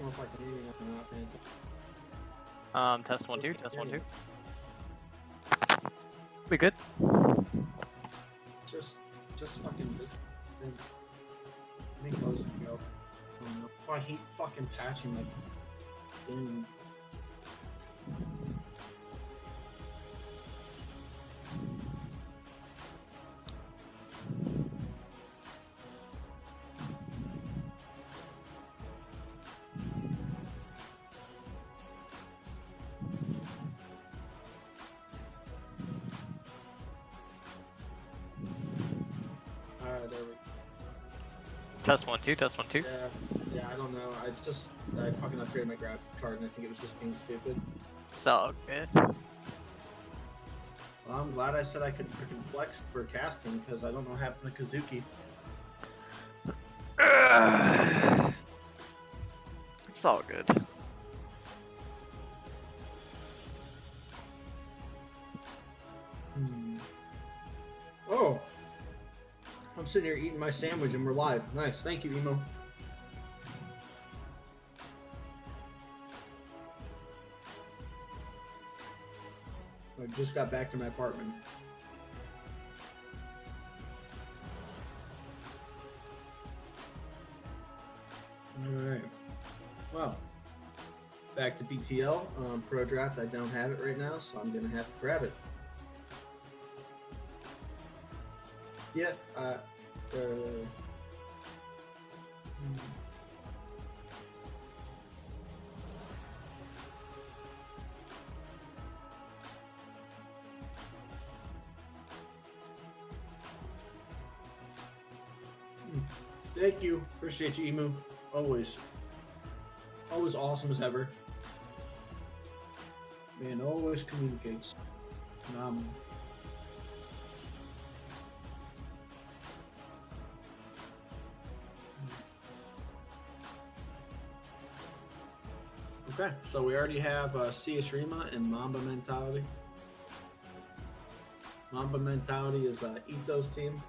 know if I can hear you or not, man. Test 1 2, test 1 2. We good? Just fucking this thing. Let me close and go. Oh, no. Oh, I hate fucking patching my thing. Alright, there we go. Test 1 2, test 1 2. Yeah, I don't know. I fucking upgraded my graphic card and I think it was just being stupid. It's all good. Well, I'm glad I said I could freaking flex for casting because I don't know what happened to Kazuki. It's all good. Oh! I'm sitting here eating my sandwich and we're live. Nice. Thank you, Emo. I just got back to my apartment. Alright. Well, back to BTL. Pro Draft, I don't have it right now, so I'm going to have to grab it. Yeah, Thank you. Appreciate you, Emu. Always. Always awesome as ever. Man, always communicates. Okay, so we already have Shurima and Mamba mentality. Mamba mentality is Ethos team.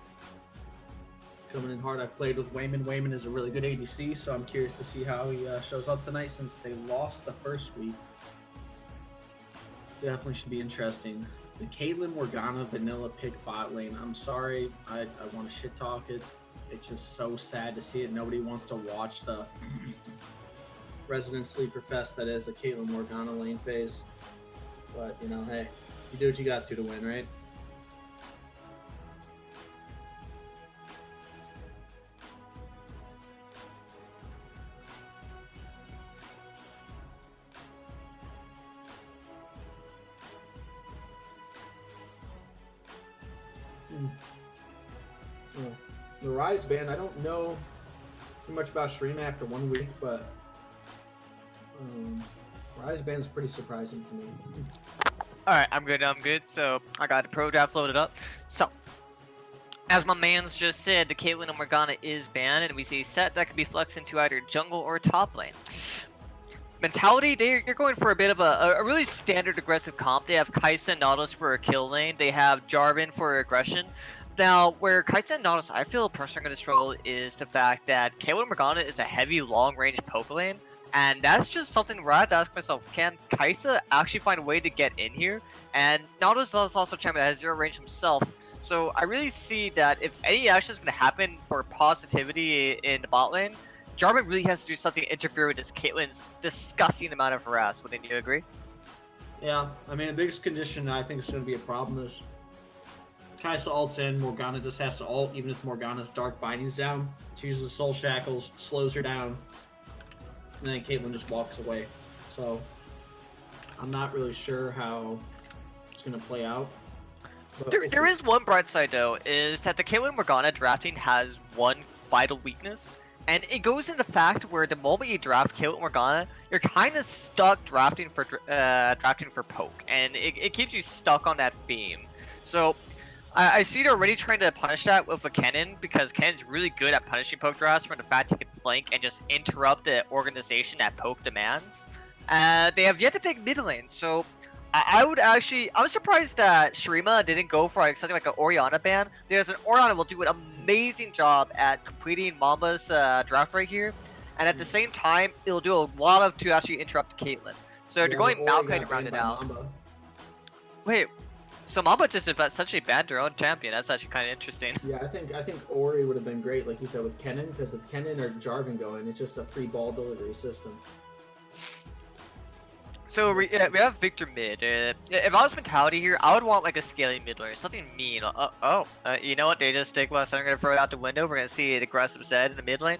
Coming in hard. I've played with Wayman. Wayman is a really good ADC, so I'm curious to see how he shows up tonight since they lost the first week. Definitely should be interesting. The Caitlyn Morgana vanilla pick bot lane. I'm sorry, I want to shit talk it. It's just so sad to see it. Nobody wants to watch the Resident Sleeper Fest that is a Caitlyn Morgana lane phase. But, you know, hey, you do what you got to win, right? The Rise ban, I don't know too much about Shurima after 1 week, but Rise ban is pretty surprising for me. Alright, I'm good. So, I got the Pro Draft loaded up. So, as my man's just said, the Caitlyn and Morgana is banned, and we see a set that can be flexed into either jungle or top lane. Mentality, you're going for a bit of a really standard aggressive comp. They have Kai'Sa and Nautilus for a kill lane. They have Jarvan for aggression. Now, where Kai'Sa and Nautilus I feel personally going to struggle is the fact that Caitlyn Morgana is a heavy long-range poke lane. And that's just something where I have to ask myself, can Kai'Sa actually find a way to get in here? And Nautilus is also a champion that has zero range himself. So I really see that if any action is going to happen for positivity in the bot lane, Jarvan really has to do something to interfere with this Caitlyn's disgusting amount of harass. Wouldn't you agree? Yeah, I mean, the biggest condition I think is going to be a problem is Kai'Sa ults in, Morgana just has to ult, even if Morgana's Dark Binding's down. She uses Soul Shackles, slows her down, and then Caitlyn just walks away. So, I'm not really sure how it's going to play out. There is one bright side, though, is that the Caitlyn Morgana drafting has one vital weakness. And it goes into the fact where the moment you draft Caitlyn Morgana, you're kind of stuck drafting for poke, and it keeps you stuck on that theme. So I see they're already trying to punish that with a Kennen, because Kennen's really good at punishing poke drafts from the fact he can flank and just interrupt the organization that poke demands. They have yet to pick mid lane, so I'm surprised that Shurima didn't go for something like an Orianna ban, because an Orianna will do an amazing job at completing Mamba's draft right here. and at the same time, it'll do a lot of to actually interrupt Caitlyn. So they're going Maokai to round it out. Mamba. Wait, so Mamba just essentially banned their own champion. That's actually kind of interesting. Yeah, I think Ori would have been great, like you said, with Kennen, because with Kennen or Jarvan going, it's just a free ball delivery system. So we have Victor mid. If I was mentality here, I would want like a scaling mid laner, something mean. You know what? They just stick with us. I'm gonna throw it out the window. We're gonna see an aggressive Zed in the mid lane.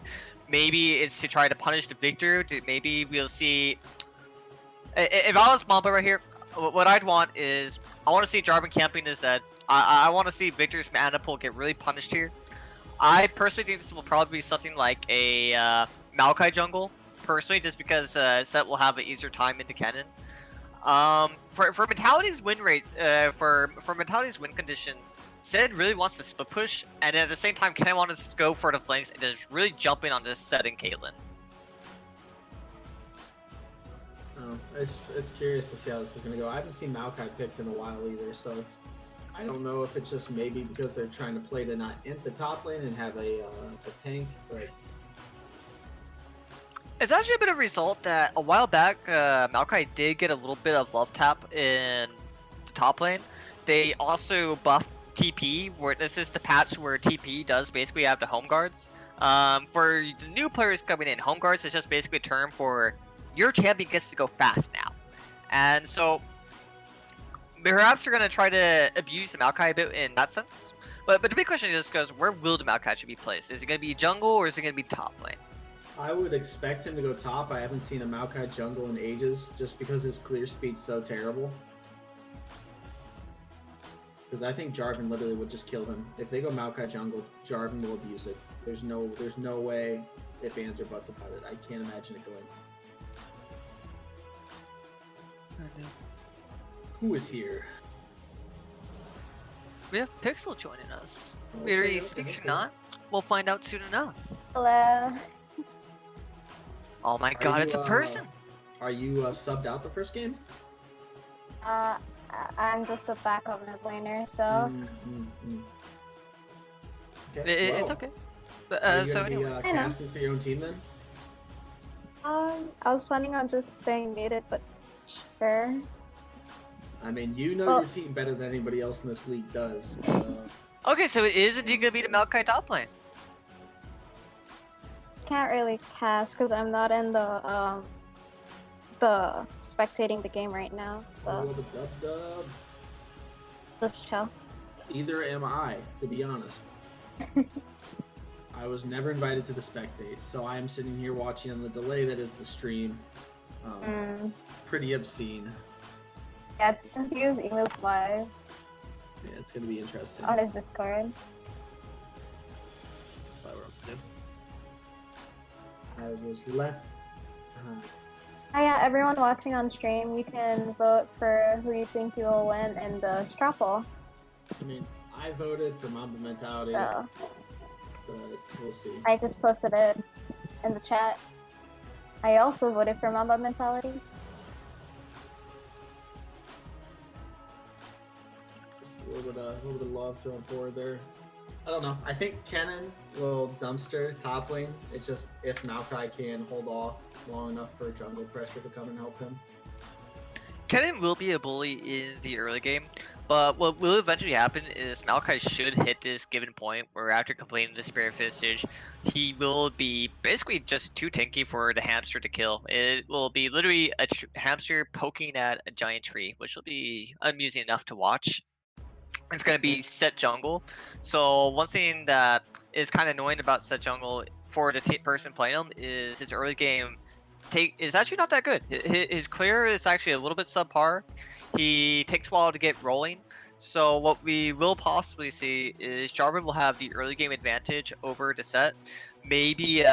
Maybe it's to try to punish the Victor. Maybe we'll see. If I was Mamba right here, what I'd want is I want to see Jarvan camping the Zed. I want to see Victor's mana pool get really punished here. I personally think this will probably be something like a Maokai jungle. Personally, just because Set will have an easier time into Kennen. For Mentality's win rates, for Mentality's win conditions, Set really wants to split push, and at the same time, Kennen wants to go for the flanks and just really jumping on this Set and Caitlyn. Oh, it's curious to see how this is gonna go. I haven't seen Maokai picked in a while either, so I don't know if it's just maybe because they're trying to play to not int the top lane and have a tank, but. It's actually been a result that a while back, Maokai did get a little bit of love tap in the top lane. They also buffed TP, where this is the patch where TP does basically have the home guards. For the new players coming in, home guards is just basically a term for your champion gets to go fast now. And so, perhaps they're going to try to abuse the Maokai a bit in that sense. But the big question just goes, where will the Maokai actually be placed? Is it going to be jungle or is it going to be top lane? I would expect him to go top. I haven't seen a Maokai jungle in ages, just because his clear speed's so terrible. Because I think Jarvan literally would just kill him. If they go Maokai jungle, Jarvan will abuse it. There's no way if ands or buts about it. I can't imagine it going. Who is here? We have Pixel joining us. Okay, Whether he okay, speaks okay. or not, we'll find out soon enough. Hello. Oh my god, it's a person! Are you subbed out the first game? I'm just a backup mid laner, so Okay, It's well, okay. But, are you so gonna anyway. be I know. casting for your own team then? I was planning on just staying muted, but sure. I mean, you know Well- your team better than anybody else in this league does. Okay, so it is indeed gonna be the Maokai top lane. Can't really cast because I'm not in the spectating the game right now, so Dub. just chill. Either am I, to be honest. I was never invited to the spectate, so I am sitting here watching on the delay that is the stream. Pretty obscene. Yeah, just use Emu's live Yeah, it's gonna be interesting. on his Discord. But we're good. I was left. Oh yeah, everyone watching on stream, you can vote for who you think you will win in the straw poll. I mean, I voted for Mamba Mentality, So but we'll see. I just posted it in the chat. I also voted for Mamba Mentality. Just a little bit of love thrown forward there. I don't know. I think Kennen will dumpster top lane. It's just if Maokai can hold off long enough for jungle pressure to come and help him. Kennen will be a bully in the early game, but what will eventually happen is Maokai should hit this given point where after completing the Spirit Visage, he will be basically just too tanky for the hamster to kill. It will be literally a hamster poking at a giant tree, which will be amusing enough to watch. It's going to be set jungle. So one thing that is kind of annoying about set jungle for the person playing him is his early game is actually not that good. His clear is actually a little bit subpar. He takes a while to get rolling. So what we will possibly see is Jarvan will have the early game advantage over the set. Maybe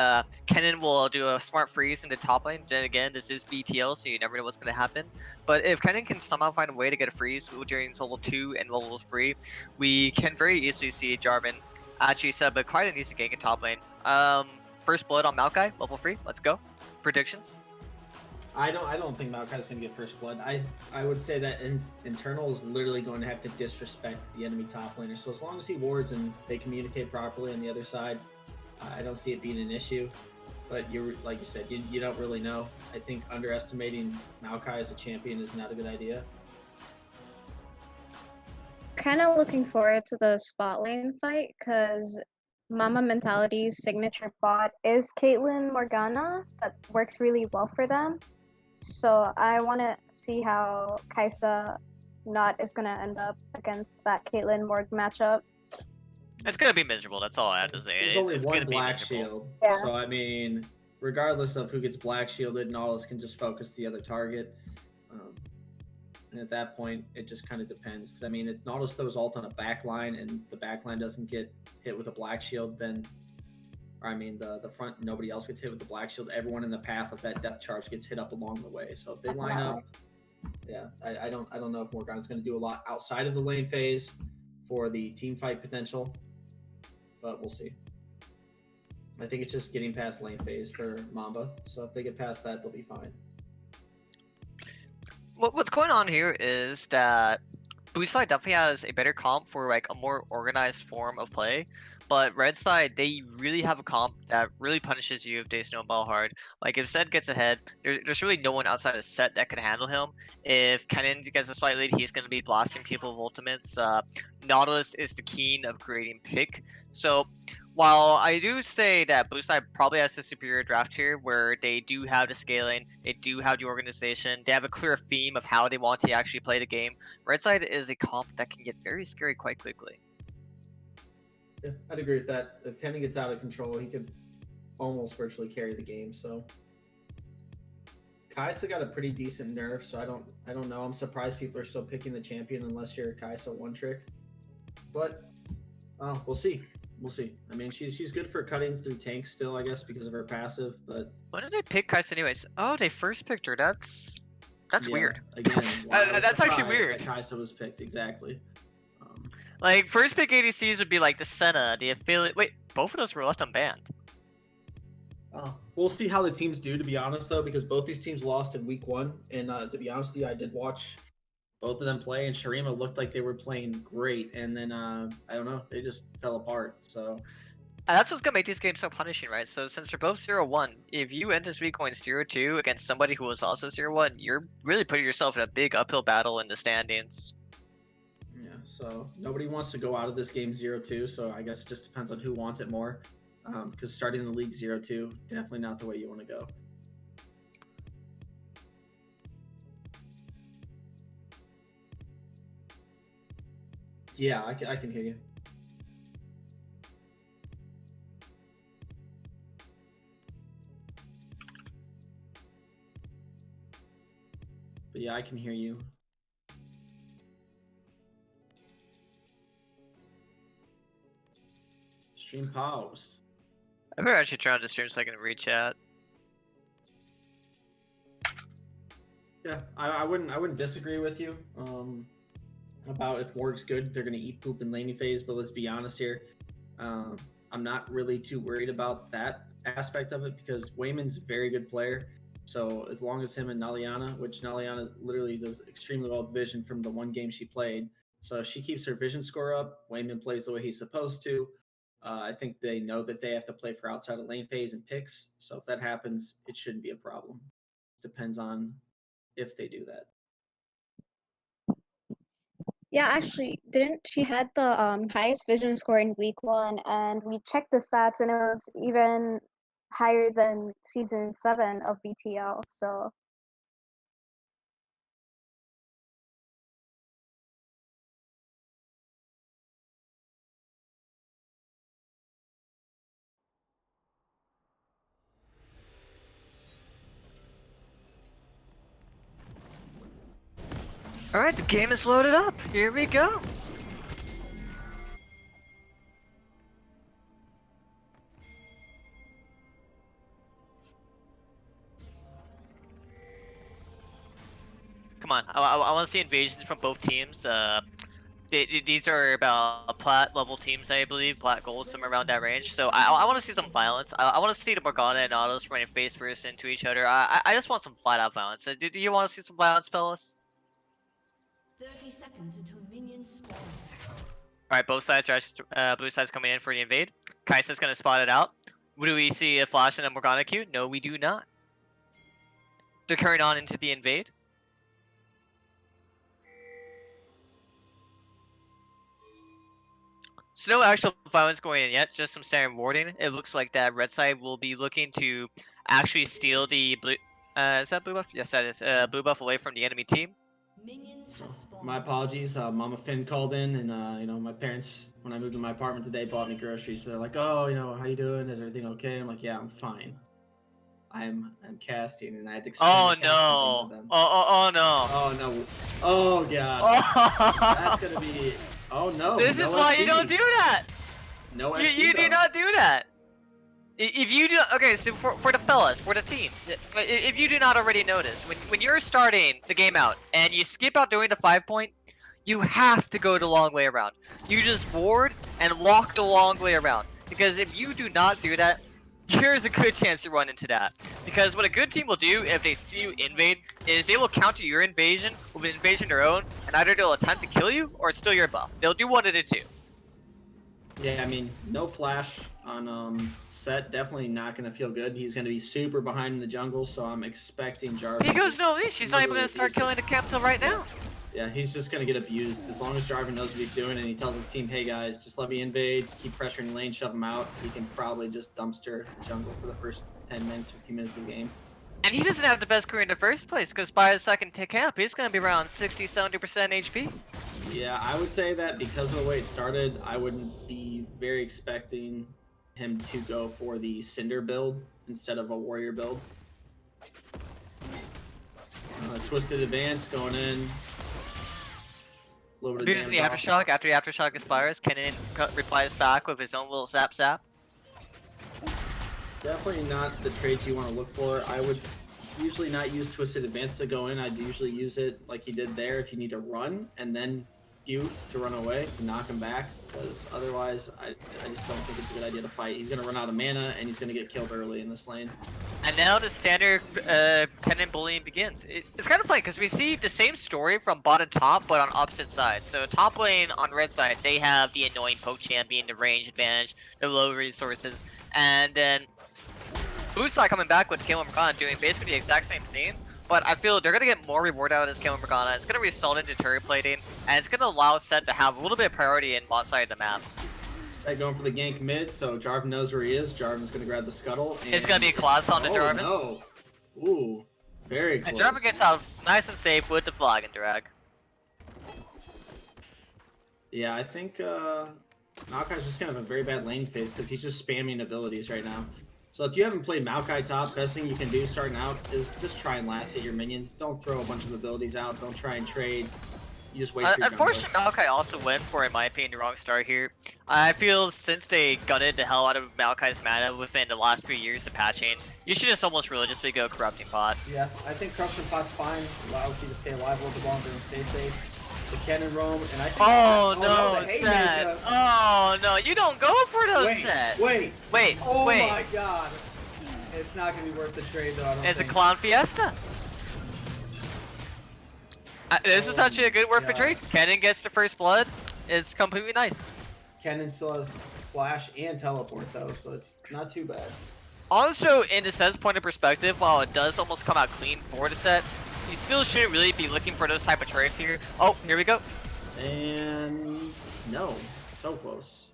Kennen will do a smart freeze in the top lane. Then again, this is BTL, so you never know what's going to happen. But if Kennen can somehow find a way to get a freeze during level 2 and level 3, we can very easily see Jarvan actually set up quite an easy gank in top lane. First blood on Maokai, level 3. Let's go. Predictions? I don't think Maokai's gonna get first blood. I would say that internal is literally going to have to disrespect the enemy top laner. So as long as he wards and they communicate properly on the other side, I don't see it being an issue. But like you said, you don't really know. I think underestimating Maokai as a champion is not a good idea. Kind of looking forward to the spot lane fight because Mama Mentality's signature bot is Caitlyn Morgana. That works really well for them. So I want to see how Kaisa not is going to end up against that Caitlyn Morg matchup. It's gonna be miserable. That's all I have to say. There's It's, only it's one gonna be black miserable. shield, Yeah. so I mean, regardless of who gets black shielded, Nautilus can just focus the other target. And at that point, it just kind of depends. Because I mean, if Nautilus throws ult on a backline and the backline doesn't get hit with a black shield, then, or I mean, the front, nobody else gets hit with the black shield. Everyone in the path of that depth charge gets hit up along the way. So if they line up, yeah, I don't know if Morgana's going to do a lot outside of the lane phase for the team fight potential, but we'll see. I think it's just getting past lane phase for Mamba. So if they get past that, they'll be fine. What's going on here is that Blue Side definitely has a better comp for like a more organized form of play, but Red Side, they really have a comp that really punishes you if they snowball hard. Like if Zed gets ahead, there's really no one outside of Set that can handle him. If Kennen gets a slight lead, he's going to be blasting people with ultimates. Nautilus is the king of creating pick. So while I do say that Blue Side probably has the superior draft here, where they do have the scaling, they do have the organization, they have a clear theme of how they want to actually play the game, Red Side is a comp that can get very scary quite quickly. Yeah, I'd agree with that. If Kenny gets out of control, he could almost virtually carry the game. So Kaisa got a pretty decent nerf, so I don't know. I'm surprised people are still picking the champion unless you're Kaisa one trick. But we'll see. We'll see. I mean, she's good for cutting through tanks still, I guess, because of her passive. But when did they pick Kaisa anyways? Oh, they first picked her. That's yeah, weird. Again, that's actually weird. That Kaisa was picked exactly. Like first pick ADCs would be like the Senna, the affiliate. Wait, both of those were left unbanned. We'll see how the teams do, to be honest, though, because both these teams lost in week 1. And to be honest with you, I did watch both of them play, and Shurima looked like they were playing great. And then, I don't know, they just fell apart. So and that's what's going to make these games so punishing, right? So since they're both 0-1, if you end this week going 0-2 against somebody who was also 0-1, you're really putting yourself in a big uphill battle in the standings. Yeah, so nobody wants to go out of this game 0-2, so I guess it just depends on who wants it more. Because starting the league 0-2, definitely not the way you want to go. Yeah, I can hear you. But yeah, I can hear you. Stream paused. I better actually turn on the stream so I can read chat. Yeah, I wouldn't disagree with you about if Morg's good, they're gonna eat poop in laning phase. But let's be honest here, I'm not really too worried about that aspect of it because Wayman's a very good player. So as long as him and Naliana, which Naliana literally does extremely well with vision from the one game she played, so if she keeps her vision score up, Wayman plays the way he's supposed to. I think they know that they have to play for outside of lane phase and picks. So if that happens, it shouldn't be a problem. Depends on if they do that. Yeah, actually, didn't she had the highest vision score in week 1, and we checked the stats, and it was even higher than season 7 of BTL. So Alright, the game is loaded up. Here we go. Come on, I want to see invasions from both teams. These are about plat level teams, I believe, plat gold, somewhere around that range. So I want to see some violence. I want to see the Morgana and Nautilus running face first into each other. I just want some flat out violence. Do you want to see some violence, fellas? 30 seconds until minions spawn. All right, both sides are actually, blue side's coming in for the invade. Kaisa's gonna spot it out. Do we see a Flash and a Morgana Q? No, we do not. They're carrying on into the invade. So no actual violence going in yet, just some standard warding. It looks like that red side will be looking to actually steal the blue. Is that blue buff? Yes, that is. Blue buff away from the enemy team. Minions have spawned. My apologies. Mama Finn called in, and you know, my parents, when I moved to my apartment today, bought me groceries. So they're like, "Oh, you know, how you doing? Is everything okay?" I'm like, "Yeah, I'm fine. I'm casting," and I had to explain Oh the casting no! thing to them. Oh no! Oh no! Oh god! That's Oh. gonna be. Oh no! This no is why FP. you don't do that. No FP, You do though. not do that. If you do, okay, so for the fellas, for the teams, if you do not already notice, when you're starting the game out and you skip out doing the 5-point, you have to go the long way around. You just board and lock the long way around. Because if you do not do that, there's a good chance you run into that. Because what a good team will do if they see you invade is they will counter your invasion with an invasion of their own, and either they'll attempt to kill you or steal your buff. They'll do one of the two. Yeah, I mean, no flash on set. Definitely not gonna feel good. He's gonna be super behind in the jungle, so I'm expecting Jarvan. He goes no leash. She's not even gonna start killing the camp till right now. Yeah, he's just gonna get abused. As long as Jarvan knows what he's doing and he tells his team, "Hey guys, just let me invade, keep pressuring lane, shove him out," he can probably just dumpster the jungle for the first 10 minutes, 15 minutes of the game. And he doesn't have the best career in the first place, because by the second camp, he's gonna be around 60-70% HP. Yeah, I would say that because of the way it started, I wouldn't be very expecting him to go for the Cinder build instead of a Warrior build. Twisted Advance going in. A little bit of Using the damage Aftershock, after the Aftershock expires, Kennen replies back with his own little zap. Definitely not the trades you want to look for. I would usually not use Twisted Advance to go in. I'd usually use it like he did there if you need to run, and then Q to run away to knock him back, because otherwise I just don't think it's a good idea to fight. He's going to run out of mana, and he's going to get killed early in this lane. And now the standard Kennen bullying begins. It's kind of funny, because we see the same story from bottom top, but on opposite sides. So top lane on red side, they have the annoying poke champion, the range advantage, the low resources, and then Blue side coming back with Kayle and Morgana doing basically the exact same thing, but I feel they're going to get more reward out of this Kayle and Morgana. It's going to result into turret plating, and it's going to allow Set to have a little bit of priority in bot side of the map. Set going for the gank mid, so Jarvan knows where he is. Jarvan's going to grab the scuttle. And... It's going to be a Colossus on the Jarvan. Oh, no. Ooh, very close. And Jarvan gets out nice and safe with the flag and drag. Yeah, I think Maokai's just kind of a very bad lane phase because he's just spamming abilities right now. So if you haven't played Maokai top, best thing you can do starting out is just try and last hit your minions. Don't throw a bunch of abilities out. Don't try and trade. You just wait for your Unfortunately, Maokai also went for, in my opinion, the wrong start here. I feel since they gutted the hell out of Maokai's mana within the last few years of patching, you should just almost religiously go Corrupting Pot. Yeah, I think Corruption Pot's fine. Allows you to stay alive a little bit longer and stay safe. The cannon roam, and I think... Oh, no, no, Set! Oh, no, you don't go for those, wait, Set! Wait! Oh wait. my god! It's not gonna be worth the trade, though, I don't It's think. a Clown Fiesta! This is actually a good worth for trade. Kennen gets the first blood. It's completely nice. Kennen still has flash and teleport, though, so it's not too bad. Also, in the Set's point of perspective, while it does almost come out clean for the Set, you still shouldn't really be looking for those type of trades here. Oh, here we go. And no, so close.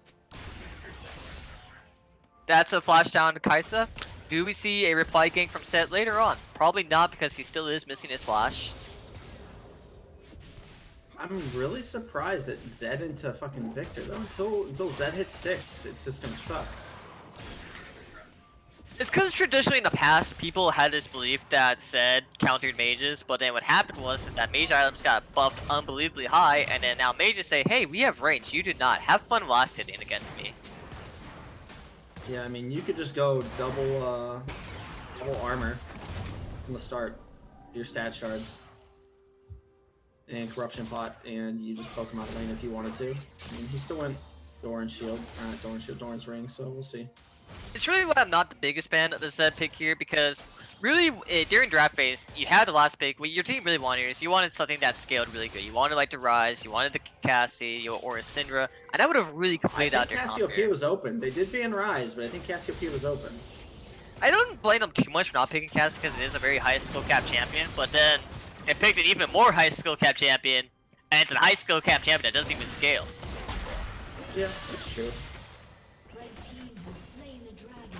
That's a flash down to Kaisa. Do we see a reply gank from Set later on? Probably not, because he still is missing his flash. I'm really surprised that Zed into fucking Victor, though. Until Zed hits 6, it's just gonna suck. It's because traditionally in the past, people had this belief that Zed countered mages, but then what happened was that mage items got buffed unbelievably high, and then now mages say, hey, we have range, you do not. Have fun last hitting against me. Yeah, I mean, you could just go double armor from the start with your stat shards and Corruption Pot, and you just poke him out of lane if you wanted to. I mean, he still went Doran's Shield, Doran's Ring, so we'll see. It's really why I'm not the biggest fan of the Zed pick here, because really, during draft phase, you had the last pick. What your team really wanted is you wanted something that scaled really good. You wanted like the Rise, you wanted the Cassie, or a Syndra, and that would have really I completed out think their comp Cassiopeia here. was open. They did ban Rise, but I think Cassiopeia was open. I don't blame them too much for not picking Cassie because it is a very high skill cap champion, but then it picked an even more high skill cap champion, and it's a high skill cap champion that doesn't even scale. Yeah, that's true. Red team has slain the dragon.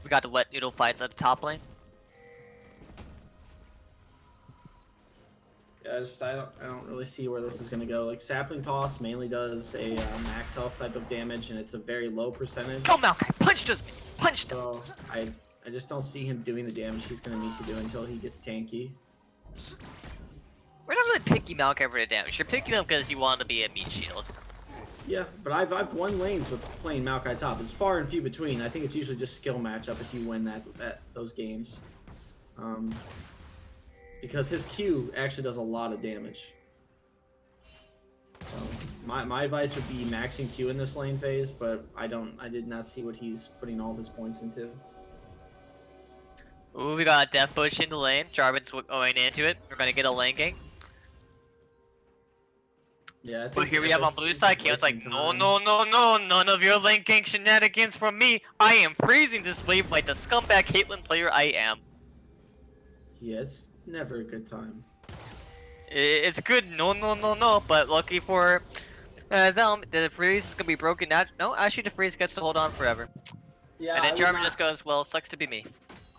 We got the wet noodle fights at the top lane. Yeah, I don't really see where this is gonna go. Like sapling toss mainly does a max health type of damage, and it's a very low percentage. Go Maokai, punch those minions, punch them. So I just don't see him doing the damage he's gonna need to do until he gets tanky. We're not really picking Maokai for the damage. You're picking them because you want to be a meat shield. Yeah, but I've won lanes with playing Maokai top. It's far and few between. I think it's usually just skill matchup if you win those games. Because his Q actually does a lot of damage. So my advice would be maxing Q in this lane phase, but I did not see what he's putting all of his points into. Ooh, we got a Death Bush in the lane. Jarvan's going into it. We're gonna get a lane gank. Yeah, I think But here we have on blue he's side, Kao's like, wasting no, time. no, no, no, none of your lane gank shenanigans from me. I am freezing this wave like the scumbag Caitlyn player I am. Yeah, it's never a good time. It's good, no, no, no, no, but lucky for them, the freeze is gonna be broken out. No, actually the freeze gets to hold on forever. Yeah, And then I would Jarvan not- just goes, well, sucks to be me.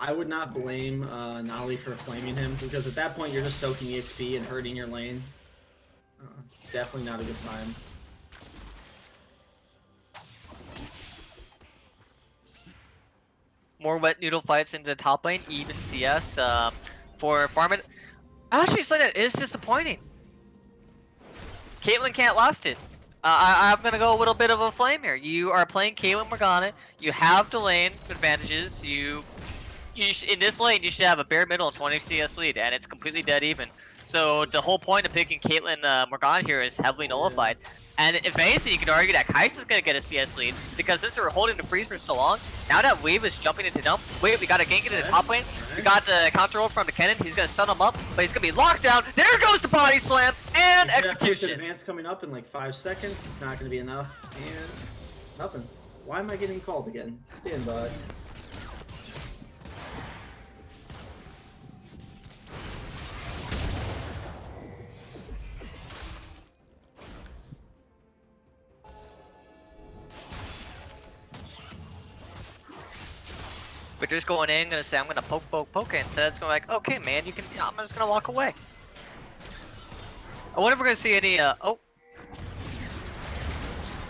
I would not blame Nolly for flaming him, because at that point you're just soaking EXP and hurting your lane. It's definitely not a good time. More wet noodle fights into the top lane, even CS. For farming, actually, it is disappointing. Caitlyn can't last it. I'm gonna go a little bit of a flame here. You are playing Caitlyn Morgana. You have the lane advantages. In this lane, you should have a bare middle and 20 CS lead, and it's completely dead even. So the whole point of picking Caitlyn Morgana here is heavily nullified. And if anything, you could argue that Kai'Sa's gonna get a CS lead, because since they were holding the freeze for so long, now that wave is jumping into dump. Wait, we got a gank into the top lane. We got the counter roll from the cannon. He's gonna stun him up, but he's gonna be locked down. There goes the body slam and If that push execution. advance coming up in like 5 seconds, it's not going to be enough. And nothing. Why am I getting called again? Stand by. But just going in, gonna say I'm gonna poke, and instead it's going like, okay, man, you can. I'm just gonna walk away. I wonder if we're gonna see any. Oh,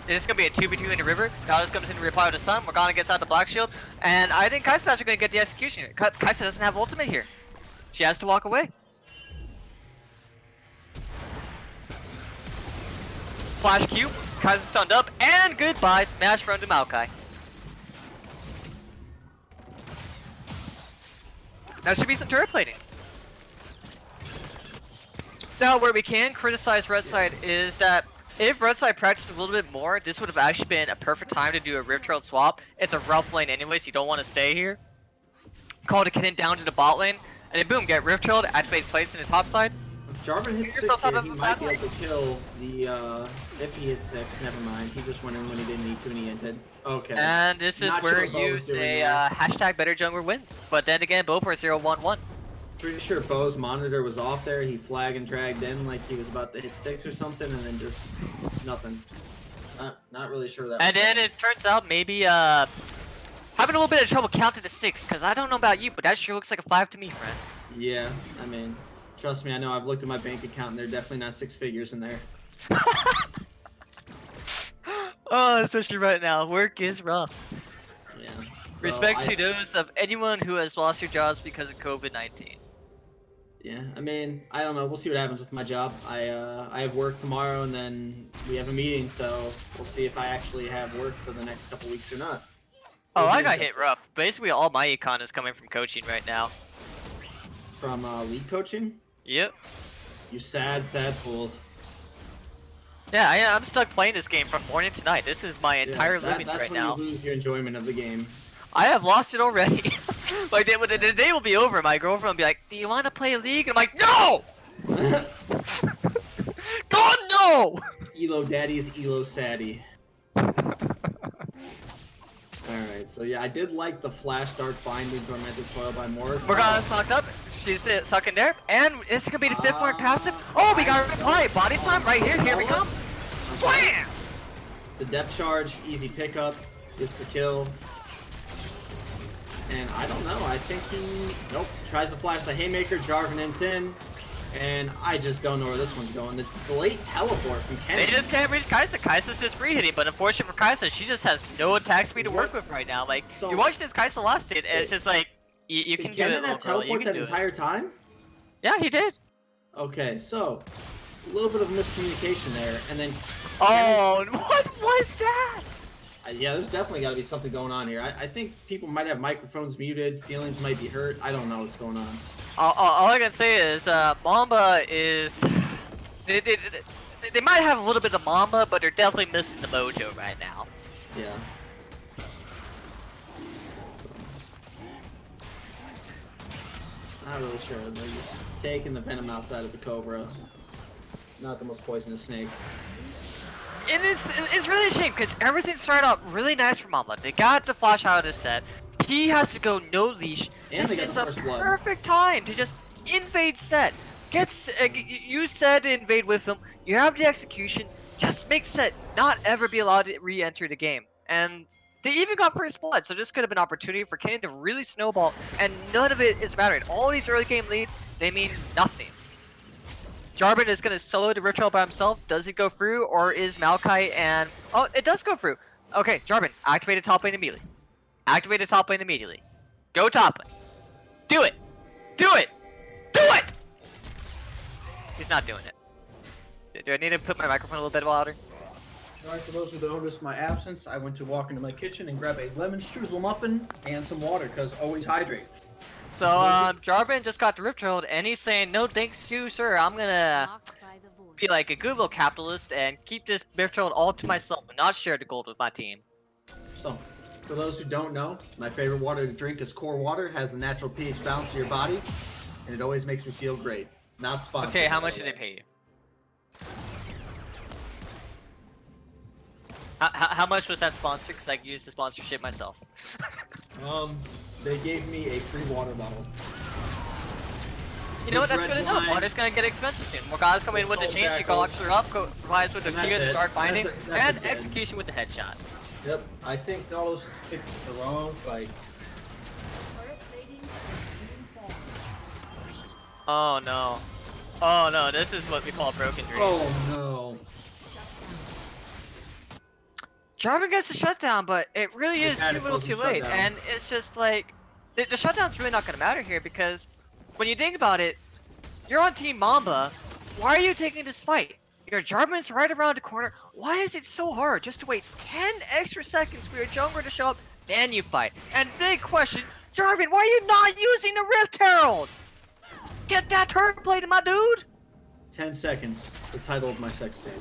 it's gonna be a 2v2 in the river. Dallas comes in to reply with the sun. Morgana gets out the black shield, and I think Kai'Sa's actually gonna get the execution here. Kai'Sa doesn't have ultimate here. She has to walk away. Flash Q. Kai'Sa's stunned up, and goodbye. Smash from to Maokai. That should be some turret plating. Now, where we can criticize Red Side is that if Red Side practiced a little bit more, this would have actually been a perfect time to do a Rift Trail swap. It's a rough lane anyways, so you don't want to stay here. Call the cannon down to the bot lane, and then boom, get Rift Trailed, activate plates in the top side. If Jarvan hits 6 yourself out here, of he the might be battle. able to kill the, if he hits 6, never mind. He just went in when he didn't need to and he entered. Okay. And this is Not where sure what Bo was use doing a there. hashtag better jungler wins. But then again, both were 0-1-1. Pretty sure Bo's monitor was off there. He flagged and dragged in like he was about to hit 6 or something, and then just nothing. Not really sure that. And was then it turns out maybe having a little bit of trouble counting to 6, because I don't know about you, but that sure looks like a 5 to me, friend. Yeah, I mean, trust me, I know. I've looked at my bank account, and they're definitely not 6 figures in there. Oh, especially right now, work is rough. Yeah. So Respect to those of anyone who has lost their jobs because of COVID-19. Yeah, I mean, I don't know. We'll see what happens with my job. I have work tomorrow, and then we have a meeting, so we'll see if I actually have work for the next couple weeks or not. Oh, It'll I be got hit interesting. rough. Basically, all my econ is coming from coaching right now. From league coaching. Yep. You sad fool. Yeah, I'm stuck playing this game from morning to night. This is my entire Yeah, living that's right when now. you lose your enjoyment of the game. I have lost it already. Like the day will be over. My girlfriend will be like, "Do you want to play League?" And I'm like, "No!" God no! Elo Daddy's Elo Saddy. Alright, so yeah, I did like the Flash Dark Binding Tormented Soil by Morris. Morgana's knocked up. She's stuck in there, and this could be the 5th mark passive. Oh, we got a reply. Body slam right here. Here we come. Slam! The depth charge, easy pickup, gets the kill. And I don't know, I think he... Nope, tries to flash the Haymaker, Jarvan ends in. And I just don't know where this one's going. The late teleport from Kennedy. They just can't reach Kai'Sa. Kai'Sa's just free hitting, but unfortunate for Kai'Sa, she just has no attack speed to work with right now. Like, So- you're watching this Kai'Sa last hit, and it's just like, you can Did do it, Kennen little have girl. You teleport can that do it. entire time? Yeah, he did. Okay, so... A little bit of miscommunication there, and then... Oh, what was that? Yeah, there's definitely got to be something going on here. I think people might have microphones muted, feelings might be hurt. I don't know what's going on. All I can say is, Mamba is... They might have a little bit of Mamba, but they're definitely missing the mojo right now. Yeah. Not really sure. They're just taking the venom outside of the Cobra. Not the most poisonous snake. And it's really a shame because everything started out really nice for Mamba. They got the flash out of his set. He has to go no leash. And This they got is the a first blood. perfect time to just invade set. Use set to invade with them. You have the execution. Just make set not ever be allowed to re-enter the game. And they even got first blood, so this could have been an opportunity for Kane to really snowball. And none of it is mattering. All these early game leads, they mean nothing. Jarvan is going to solo the Rift Trail by himself. Does it go through, or is Maokai and... Oh, it does go through. Okay, Jarvan, activate the top lane immediately. Activate the top lane immediately. Go top lane. Do it! Do it! Do it! He's not doing it. Do I need to put my microphone a little bit louder? Alright, for those who don't notice my absence, I went to walk into my kitchen and grab a lemon streusel muffin and some water, because always hydrate. So, Jarvan just got the Rift Trailed, and he's saying, no thanks to you, sir. I'm gonna be like a good little capitalist and keep this Rift Trailed all to myself and not share the gold with my team. So, for those who don't know, my favorite water to drink is core water. It has the natural pH balance to your body, and it always makes me feel great. Not sponsored. Okay, how much did they pay you? How much was that sponsored? Because I could use the sponsorship myself. They gave me a free water bottle. You know what? That's Red good enough. wine. Water's gonna get expensive soon. Morgana's coming in with the Soul chain. She shackles. locks her up, provides with the And that's Kia, the it. dark binding, That's and it then. execution with the headshot. Yep, I think Dallas picked the wrong fight. Turret plating will soon fall. Oh no. Oh no, this is what we call broken dream. Oh no. Jarvan gets the shutdown, but it really The is too panic little wasn't too late. shutdown. And it's just like, the shutdown's really not gonna matter here because when you think about it, you're on Team Mamba. Why are you taking this fight? Your Jarvan's right around the corner. Why is it so hard just to wait 10 extra seconds for your jungler to show up, then you fight? And big question, Jarvan, why are you not using the Rift Herald? Get that turret plate, my dude! 10 seconds, the title of my sex tape.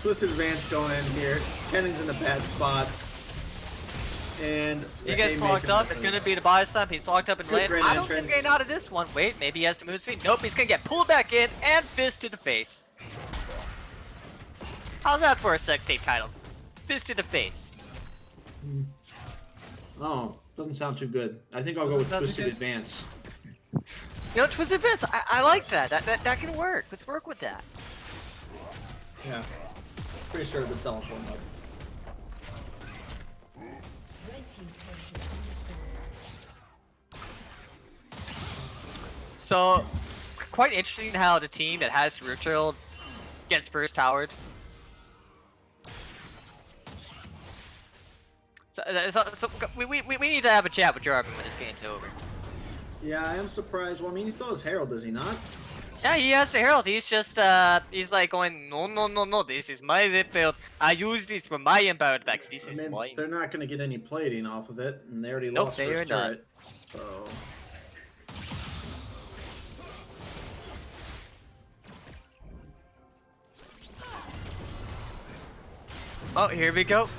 Twisted Advance going in here. Kennan's in a bad spot. And He gets locked up. It's gonna be the buy slam. He's locked up in Good lane. grand I don't think entrance. getting out of this one. Wait, maybe he has to move his feet. Nope, he's gonna get pulled back in and fist to the face. How's that for a sex tape title? Fist to the face. Oh, doesn't sound too good. I think I'll go with Doesn't Twisted good? Advance. You know, Twisted Bits. I like that. That can work. Let's work with that. Yeah. Pretty sure I've been selling for them. Red team's turret has been destroyed. So, quite interesting how the team that has Root Trail gets first towered. So we need to have a chat with Jarvan when this game's over. Yeah, I am surprised. Well, I mean, he still has Herald, does he not? Yeah, he has the Herald. He's just he's like going, no, no, no, no. This is my Whipfield. I use this for my empowered backs. This I is mean, mine. they're not going to get any plating off of it, and they already Nope, lost they are first not. turret. So Oh, here we go.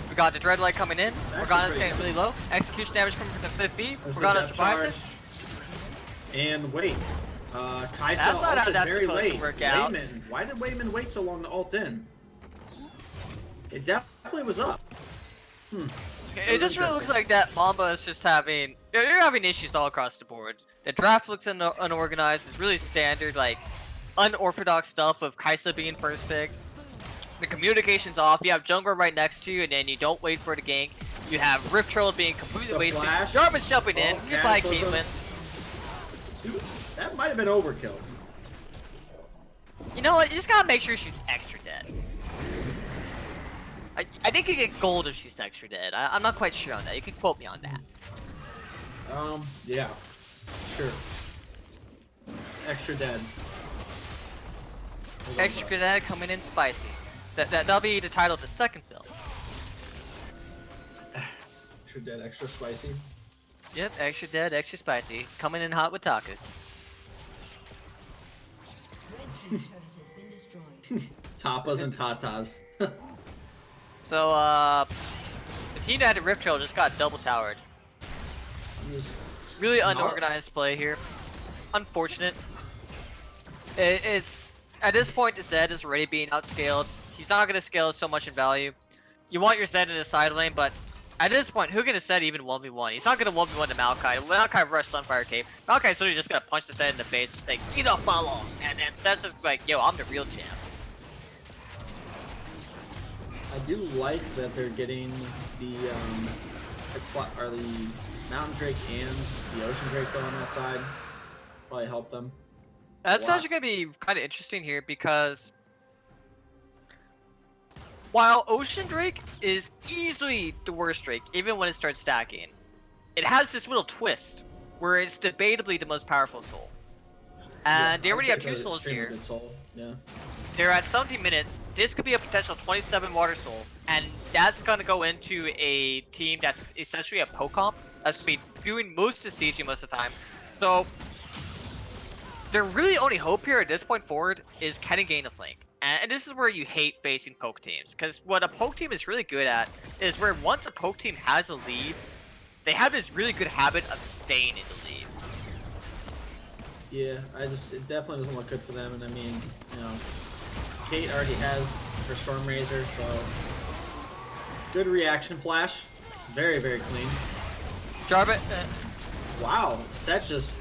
We got the Dreadlight coming in. Morgana's pretty getting really low. Execution damage coming from the 5B. there's the Morgana depth survived charge. it. And wait, Kaisa That's not how ulted that's very supposed to late. work out. Wayman, why did Wayman wait so long to ult in? It definitely was up. It just really looks like that Mamba is just having... You're having issues all across the board. The draft looks unorganized. It's really standard, like, unorthodox stuff of Kaisa being first pick. The communication's off. You have Jungler right next to you, and then you don't wait for the gank. You have Rift Troll being completely The wasted. flash. Jarvan's jumping in. Oh, Goodbye, Cataclysm. Caitlyn. Dude, that might have been overkill. You know what? You just gotta make sure she's extra dead. I think you get gold if she's extra dead. I'm not quite sure on that. You can quote me on that. Yeah, sure. Extra dead. Extra dead coming in spicy. That'll be the title of the second film. Extra dead, extra spicy. Yep, extra dead, extra spicy. Coming in hot with tacos. Red team's turret has been destroyed. Tapas and tatas. So, the team that had a Rift Trail just got double towered. I'm just Really unorganized play here. Unfortunate. It's at this point the Zed is already being outscaled. He's not gonna scale so much in value. You want your Zed in the side lane, but at this point, who gonna Zed even 1v1? He's not gonna 1v1 to Maokai. Maokai rush Sunfire Cape. Maokai's literally just gonna punch the Zed in the face, like, you don't follow. And then that's just like, yo, I'm the real champ. I do like that they're getting the Mountain Drake and the Ocean Drake though on that side. Probably help them. That's Wow. actually gonna be kind of interesting here because while Ocean Drake is easily the worst Drake, even when it starts stacking, it has this little twist where it's debatably the most powerful soul. And they already have two souls here. Soul. Yeah. They're at 17 minutes. This could be a potential 27 water soul, and that's gonna go into a team that's essentially a poke comp. That's gonna be doing most of the CG most of the time. So their really only hope here at this point forward is can it gain a flank. And this is where you hate facing poke teams, because what a poke team is really good at is where once a poke team has a lead, they have this really good habit of staying in the lead. Yeah, it definitely doesn't look good for them, and I mean, you know, Kate already has her Storm Razor, so good reaction flash, very very clean. Jarvan, Wow, Set just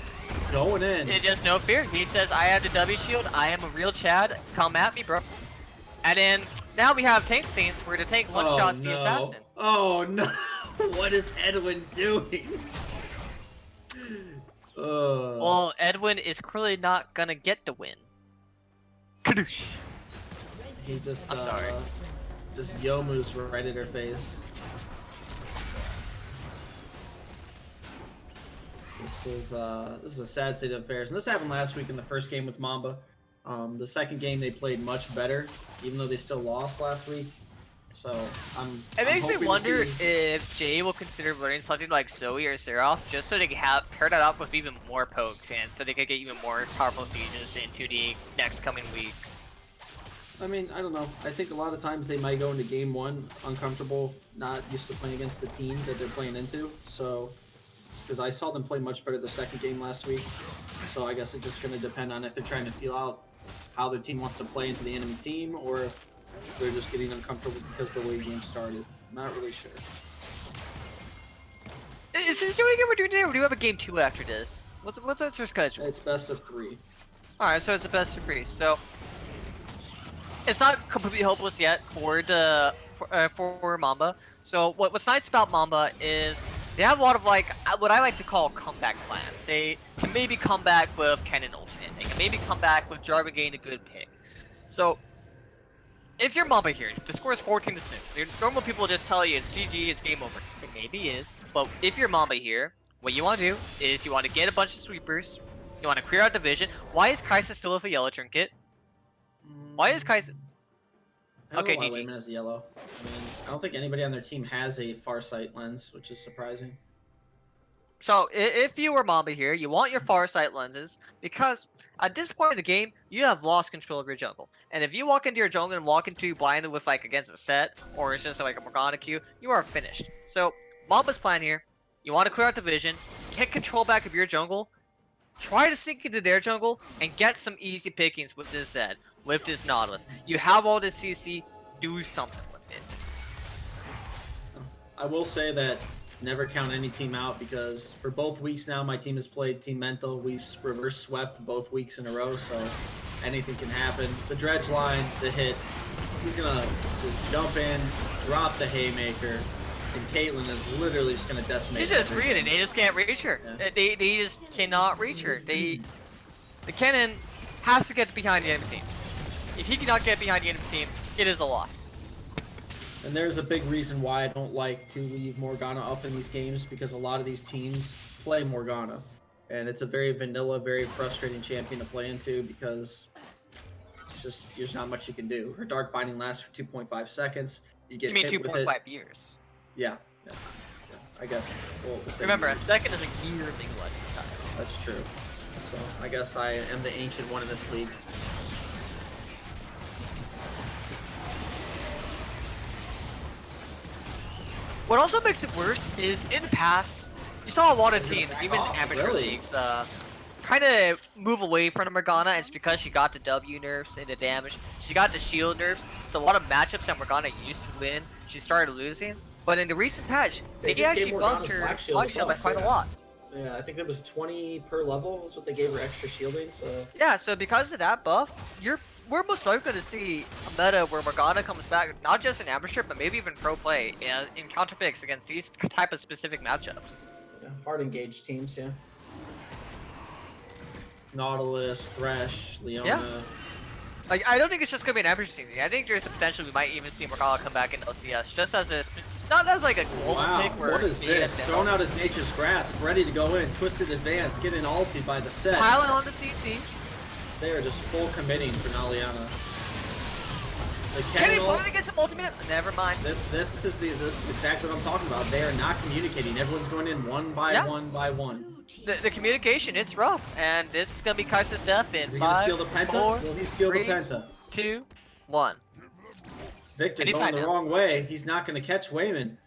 going in. it just no fear. He says, I have the W shield, I am a real Chad, come at me, bro. And then, now we have tank scenes where the tank one-shots the assassin. Oh no! What is Edwin doing? Well, Edwin is clearly not gonna get the win. Kadoosh. He just I'm sorry. just Yomu's right at her face. This is a sad state of affairs, and this happened last week in the first game with Mamba. The second game they played much better, even though they still lost last week. So It makes me hoping to wonder see- if Jay will consider running something like Zoe or Seraph just so they can have pair that up with even more pokes and so they can get even more powerful sieges into the next coming weeks. I mean, I don't know. I think a lot of times they might go into game one uncomfortable, not used to playing against the team that they're playing into. So, because I saw them play much better the second game last week. So I guess it's just going to depend on if they're trying to feel out how their team wants to play into the enemy team, or if they're just getting uncomfortable because of the way the game started. Not really sure. Is this the only game we're doing today, or do we have a game 2 after this? What's our schedule? It's best of 3. Alright, so it's a best of 3. So it's not completely hopeless yet for the for Mamba. So what's nice about Mamba is they have a lot of like what I like to call comeback plans. They can maybe come back with Kennen Ultimate. They can maybe come back with Jarvan getting a good pick. So if you're Mamba here, the score is 14-6. Normal people just tell you it's GG, it's game over. It maybe is, but if you're Mamba here, what you want to do is you want to get a bunch of sweepers, You want to clear out division. Why is Kaisa still with a yellow trinket? Why is Kaisa? I don't Okay, know why GG. Wayman has yellow. I mean, I don't think anybody on their team has a Farsight lens, which is surprising. So if you were Mamba here, you want your Farsight lenses because at this point of the game, you have lost control of your jungle. And if you walk into your jungle and walk into blinded with like against a set or it's just like a Morgana queue, you are finished. So Mamba's plan here, you want to clear out the vision, get control back of your jungle, try to sneak into their jungle, and get some easy pickings with this Zed, with this Nautilus. You have all this CC, do something with it. I will say that never count any team out because for both weeks now, my team has played Team Mental. We've reverse swept both weeks in a row, so anything can happen. The dredge line, the hit, he's gonna just jump in, drop the haymaker, and Caitlyn is literally just gonna decimate. She's just everything. reading. They just can't reach her. Yeah. They just cannot reach her. The cannon has to get behind the enemy team. If he cannot get behind the enemy team, it is a loss. And there's a big reason why I don't like to leave Morgana up in these games because a lot of these teams play Morgana. And it's a very vanilla, very frustrating champion to play into because it's just there's not much you can do. Her Dark Binding lasts for 2.5 seconds. You get You mean hit with it. 2.5 years? Yeah. I guess. We'll say Remember, a years. second is a year of League of Legends time. That's true. So I guess I am the ancient one in this league. What also makes it worse is in the past, you saw a lot of teams, even off, amateur really? leagues, kind of move away from the Morgana. And it's because she got the W nerfs and the damage. She got the shield nerfs. So a lot of matchups that Morgana used to win, she started losing. But in the recent patch, They they just actually gave bumped Morgana's her Black Shield Black Shield by buff, quite a yeah. lot. Yeah, I think that was 20 per level was what they gave her extra shielding, so Yeah, so because of that buff, we're most likely to see a meta where Morgana comes back, not just in amateur, but maybe even pro play in counter picks against these type of specific matchups. yeah, hard engaged teams, yeah. Nautilus, Thresh, Leona. Yeah. Like, I don't think it's just gonna be an amateur season. I think there's a potential we might even see Morgana come back in LCS, just as a, not as like a global Wow, pick where what is me and this? them Thrown out his nature's grasp, ready to go in, twisted advance, getting ulted by the set. piling on the CT. They are just full committing for Naliana. The Can he Kenny finally get some ultimate? Never mind. this is exactly what I'm talking about. They are not communicating. Everyone's going in one by Yeah. one by one. Blue team The communication, it's rough, and this is gonna be Kaisa's death in Is he gonna 5, steal the Penta? 4, Will he steal 3, the Penta? 2, 1. Victor's Anytime going the now. wrong way. He's not gonna catch Wayman.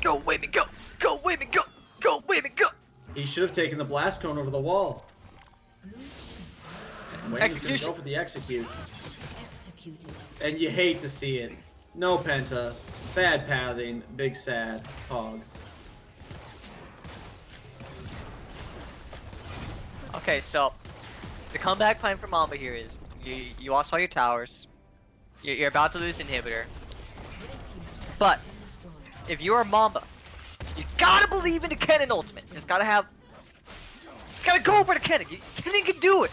Go, Wayman, go! Go, Wayman, go! Go, Wayman, go! He should have taken the blast cone over the wall. And Wayman's gonna Execution. go for the execute. executed. And you hate to see it. No Penta. Bad pathing. Big sad. Hog. Okay, so the comeback plan for Mamba here is you lost all your towers. You're about to lose inhibitor. But if you are Mamba, you gotta believe in the Kennen ultimate. It's gotta have. It's gotta go for the Kennen. Kennen can do it.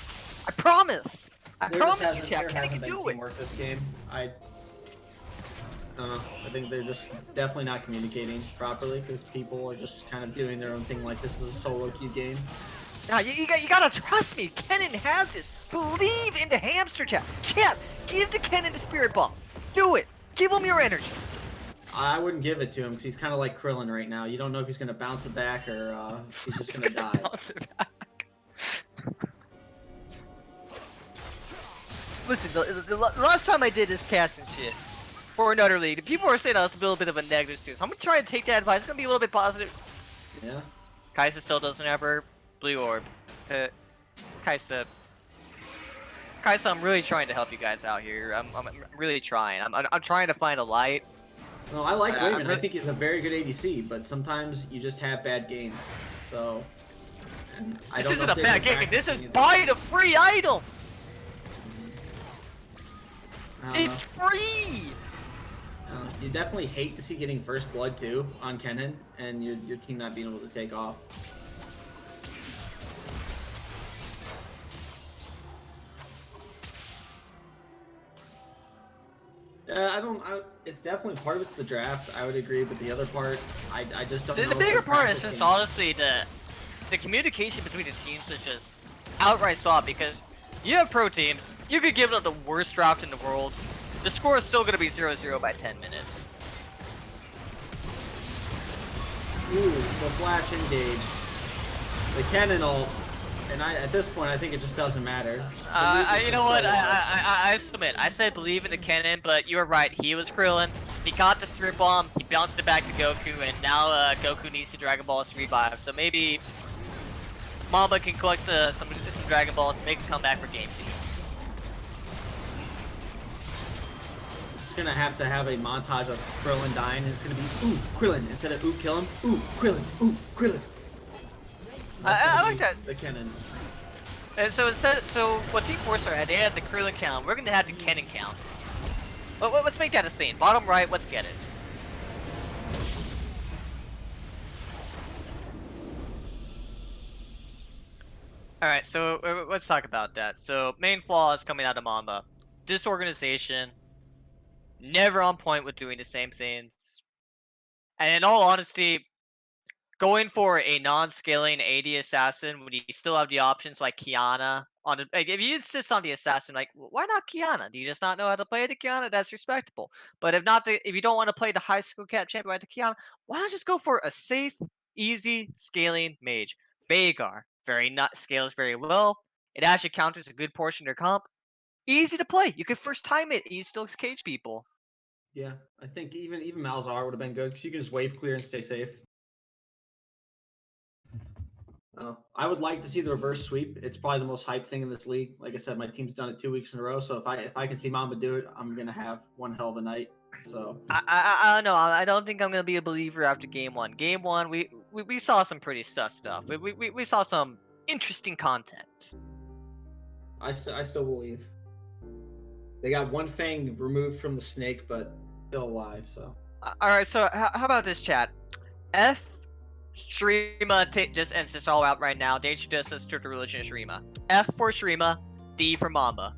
I promise. I There just promise you, hasn't- Cap. there Kennen hasn't can been do it. teamwork this game. I don't know. I think they're just definitely not communicating properly because people are just kind of doing their own thing like this is a solo queue game. Now you gotta trust me. Kennen has this. Believe in the hamster chat. Chat, give the Kennen the spirit bomb. Do it. Give him your energy. I wouldn't give it to him because he's kind of like Krillin right now. You don't know if he's going to bounce it back or he's just going to die. Bounce it back. Listen, the last time I did this cast and shit for another league, people were saying I was a little bit of a negative student. So I'm gonna try and take that advice. It's gonna be a little bit positive. Yeah. Kaisa still doesn't have her blue orb. Kaisa, I'm really trying to help you guys out here. I'm really trying. I'm trying to find a light. No, I like I'm Wayman. I really- think he's a very good ADC, but sometimes you just have bad games. So. and I This don't isn't know a if bad they've been game. This is practicing buy the free item. I don't It's free. know. You definitely hate to see getting first blood too on Kennen and your team not being able to take off. It's definitely part of it's the draft. I would agree, but the other part, I just don't know. The if bigger they're part is just practicing. honestly the the communication between the teams is just outright swap because you have pro teams, you could give them the worst draft in the world. The score is still going to be 0-0 by 10 minutes. Ooh, the flash engage. The cannon ult. And at this point, I think it just doesn't matter. You know what? I submit. I said believe in the cannon, but you were right. He was Krillin. He caught the strip bomb. He bounced it back to Goku, and now Goku needs to Dragon Ball to revive. So maybe Mamba can collect some Dragon Balls to make a comeback for Game 2. It's gonna have to have a montage of Krillin dying, and it's gonna be ooh Krillin instead of ooh kill him. Ooh Krillin. I like that. The cannon. And so what Team 4 Star had, they had the Krillin count. We're gonna have the cannon count. Let's make that a thing. Bottom right, let's get it. Alright, so let's talk about that. So, main flaws coming out of Mamba. Disorganization. Never on point with doing the same things. And in all honesty, going for a non-scaling AD assassin when you still have the options like Kiana on the, like if you insist on the assassin, like why not Kiana? Do you just not know how to play the Kiana? That's respectable. But if you don't want to play the high school cap champion like the Kiana, why not just go for a safe, easy scaling mage? Vhagar scales very well. It actually counters a good portion of your comp. Easy to play. You could first time it. You still cage people. Yeah, I think even Malzahar would have been good because you can just wave clear and stay safe. I would like to see the reverse sweep. It's probably the most hyped thing in this league. Like I said, my team's done it 2 weeks in a row. So if I can see Mamba do it, I'm gonna have one hell of a night. So I don't know. I don't think I'm gonna be a believer after game one. Game one, we saw some pretty sus stuff. We saw some interesting content. I still believe. They got one fang removed from the snake, but still alive. So all right. So how about this, chat? F Shurima just ends this all out right now. Danger Justice to the religion of Shurima. F for Shurima, D for Mamba.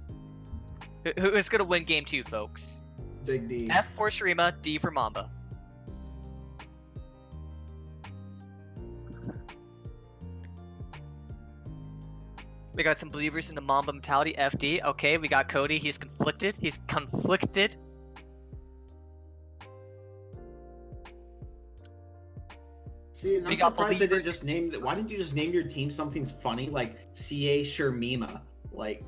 Who is gonna win game 2, folks? Big D. F for Shurima, D for Mamba. We got some believers in the Mamba mentality. FD. Okay, we got Cody. He's conflicted. See, and I'm surprised they didn't just name. Why didn't you just name your team something funny like CA Shurima? Like,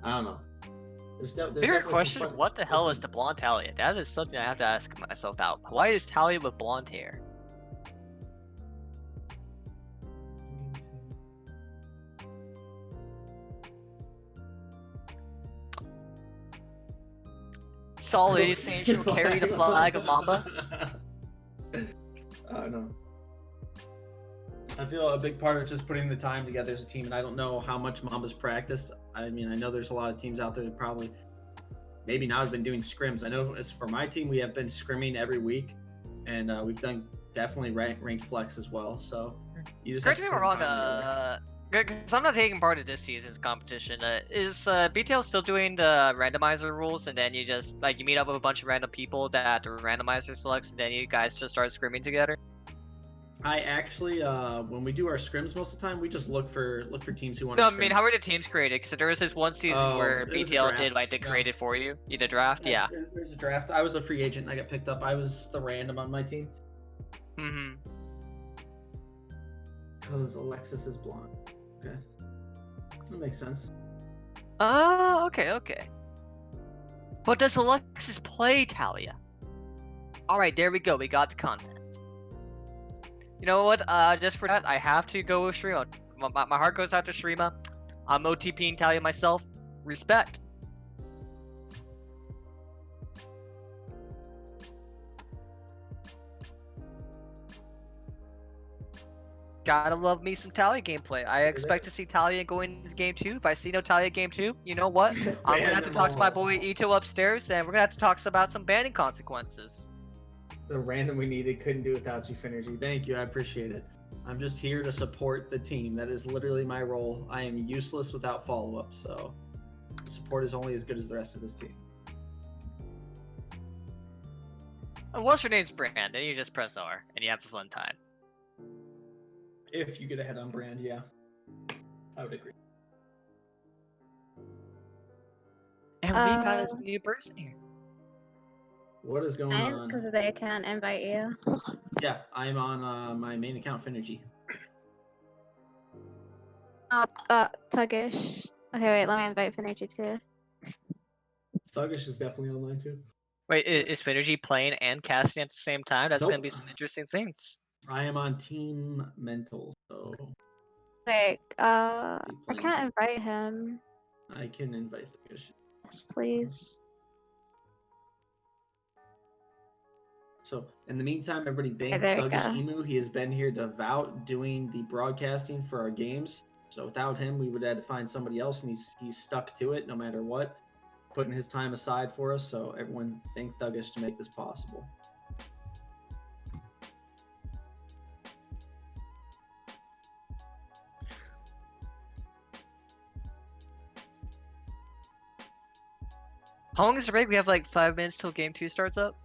I don't know. There's bigger question: what the hell is the blonde Talia? That is something I have to ask myself out. Why is Talia with blonde hair? Solid saying she'll carry the flag of Mamba. I don't know. I feel a big part of it's just putting the time together as a team, and I don't know how much Mamba's practiced. I mean, I know there's a lot of teams out there that probably maybe now have been doing scrims. I know as for my team, we have been scrimming every week, and we've done definitely ranked flex as well. So you just correct me if I'm wrong. Because I'm not taking part in this season's competition. Is BTL still doing the randomizer rules, and then you just you meet up with a bunch of random people that the randomizer selects, and then you guys just start scrimming together? I actually, when we do our scrims, most of the time we just look for teams who want. No, I mean, how were the teams created? Because there was this one season where BTL did they created for you. You did draft, yeah. There's a draft. I was a free agent and I got picked up. I was the random on my team. Mm-hmm. Because Alexis is blonde. Okay, that makes sense. Oh, okay. But does Alexis play Talia? All right, there we go. We got the content. You know what? Just for that, I have to go with Shurima. My heart goes out to Shurima. I'm OTPing Talia myself. Respect. Gotta love me some Talia gameplay. I expect to see Talia going into game 2. If I see no Talia game 2, you know what? I'm gonna have to talk to my boy Ito upstairs, and we're gonna have to talk about some banning consequences. The random we needed couldn't do without you, Finergy. Thank you, I appreciate it. I'm just here to support the team. That is literally my role. I am useless without follow-up, so support is only as good as the rest of this team. And once your name's Brandon, you just press R, and you have a fun time. If you get ahead on brand, yeah. I would agree. And we got a new person here. What is going on? Because they can't invite you. Yeah, I'm on my main account, Finergy. Oh, Tuggish. Okay, wait, let me invite Finergy too. Thuggish is definitely online too. Wait, is Finergy playing and casting at the same time? That's gonna be Nope. some interesting things. I am on Team Mental, so Like, I be playing can't too. invite him. I can invite Thuggish. Yes, please. So in the meantime, everybody thank there we Thuggish go. Emu. He has been here devout doing the broadcasting for our games. So without him, we would have had to find somebody else, and he's stuck to it no matter what, putting his time aside for us. So everyone thank Thuggish to make this possible. How long is the break? We have like 5 minutes till game 2 starts up.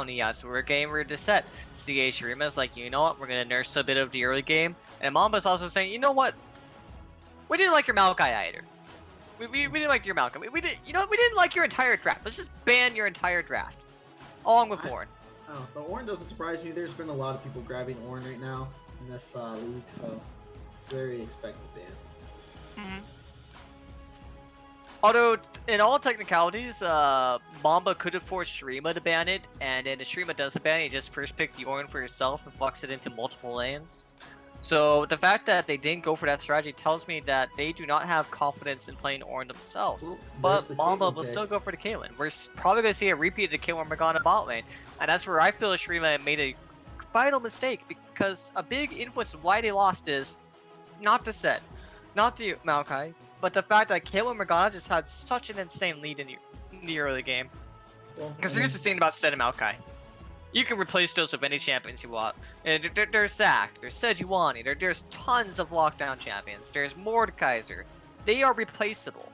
yet, so we're getting rid of the set. CA Shurima's like, you know what, we're gonna nurse a bit of the early game. And Mamba's also saying, you know what, we didn't like your Maokai either. We didn't like your Maokai. We didn't, you know what, we didn't like your entire draft. Let's just ban your entire draft. Along with Ornn. Oh, the Ornn doesn't surprise me. There's been a lot of people grabbing Ornn right now in this league, so very expected ban. Although, in all technicalities, Mamba could have forced Shurima to ban it, and then if Shurima does the ban, you just first pick the Ornn for yourself and flux it into multiple lanes. So the fact that they didn't go for that strategy tells me that they do not have confidence in playing Ornn themselves. Well, But Mamba will still go for the Caitlyn. We're probably going to see a repeat of the Caitlyn Morgana bot lane, and that's where I feel Shurima made a vital mistake, because a big influence of why they lost is not the set, not the Maokai, but the fact that Caitlyn Morgana just had such an insane lead in the early game. Because here's the thing about Set and Maokai. You can replace those with any champions you want. And there's Zac, there's Sejuani, there's tons of lockdown champions, there's Mordekaiser. They are replaceable.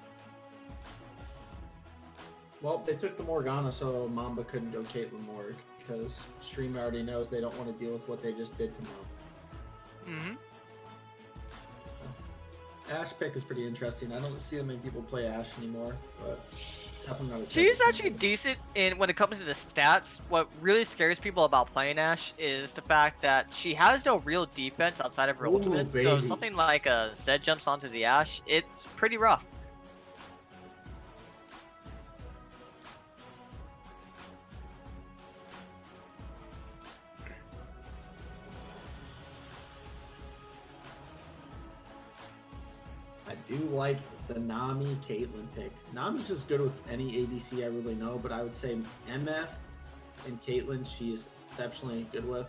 Well, they took the Morgana, so Mamba couldn't go Caitlyn Morg, because Stream already knows they don't want to deal with what they just did to Mamba. Ashe pick is pretty interesting. I don't see that many people play Ashe anymore, but definitely not. She's actually decent in when it comes to the stats. What really scares people about playing Ashe is the fact that she has no real defense outside of her ultimate. So baby. something like a Zed jumps onto the Ashe, it's pretty rough. I do like the Nami Caitlyn pick. Nami's just good with any ADC I really know, but I would say MF and Caitlyn she's exceptionally good with.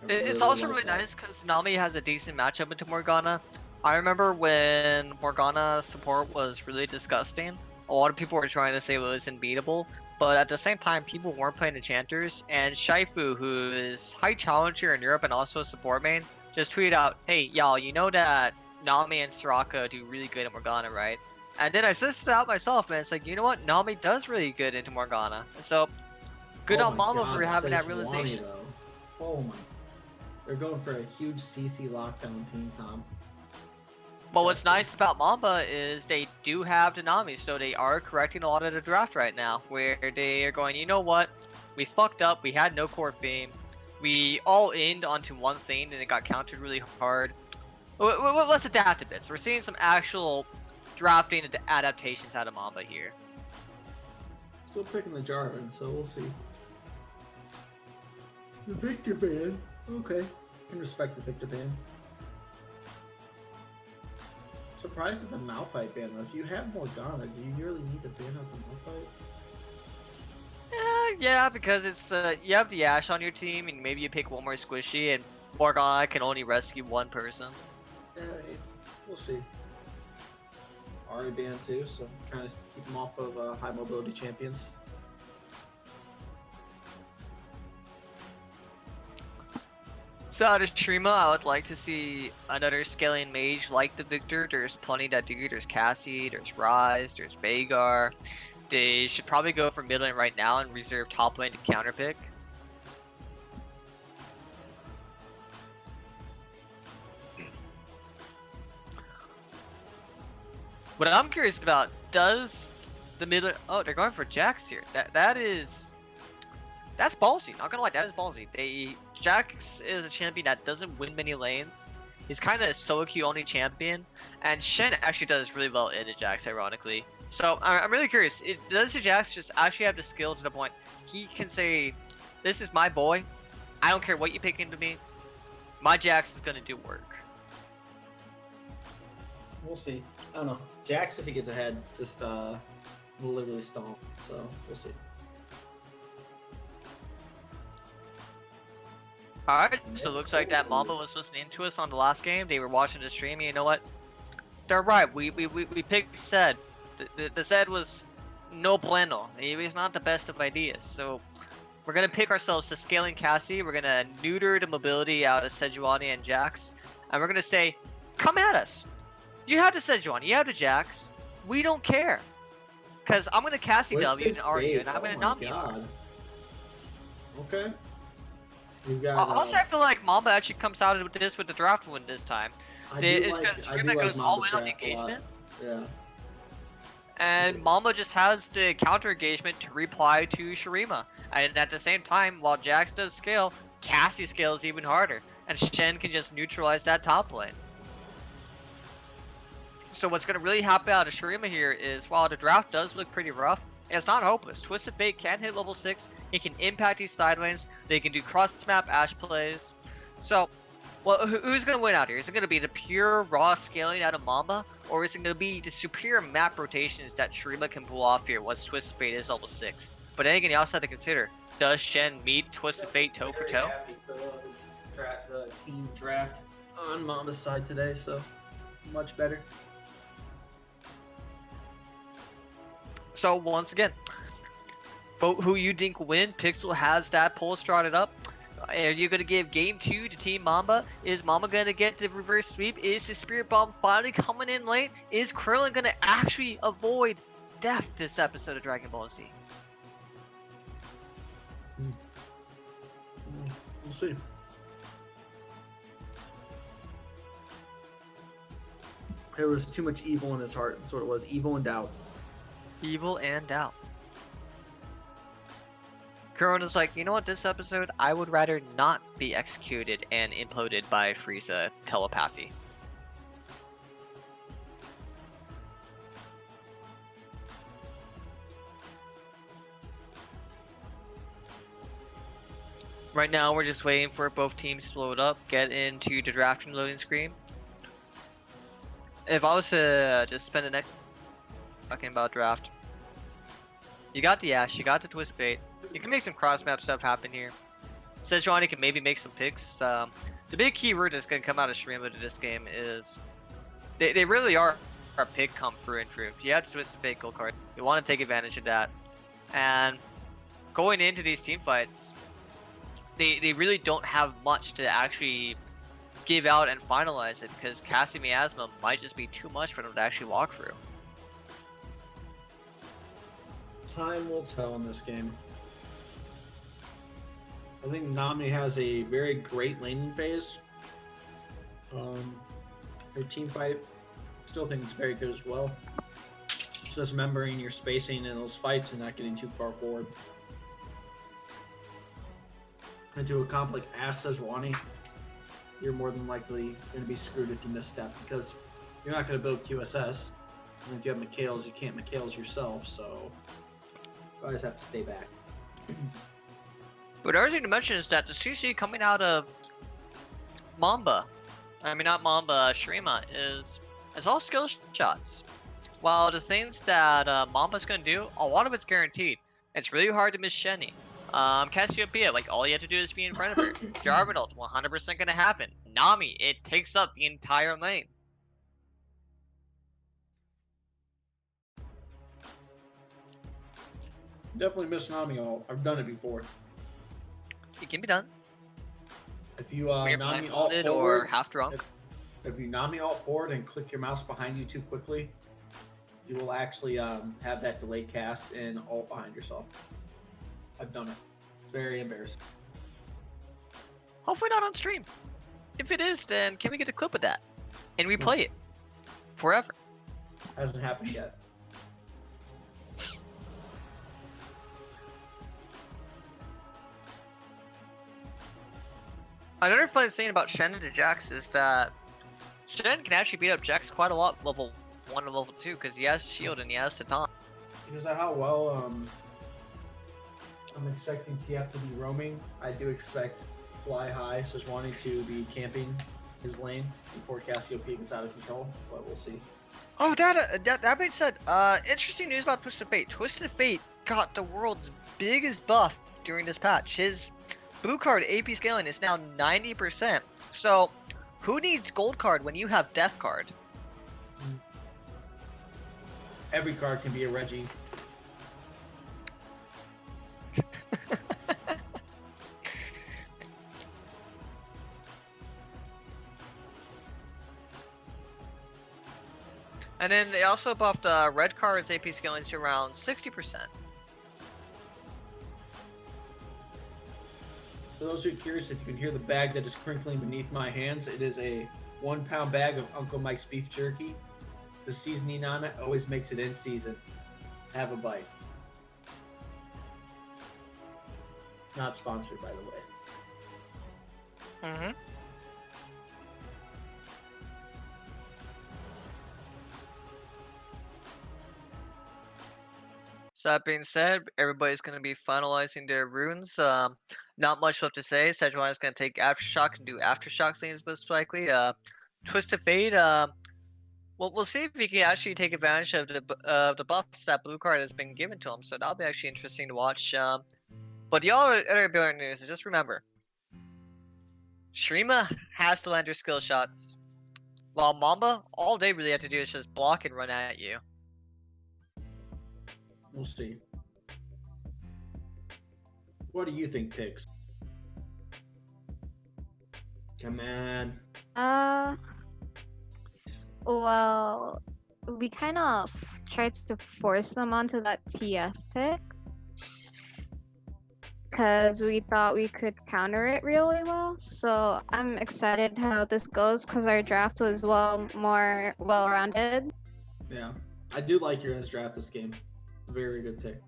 It's also really nice because Nami has a decent matchup into Morgana. I remember when Morgana support was really disgusting, a lot of people were trying to say it was unbeatable, but at the same time, people weren't playing enchanters, and Shaifu, who is high challenger in Europe and also a support main, just tweeted out, hey, y'all, you know that Nami and Soraka do really good at Morgana, right? And then I tested it out myself, and it's like, you know what? Nami does really good into Morgana. So, good on Mamba for having that realization. Oh my. They're going for a huge CC lockdown team comp. But what's nice about Mamba is they do have the Nami, so they are correcting a lot of the draft right now, where they are going, you know what? We fucked up, we had no core theme. We all aimed onto one thing, and it got countered really hard. Let's adapt a bit. So we're seeing some actual drafting and adaptations out of Mamba here. Still picking the Jarvan, so we'll see. The Victor ban. Okay. Can respect the Victor ban. Surprised at the Malphite ban though. If you have Morgana, do you really need to ban out the Malphite? Yeah, because it's you have the Ashe on your team, and maybe you pick one more squishy, and Morgana can only rescue one person. Yeah, we'll see. Ari ban too, so I'm trying to keep them off of high mobility champions. So out of Shurima, I would like to see another scaling mage like the Victor. There's plenty that do. There's Cassie, there's Ryze, there's Veigar. They should probably go for mid lane right now and reserve top lane to counterpick. What I'm curious about, does the mid lane... Oh, they're going for Jax here. That's ballsy. Not gonna lie, that is ballsy. Jax is a champion that doesn't win many lanes. He's kind of a solo queue only champion, and Shen actually does really well into Jax, ironically. So I'm really curious. Does Jax just actually have the skill to the point he can say, "This is my boy. I don't care what you pick into me. My Jax is gonna do work." We'll see. I don't know. Jax, if he gets ahead, just will literally stomp. So we'll see. Alright, so it looks like that Mamba was listening to us on the last game. They were watching the stream, and you know what? They're right. We picked Zed. The Zed was no bueno. He was not the best of ideas. So we're gonna pick ourselves to scaling Cassie. We're gonna neuter the mobility out of Sejuani and Jax, and we're gonna say, come at us. You have the Sejuani, you have the Jax. We don't care. Cause I'm gonna Cassie W and RU, and I'm gonna Nami. Okay. You got. Also, I feel like Mamba actually comes out with this with the draft win this time. I It's do because like Shurima goes all Mamba's in on the draft a lot. engagement, Yeah. and Mamba just has the counter engagement to reply to Shurima. And at the same time, while Jax does scale, Cassie scales even harder, and Shen can just neutralize that top lane. So what's going to really happen out of Shurima here is, while the draft does look pretty rough, it's not hopeless. Twisted Fate can hit level 6, he can impact these side lanes, they can do cross-map Ashe plays. So, well, who's going to win out here? Is it going to be the pure raw scaling out of Mamba, or is it going to be the superior map rotations that Shurima can pull off here once Twisted Fate is level 6? But then again, you also have to consider, does Shen meet Twisted Fate toe for toe? The team draft on Mamba's side today, so much better. So once again, vote who you think will win. Pixel has that poll started up. Are you going to give game 2 to Team Mamba? Is Mamba going to get the reverse sweep? Is the Spirit Bomb finally coming in late? Is Krillin going to actually avoid death this episode of Dragon Ball Z? We'll see. There was too much evil in his heart. That's what it was. Evil and doubt. Evil and doubt. Krillin is like, you know what, this episode, I would rather not be executed and imploded by Frieza telepathy. Right now, we're just waiting for both teams to load up, get into the drafting loading screen. If I was to just spend the next talking about draft, you got the Ashe, you got the Twist Bait. You can make some cross-map stuff happen here. Sejuani can maybe make some picks. The big keyword that's going to come out of Shurima to this game is they really are a pick come through and through. You have to Twist the Fate gold card. You want to take advantage of that. And going into these team fights, they really don't have much to actually give out and finalize it, because Cassie Miasma might just be too much for them to actually walk through. Time will tell in this game. I think Nami has a very great laning phase. Her team fight, still think it's very good as well. Just remembering your spacing in those fights and not getting too far forward. Into a comp like Ashe Sejuani, you're more than likely going to be screwed if you misstep, because you're not going to build QSS. And if you have Mikhails, you can't Mikhails yourself, so you always have to stay back. But the other thing to mention is that the CC coming out of Mamba, I mean not Mamba, Shurima, is all skill shots. While the things that Mamba's going to do, a lot of it's guaranteed. It's really hard to miss Shenny. Cassiopeia, like, all you have to do is be in front of her. Jarvanult, 100% going to happen. Nami, it takes up the entire lane. Definitely miss Nami ult. I've done it before. It can be done. If you When you're Nami ult blindfolded or forward, half drunk. if you Nami ult forward and click your mouse behind you too quickly, you will actually have that delayed cast and ult behind yourself. I've done it. It's very embarrassing. Hopefully not on stream. If it is, then can we get a clip of that? And replay it. Forever. Hasn't happened yet. Another funny thing about Shen and Jax is that Shen can actually beat up Jax quite a lot level 1 and level 2, because he has shield and he has the taunt. Because of how well I'm expecting TF to be roaming, I do expect Fly High Sejuani to be camping his lane before Cassiopeia gets out of control, but we'll see. Oh, that being said, interesting news about Twisted Fate. Twisted Fate got the world's biggest buff during this patch. His blue card AP scaling is now 90%. So, who needs gold card when you have death card? Every card can be a Reggie. And then they also buffed red card's AP scaling to around 60%. For those who are curious, if you can hear the bag that is crinkling beneath my hands, it is a 1 pound bag of Uncle Mike's beef jerky. The seasoning on it always makes it in season. Have a bite. Not sponsored, by the way. Mm-hmm. So that being said, everybody's going to be finalizing their runes. Not much left to say. Sejuani is going to take Aftershock and do Aftershock things most likely. Twist of Fate, we'll see if he can actually take advantage of the buffs that blue card has been given to him. So that'll be actually interesting to watch. But the other brilliant news is just remember, Shurima has to land her skill shots, while Mamba, all they really have to do is just block and run at you. We'll see. What do you think, Pix? Come on. Well, we kind of tried to force them onto that TF pick because we thought we could counter it really well. So I'm excited how this goes because our draft was more well-rounded. Yeah, I do like your guys' draft this game. Very good pick.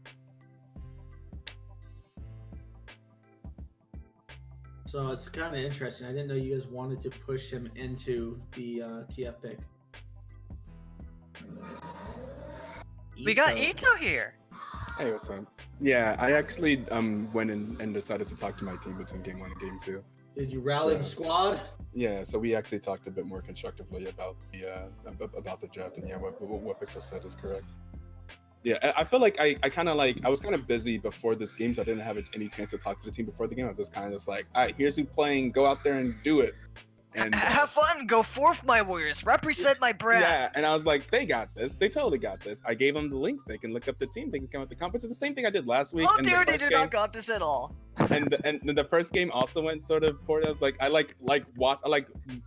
So it's kind of interesting. I didn't know you guys wanted to push him into the TF pick. We got Ito here. Hey, what's up? Yeah, I actually went in and decided to talk to my team between game 1 and game 2. Did you rally the squad? Yeah, so we actually talked a bit more constructively about the draft, and yeah, what Pixel said is correct. Yeah, I feel like I was kind of busy before this game, so I didn't have any chance to talk to the team before the game. I was just kind of just like, all right, here's who playing, go out there and do it. And have fun, go forth, my warriors, represent my brand. Yeah, and I was like, they got this. They totally got this. I gave them the links. They can look up the team. They can come up with the conference. It's the same thing I did last week. Oh, dear, they do not got this at all. And the first game also went sort of poorly. I was like, I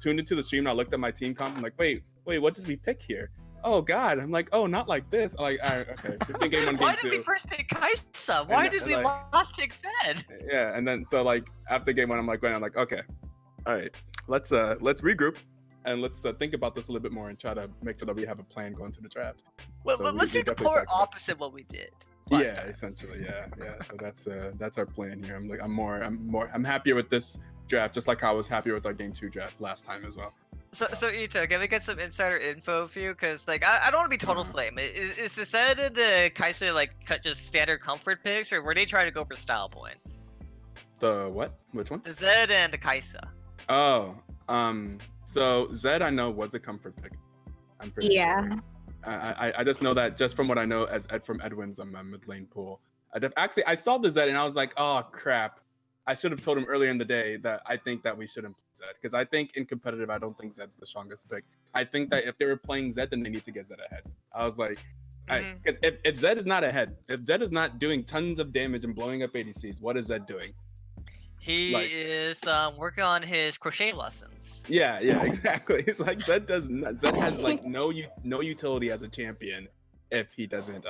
tuned into the stream and I looked at my team comp. I'm like, wait, what did we pick here? Oh God! I'm like, oh, not like this. I'm like, all right, okay. Between game 1 and game 2. Why did we first pick Kaisa? Why did we last pick Zed? Yeah, and then so like after game 1, I'm like, okay, all right, let's regroup and let's think about this a little bit more and try to make sure that we have a plan going to the draft. Well, So let's do the polar opposite what we did. Yeah, time. essentially, yeah. So that's our plan here. I'm happier with this draft, just like I was happier with our game 2 draft last time as well. So Ito, can we get some insider info for you? Because like I don't want to be total flame. Is the Zed and the Kaisa like just standard comfort picks, or were they trying to go for style points? The what? Which one? The Zed and the Kaisa. Oh, so Zed I know was a comfort pick. I'm pretty sure. I just know that just from what I know from Edwin's mid lane pool. I saw the Zed and I was like, oh crap. I should have told him earlier in the day that I think that we shouldn't play Zed, because I think in competitive, I don't think Zed's the strongest pick. I think that if they were playing Zed, then they need to get Zed ahead. I was like, because if Zed is not ahead, if Zed is not doing tons of damage and blowing up ADCs, what is Zed doing? He is working on his crochet lessons. Yeah, exactly. It's like Zed has like no utility as a champion if he doesn't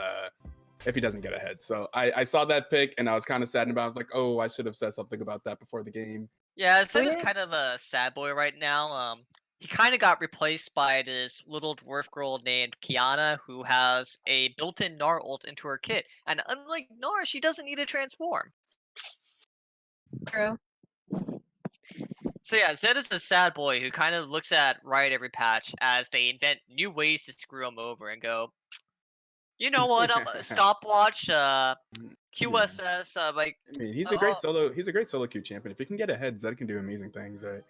get ahead. So I saw that pick and I was kind of saddened about it. I was like, oh, I should have said something about that before the game. Yeah, Zed is kind of a sad boy right now. He kind of got replaced by this little dwarf girl named Kiana, who has a built-in Gnar ult into her kit. And unlike Gnar, she doesn't need to transform. True. So yeah, Zed is a sad boy who kind of looks at Riot every patch as they invent new ways to screw him over and go, you know what? Stopwatch, QSS, like. I mean, he's a great solo queue champion. If you can get ahead, Zed can do amazing things, right?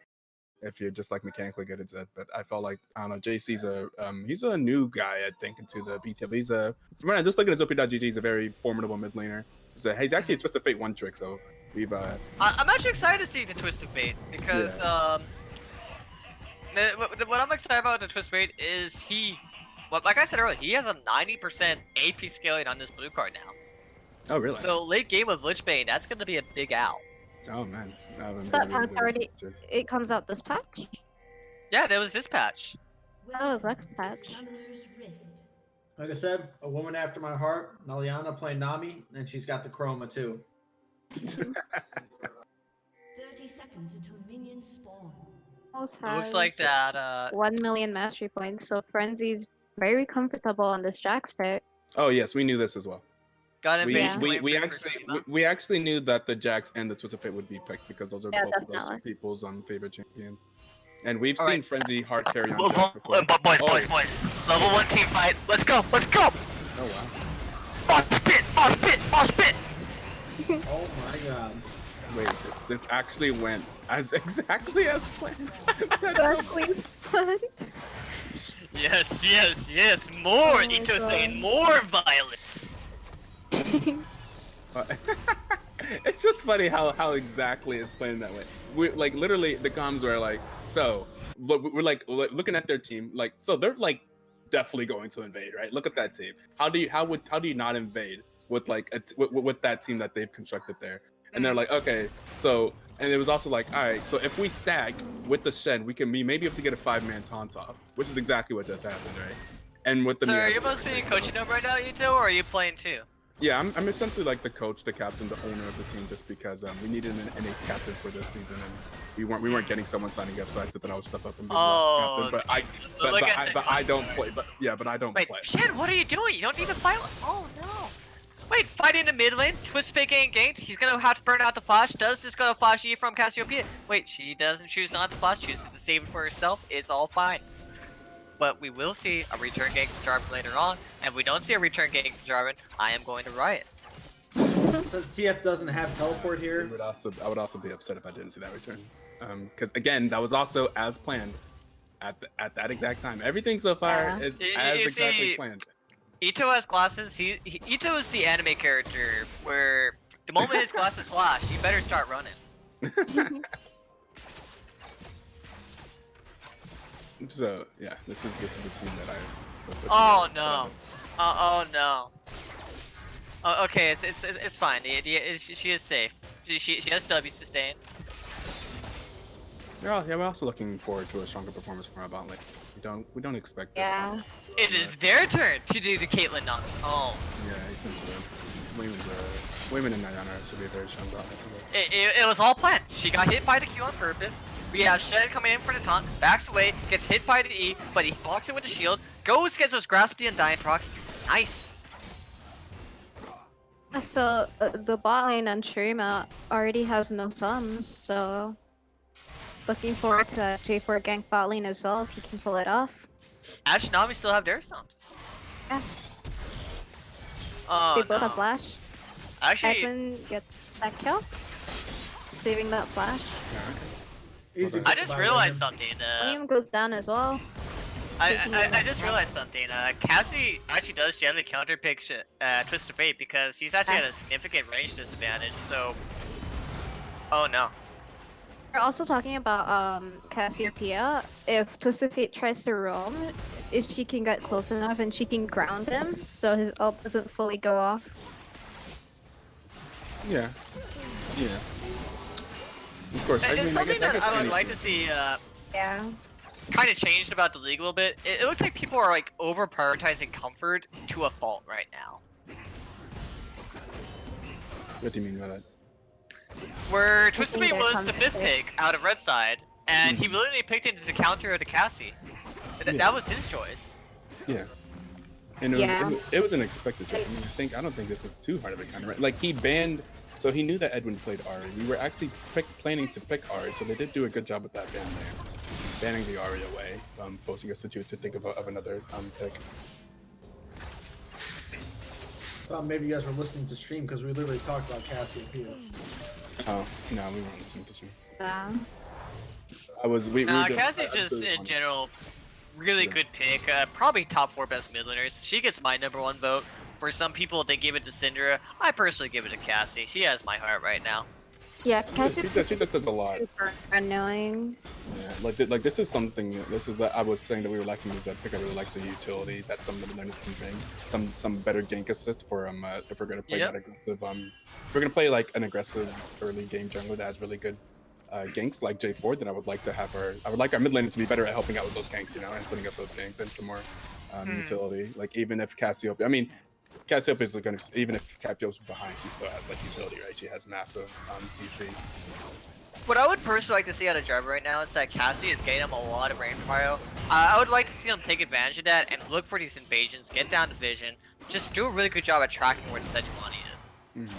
If you're just like mechanically good at Zed. But I felt like I don't know, JC's he's a new guy, I think, into the BTL. He's from what I just looking at OP.GG, he's a very formidable mid laner. So he's actually a Twist of Fate 1 trick, so we've I'm actually excited to see the Twist of Fate because what I'm excited about the Twist of Fate is like I said earlier, he has a 90% AP scaling on this blue card now. Oh really? So late game with Lichbane, that's gonna be a big out. Oh man. That patch already, it comes out this patch? Yeah, that was this patch. That was next patch. Like I said, a woman after my heart, Naliana playing Nami, and she's got the chroma too. 30 seconds until minions spawn. Almost Looks like has that. 1 million mastery points, so Frenzy's very comfortable on this Jax pick. Oh yes, we knew this as well. Got invasion Yeah. wave We for actually Shurima. we actually knew that the Jax and the Twisted Fate would be picked because those are Yeah, both of those definitely. people's favorite champions. And we've All seen right. Frenzy hard carry on Jax before. Boys, Oh. boys. Level 1 team fight. Let's go. Oh wow. Mosh pit. Oh my god. Wait, this actually went as exactly as planned. That's so Queen's Blood. Yes. More Oh my Ito God. saying more violence. It's just funny how exactly it's playing that way. We're like literally the comms were like, so we're like looking at their team, like so they're like definitely going to invade, right? Look at that team. How do you not invade with like with that team that they've constructed there? And they're like, okay, so and it was also like, all right, so if we stack with the Shen, we can maybe have to get a 5-man taunt off, which is exactly what just happened, right? And with the So are Miasma you supposed to be Ring, coaching them right now, Ito, or are you playing too? yeah, I'm essentially like the coach, the captain, the owner of the team, just because we needed an NA captain for this season, and we weren't getting someone signing up, so I said that I would step up and be the last captain. But I don't play. But I don't Wait, play. Shen, what are you doing? You don't need to fight. Oh no. Wait, fighting in the mid lane. Twist pick ain't ganked. He's gonna have to burn out the flash. Does this go to flash E from Cassiopeia? Wait, she doesn't choose not to flash. Chooses to save it for herself. It's all fine. But we will see a return gank from Jarvan later on. And if we don't see a return gank from Jarvan, I am going to riot. Since TF doesn't have teleport I here, would also be upset if I didn't see that return. Because again, that was also as planned at that exact time. Everything so far Yeah. is You as see- exactly planned. Ito has glasses. Ito is the anime character where the moment his glasses flash, you better start running. So yeah, this is the team that I. Oh no. Oh no. Oh, okay, it's fine. She is safe. She has W sustain. Yeah, we're also looking forward to a stronger performance from our bot lane. We don't expect this. Yeah. It is their turn to do the Caitlyn knock. Oh. Yeah, essentially. Women and Nayana should be a very strong bot lane. It was all planned. She got hit by the Q on purpose. We have Shen coming in for the taunt, backs away, gets hit by the E, but he blocks it with the shield. Goes, gets those Grasp and Dying procs. Nice. So the bot lane on Shurima already has no sums, so looking forward to a J4 gank bot lane as well if he can pull it off. Ash and Nami still have their stumps. Yeah. Oh, They both no. have flash. Actually, Edwin gets that kill, saving that flash. easy. I just realized something. William goes down as well. I just realized something. Cassie actually does generally counterpick Twist of Fate because he's actually at a significant range disadvantage. So, oh no. We're also talking about Cassiopeia. If Twisted Fate tries to roam, if she can get close enough and she can ground him so his ult doesn't fully go off. Yeah. Of course. I It's mean, something that guess I would any like team. to see Yeah. kind of changed about the league a little bit. It looks like people are like over prioritizing comfort to a fault right now. What do you mean by that? Where Twisted Fate their was the fifth confidence. pick out of Red Side, and he literally picked it as a counter to Cassie. That was his choice. Yeah. And Yeah. it was an expected choice. I mean, I don't think this is too hard of a counter. Right? Like he banned, so he knew that Edwin played Ahri. We were actually planning to pick Ahri, so they did do a good job with that ban there, banning the Ahri away, forcing us to think of another pick. Thought maybe you guys were listening to stream because we literally talked about Cassiopeia. Oh no, we weren't listening to you. Yeah. We Nah, were just- Cassie's that's just really in funny. general really Yeah. good pick. Probably top 4 best mid laners. She gets my #1 vote. For some people, they give it to Syndra. I personally give it to Cassie. She has my heart right now. Yeah, She Cassiopeia just does a lot. super annoying. Yeah, like this is something. This is that I was saying that we were lacking is that pick. I really like the utility that some of the learners can bring. Some better gank assists for if we're gonna play Yep. that aggressive. If we're gonna play like an aggressive early game jungler that has really good ganks like J4, then I would like to have our. I would like our mid laner to be better at helping out with those ganks, and setting up those ganks and some more utility. Like even if Cassiopeia, I mean. Cassiopeia is gonna, even if Cassiopeia's behind, she still has like utility, right? She has massive CC. What I would personally like to see out of Jarvan right now is that Cassie is getting him a lot of range fire. I would like to see him take advantage of that and look for these invasions, get down to vision, just do a really good job at tracking where the Sejuani is.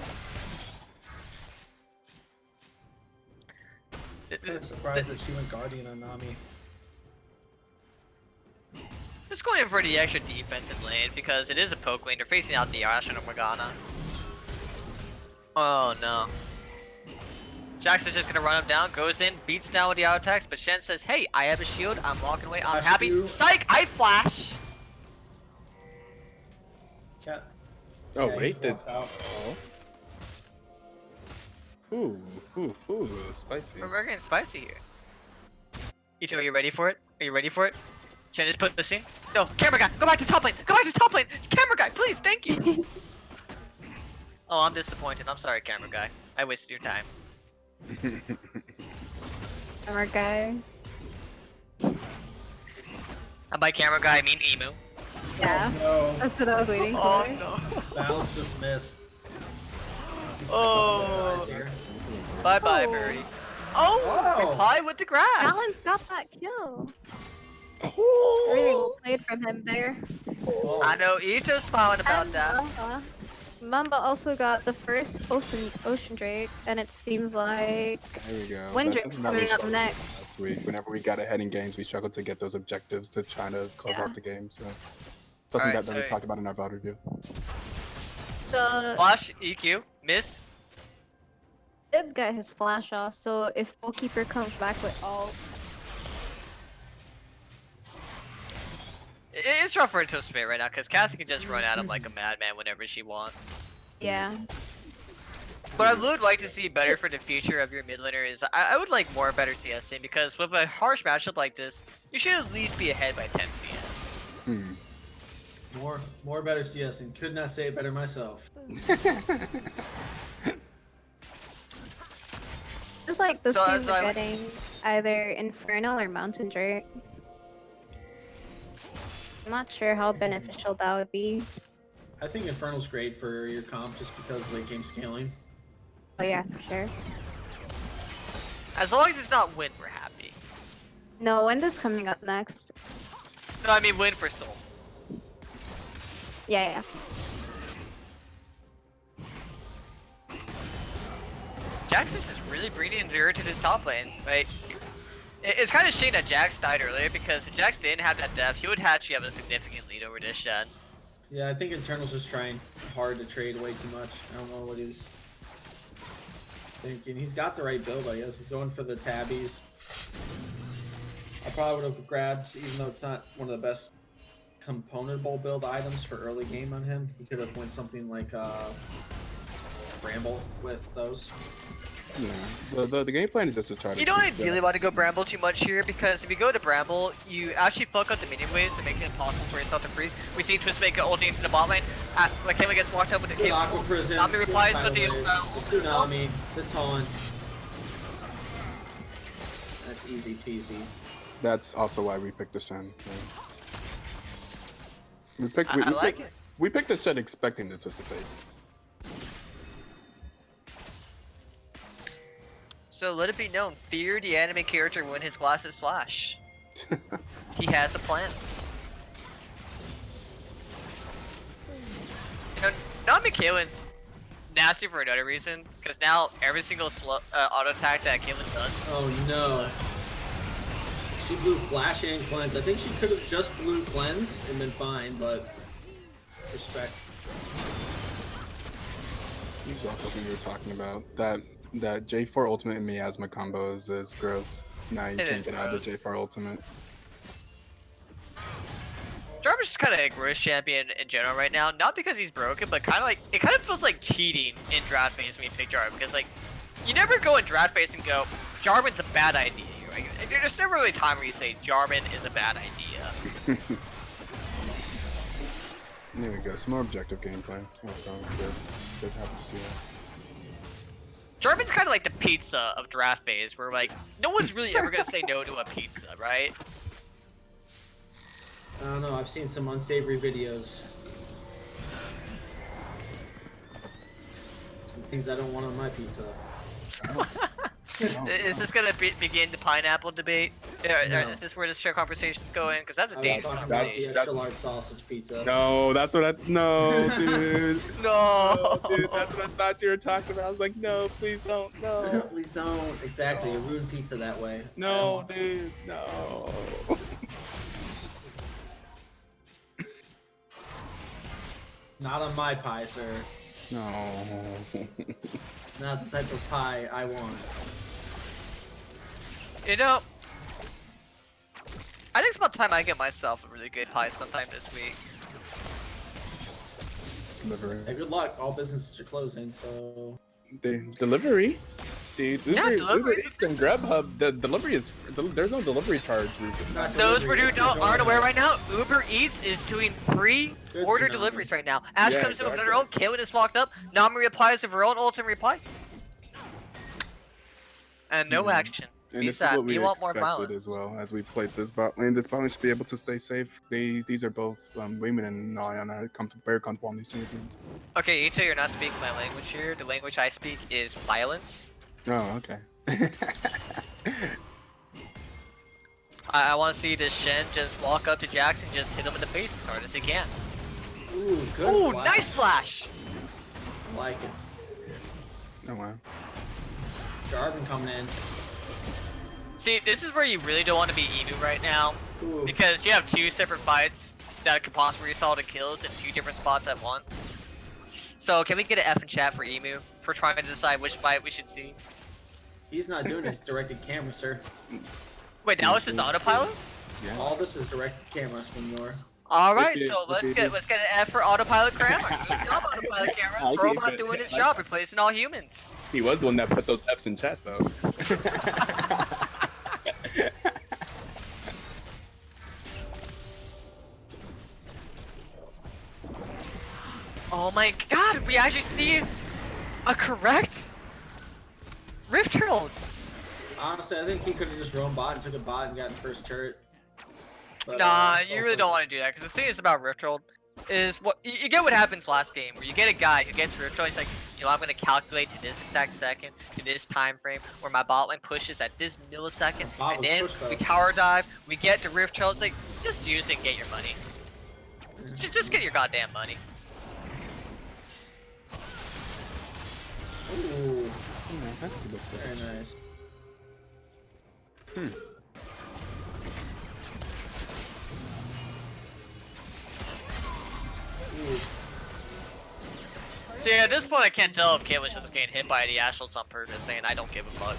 I'm surprised that she went Guardian on Nami. Just going in for the extra defensive lane because it is a poke lane. They're facing out the Ashen and Morgana. Oh no. Jax is just gonna run him down, goes in, beats down with the auto attacks, but Shen says, hey, I have a shield, I'm walking away, I'm happy. You. Psych! I flash! Cat. Oh Yeah, he wait, just did walks out. ooh, spicy. We're getting spicy here. Ito, are you ready for it? Are you ready for it? Shen is pushing. No, camera guy, go back to top lane! Go back to top lane! Camera guy, please, thank you! Oh, I'm disappointed. I'm sorry, camera guy. I wasted your time. Camera guy. And by camera guy, I mean emu. Yeah, No, that's what I was waiting for. Oh no. balance just missed. Oh. Here. Bye bye, Oh. birdie. Oh! Wow. Reply with the grass! Balance got that kill. Oh. Really well played from him there. I know Ito's smiling about And that. Mamba also got the first Ocean Drake, and it seems like There we go. Wind That's Drake's something that we coming up struggled next. with last week. Whenever we got ahead in games, we struggled to get those objectives to try to close Yeah. out the game. So something Alright, that we so- talked about in our VOD review. So Flash, EQ, miss. did get his flash off, so if Goalkeeper comes back with all, It's rough for Ito Spit right now because Cassie can just run at him like a madman whenever she wants. yeah. What I would like to see better for the future of your mid laner is I would like more better CSing because with a harsh matchup like this, you should at least be ahead by 10 CS. More better CS, and could not say it better myself. Just like this So team as I- getting either Infernal or Mountain Drake. I'm not sure how beneficial that would be. I think Infernal's great for your comp just because of late game scaling. Oh yeah, for sure. As long as it's not win, we're happy. No, when is coming up next? No, I mean win for Soul. Yeah, Jax is just really bringing Endure to this top lane. Like, it's kind of shame that Jax died earlier because if Jax didn't have that depth, he would actually have a significant lead over this Shen. Yeah, I think Internal's just trying hard to trade way too much. I don't know what he's thinking. He's got the right build, I guess. He's going for the tabbies. I probably would have grabbed, even though it's not one of the best componentable build items for early game on him. He could have went something like Bramble with those. Yeah, the game plan is just to try to. You don't keep ideally Jax- want to go Bramble too much here because if you go to Bramble, you actually fuck up the minion waves to make it impossible for yourself to freeze. We see Twist make an ulti into the bot lane. Like Kayla gets walked up with the Good Kayla. Aqua Prison. Nami good replies tidal with the wave, the Tsunami, the taunt. That's easy peasy. That's also why we picked the Shen. Yeah. I like it. We picked the Shen expecting the Twisted Fate. So let it be known, fear the anime character when his glasses flash. He has a plan. You know, Nami Kaelin's nasty for another reason, because now every single auto attack that Kaelin does. Oh no. She blew Flash and Cleanse. I think she could have just blew Cleanse and been fine, but respect. This is also something we were talking about. That J4 Ultimate and Miasma combos is gross. Now you It can't is get out of the gross. J4 Ultimate. Jarvan's just kind of a gross champion in general right now, not because he's broken, but kind of like, it kind of feels like cheating in draft phase when you pick Jarvan, because like, you never go in draft phase and go, Jarvan's a bad idea. Like, there's never really a time where you say Jarvan is a bad idea. There we go. Some more objective gameplay. Also good. Good happy to see that. Jarvan's kind of like the pizza of draft phase, where like, no one's really ever gonna say no to a pizza, right? I don't know, I've seen some unsavory videos. Some things I don't want on my pizza. Is this gonna begin the pineapple debate? No. Is this where this show conversation's going? Because that's a I was dangerous talking about conversation. the extra large sausage pizza. No, that's what I. No, dude. No. Dude, that's what I thought you were talking about. I was like, no, please don't. No. Please don't. Exactly, you ruin pizza that way. No, dude. No. Not on my pie, sir. No. Not the type of pie I want. You know, I think it's about time I get myself a really good pie sometime this week. Delivery. Hey, good luck. All businesses are closing, so. Delivery? Dude, Yeah, Uber delivery. Eats and Grubhub, the delivery is, there's no delivery charge recently. Not Those delivery, who aren't aware right now, Uber Eats is doing free Good order tsunami. deliveries right now. Ash Yeah, comes in with exactly. her own, Kaylin is locked up, Nami replies with her own ultimate reply. And no Yeah. action. And Be this is sad. what we You want more expected violence. as well as we played this bot lane. This bot lane should be able to stay safe. These are both Wayman and Nayana very comfortable on these champions. Okay, Ito, you're not speaking my language here. The language I speak is violence. Oh, okay. I want to see this Shen just walk up to Jackson, just hit him in the face as hard as he can. Ooh, good. Ooh, flash. nice flash! Like it. Oh wow. Jarvan coming in. See, this is where you really don't want to be Emu right now, Ooh. because you have two separate fights that could possibly result in kills in two different spots at once. So can we get an F in chat for Emu for trying to decide which fight we should see? He's not doing his directed camera, sir. Wait, that was just autopilot? Yeah. All this is directed camera, senor. All right, Okay, so let's okay, get dude. an F for autopilot grammar. Good job, autopilot I camera. keep Robot it. doing his Like- job, replacing all humans. He was the one that put those F's in chat though. Oh my god, we actually see a correct Rift Herald. Honestly, I think he could have just roamed bot and took a bot and gotten first turret. But, Nah, so you really don't want to do that, because the thing is about Rift Herald is what you get what happens last game, where you get a guy who gets Rift Herald, he's like, you know, I'm gonna calculate to this exact second, to this time frame, where my bot lane pushes at this millisecond, Bot and was then pushed, though. we tower dive, we get to Rift Herald, it's like, just use it and get your money. Just get your goddamn money. Ooh, Yeah, that's a good spot. very nice. Ooh. See, at this point I can't tell if Caitlyn's just getting hit by the Ashlets on purpose, saying I don't give a fuck.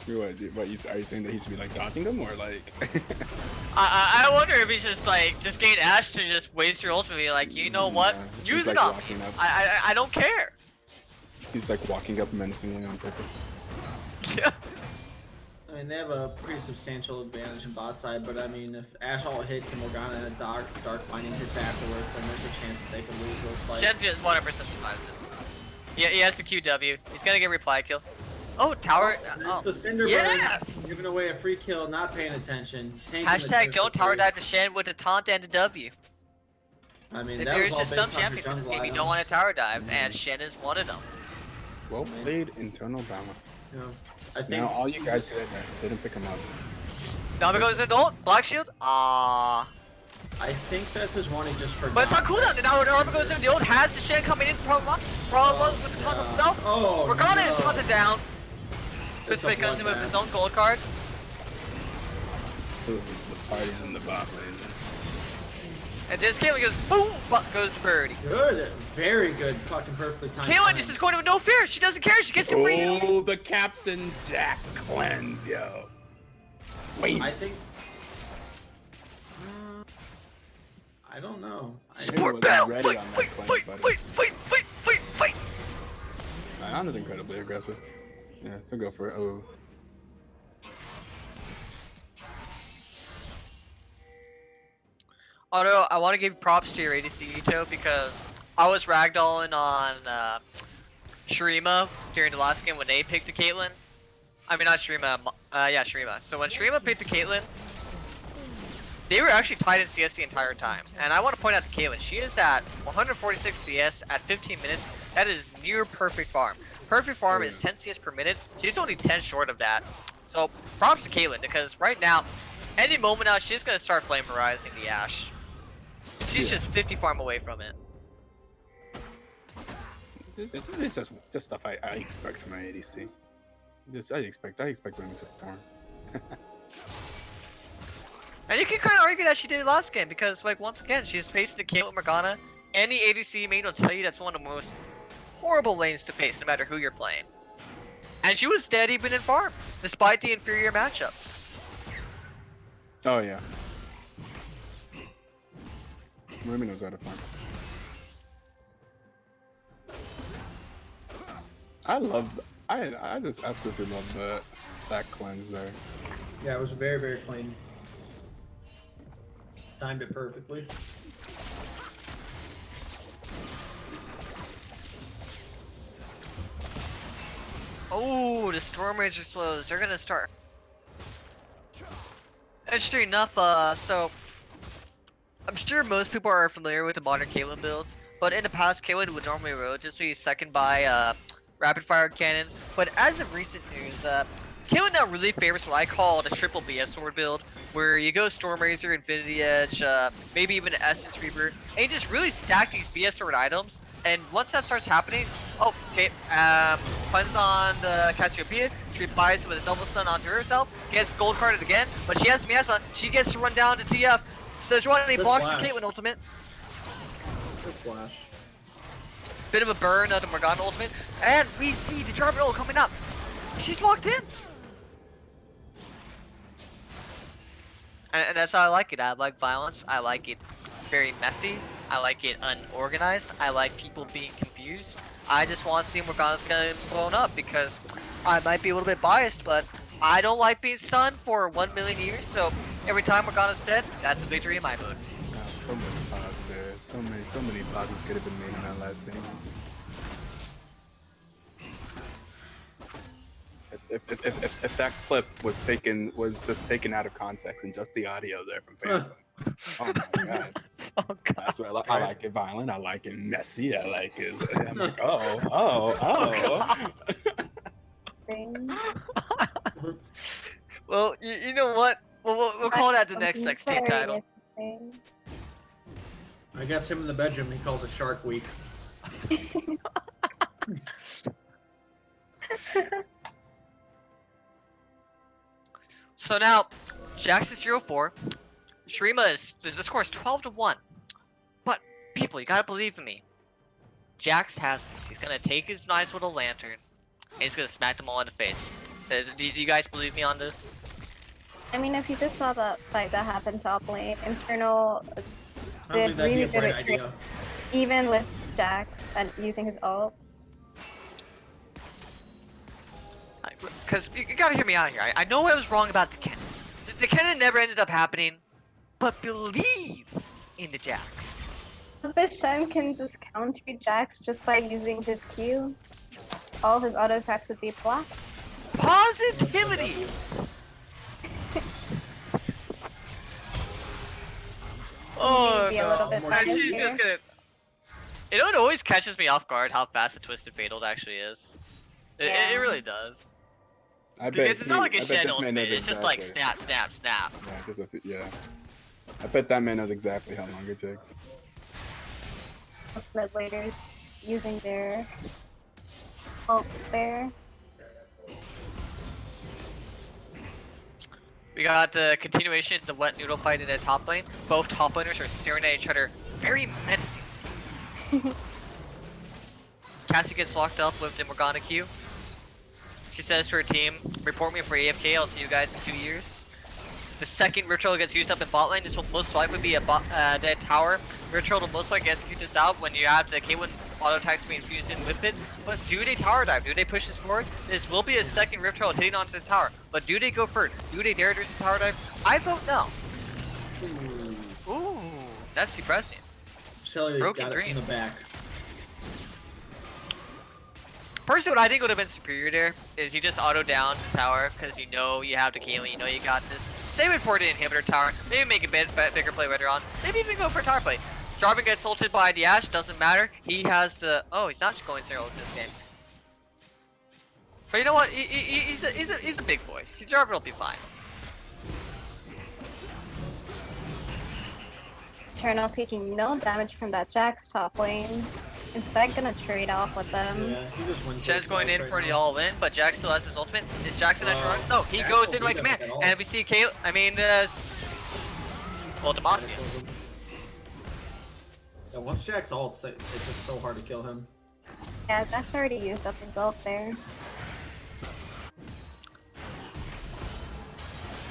What, are you saying that he should be like dodging them or like? I wonder if he's just like, just getting Ash to just waste your ultimate, be like, you know what, Yeah, use he's, it like, on me. walking up. I don't care. He's like walking up menacingly on purpose. I mean, they have a pretty substantial advantage in bot side, but I mean, if Ash ult hits and Morgana and a dark binding hits afterwards, then there's a chance that they can lose those fights. Jen's just 100% survives this. Yeah, he has the QW. He's gonna get reply kill. Oh, tower. There's Oh. the Cinderbird Yes! giving away a free kill, not paying attention. Tanking the Hashtag turret don't for tower free. dive to Shen with a taunt and a W. I mean, If that there's was all just based some on her champions in this jungle game, you item. don't want to tower dive, and Shen is one of them. Well played, internal balance. You know, I think Now all you guys here didn't pick him up. Nami goes in ult, Black Shield. Ah. I think that's his one he just forgot. But it's on cooldown, and now Nami goes in the ult, has the Shen coming in from with the taunt himself. Oh, Morgana is no. taunted down. It's This a way comes in with bloodbath. his own gold card. The party's in the bot lane. And just Caitlyn goes, boom, butt goes to Birdie. Good, very good, fucking perfectly timed. Caitlyn plan. just is going with no fear. She doesn't care. She gets to free. Oh, the Captain Jack cleanse, yo. Wait. I think. I don't know. Sport was battle. ready Fight, on that fight, claim, fight, buddy. fight, fight, fight, fight, fight. Ayana's incredibly aggressive. Yeah, so go for it. Oh. Although I want to give props to your ADC Ito because I was ragdolling on Shurima during the last game when they picked the Caitlyn. I mean not Shurima, yeah Shurima. So when Shurima picked the Caitlyn, They were actually tied in CS the entire time. And I want to point out to Caitlyn, she is at 146 CS at 15 minutes. That is near perfect farm. Perfect farm is 10 CS per minute. She's only 10 short of that. So props to Caitlyn, because right now, any moment now, she's going to start flamerizing the Ashe. She's just 50 farm away from it. It's just stuff I expect from my ADC. I expect women to perform. And you can kind of argue that she did last game because, like, once again, she's facing the Caitlyn Morgana. Any ADC main will tell you that's one of the most horrible lanes to face, no matter who you're playing. And she was dead even in farm, despite the inferior matchups. Oh yeah. Women knows how to farm. I just absolutely love that cleanse there. Yeah, it was very, very clean. Timed it perfectly. Oh, the Storm Razor slows. They're gonna start. Interesting enough, so I'm sure most people are familiar with the modern Caitlyn builds, but in the past, Caitlyn would normally roll just be second by rapid fire cannon. But as of recent news, Caitlyn now really favors what I call the triple BS sword build, where you go Storm Razor, Infinity Edge, maybe even an Essence Reaper, and you just really stack these BS sword items. And once that starts happening, oh, okay, puns on the Cassiopeia, she replies with a double stun onto herself, gets gold carded again, but she has miasma, she gets to run down to TF, so he blocks the Caitlyn ultimate. Good flash. Bit of a burn of the Morgana ultimate, and we see the Jarvan ult coming up. She's walked in. And that's how I like it. I like violence. I like it very messy. I like it unorganized. I like people being confused. I just want to see Morgana's getting blown up because I might be a little bit biased, but I don't like being stunned for 1 million years. So every time Morgana's dead, that's a victory in my books. So much pause there. So many pauses could have been made in that last thing. If that clip was just taken out of context and just the audio there from Phantom. Oh my god. Oh god. That's what I like it violent, I like it messy, I like it. I'm like, oh. Well, you know what? We'll call that the next XT title. I guess him in the bedroom he calls it Shark Week. So now, Jax is 0-4. Shurima is, the score is 12-1. But, people, you gotta believe in me. Jax has this. He's gonna take his nice little lantern, and he's gonna smack them all in the face. Do you guys believe me on this? I mean, if you just saw the fight that happened top lane, Internal did That'd be really a good great at idea. even with Jax and using his ult. Because you gotta hear me out here. I know I was wrong about the cannon. The cannon never ended up happening, but believe in the Jax. The Shen can just counter Jax just by using his Q. All his auto attacks would be blocked. Positivity! Oh Be a little bit no. better She's here. just gonna... You know, it always catches me off guard how fast a Twisted Fatal actually is. Yeah. It really does. I bet Because it's not like a Shen this man ultimate, knows it's just like exactly. snap, snap, snap. Yeah, it's just yeah. I bet that man knows exactly how long it takes. Mid laners using their ults there. We got the continuation of the wet noodle fight in the top lane. Both top laners are staring at each other very menacing. Cassie gets locked up with the Morgana Q. She says to her team, report me for AFK, I'll see you guys in 2 years. The second Ritual gets used up in bot lane, this will most likely be a dead tower. Ritual will most likely execute this out when you have the K1 auto attacks being infused in with it. But do they tower dive? Do they push this forward? This will be a second Ritual hitting onto the tower. But do they go first? Do they dare to do tower dive? I vote no. Ooh, that's depressing. Shelly Broken got it dreams. from the back. Personally, what I think would have been superior there is you just auto down the tower because you know you have the Caitlyn, you know you got this. Stay with for the inhibitor tower. Maybe make a bigger play later on. Maybe even go for a tower play. Jarvan gets ulted by the Ashe, doesn't matter. He has the... Oh, he's not going zero ult this game. But you know what? He's a big boy. Jarvan will be fine. Eternal's taking no damage from that Jax top lane. Instead, gonna trade off with them. Yeah, he just wins. Shen's going in right for now. the all-in, but Jax still has his ultimate. Is Jax in that run? No, he Jax goes don't in do like that man. at all. And we see Kale. I mean, well, Demacia. Yeah, once Jack's ults, it's just so hard to kill him. Yeah, Jax already used up his ult there.